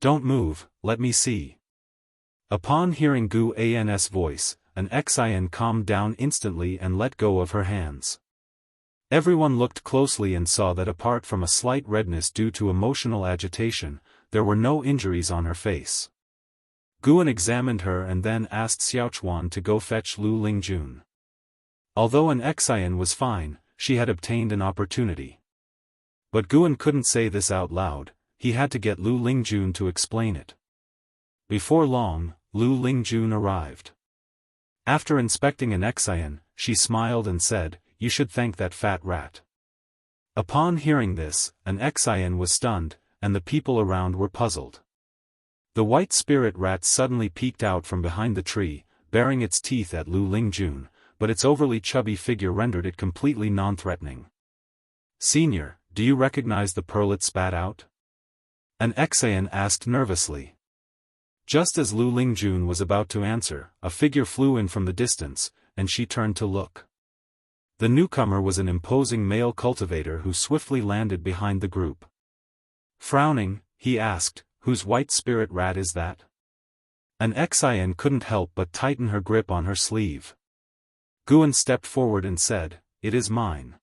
"Don't move, let me see." Upon hearing Gu An's voice, an Xian calmed down instantly and let go of her hands. Everyone looked closely and saw that apart from a slight redness due to emotional agitation, there were no injuries on her face. Guan examined her and then asked Xiaochuan to go fetch Lu Lingjun. Although an Xian was fine, she had obtained an opportunity. But Guan couldn't say this out loud, he had to get Lu Lingjun to explain it. Before long, Lu Lingjun arrived. After inspecting an Xian, she smiled and said, "You should thank that fat rat." Upon hearing this, an Xian was stunned, and the people around were puzzled. The white spirit rat suddenly peeked out from behind the tree, baring its teeth at Lu Lingjun, but its overly chubby figure rendered it completely non-threatening. "Senior, do you recognize the pearl it spat out?" an Xian asked nervously. Just as Lu Lingjun was about to answer, a figure flew in from the distance, and she turned to look. The newcomer was an imposing male cultivator who swiftly landed behind the group. Frowning, he asked, "Whose white spirit rat is that?" An Xian couldn't help but tighten her grip on her sleeve. Guan stepped forward and said, "It is mine."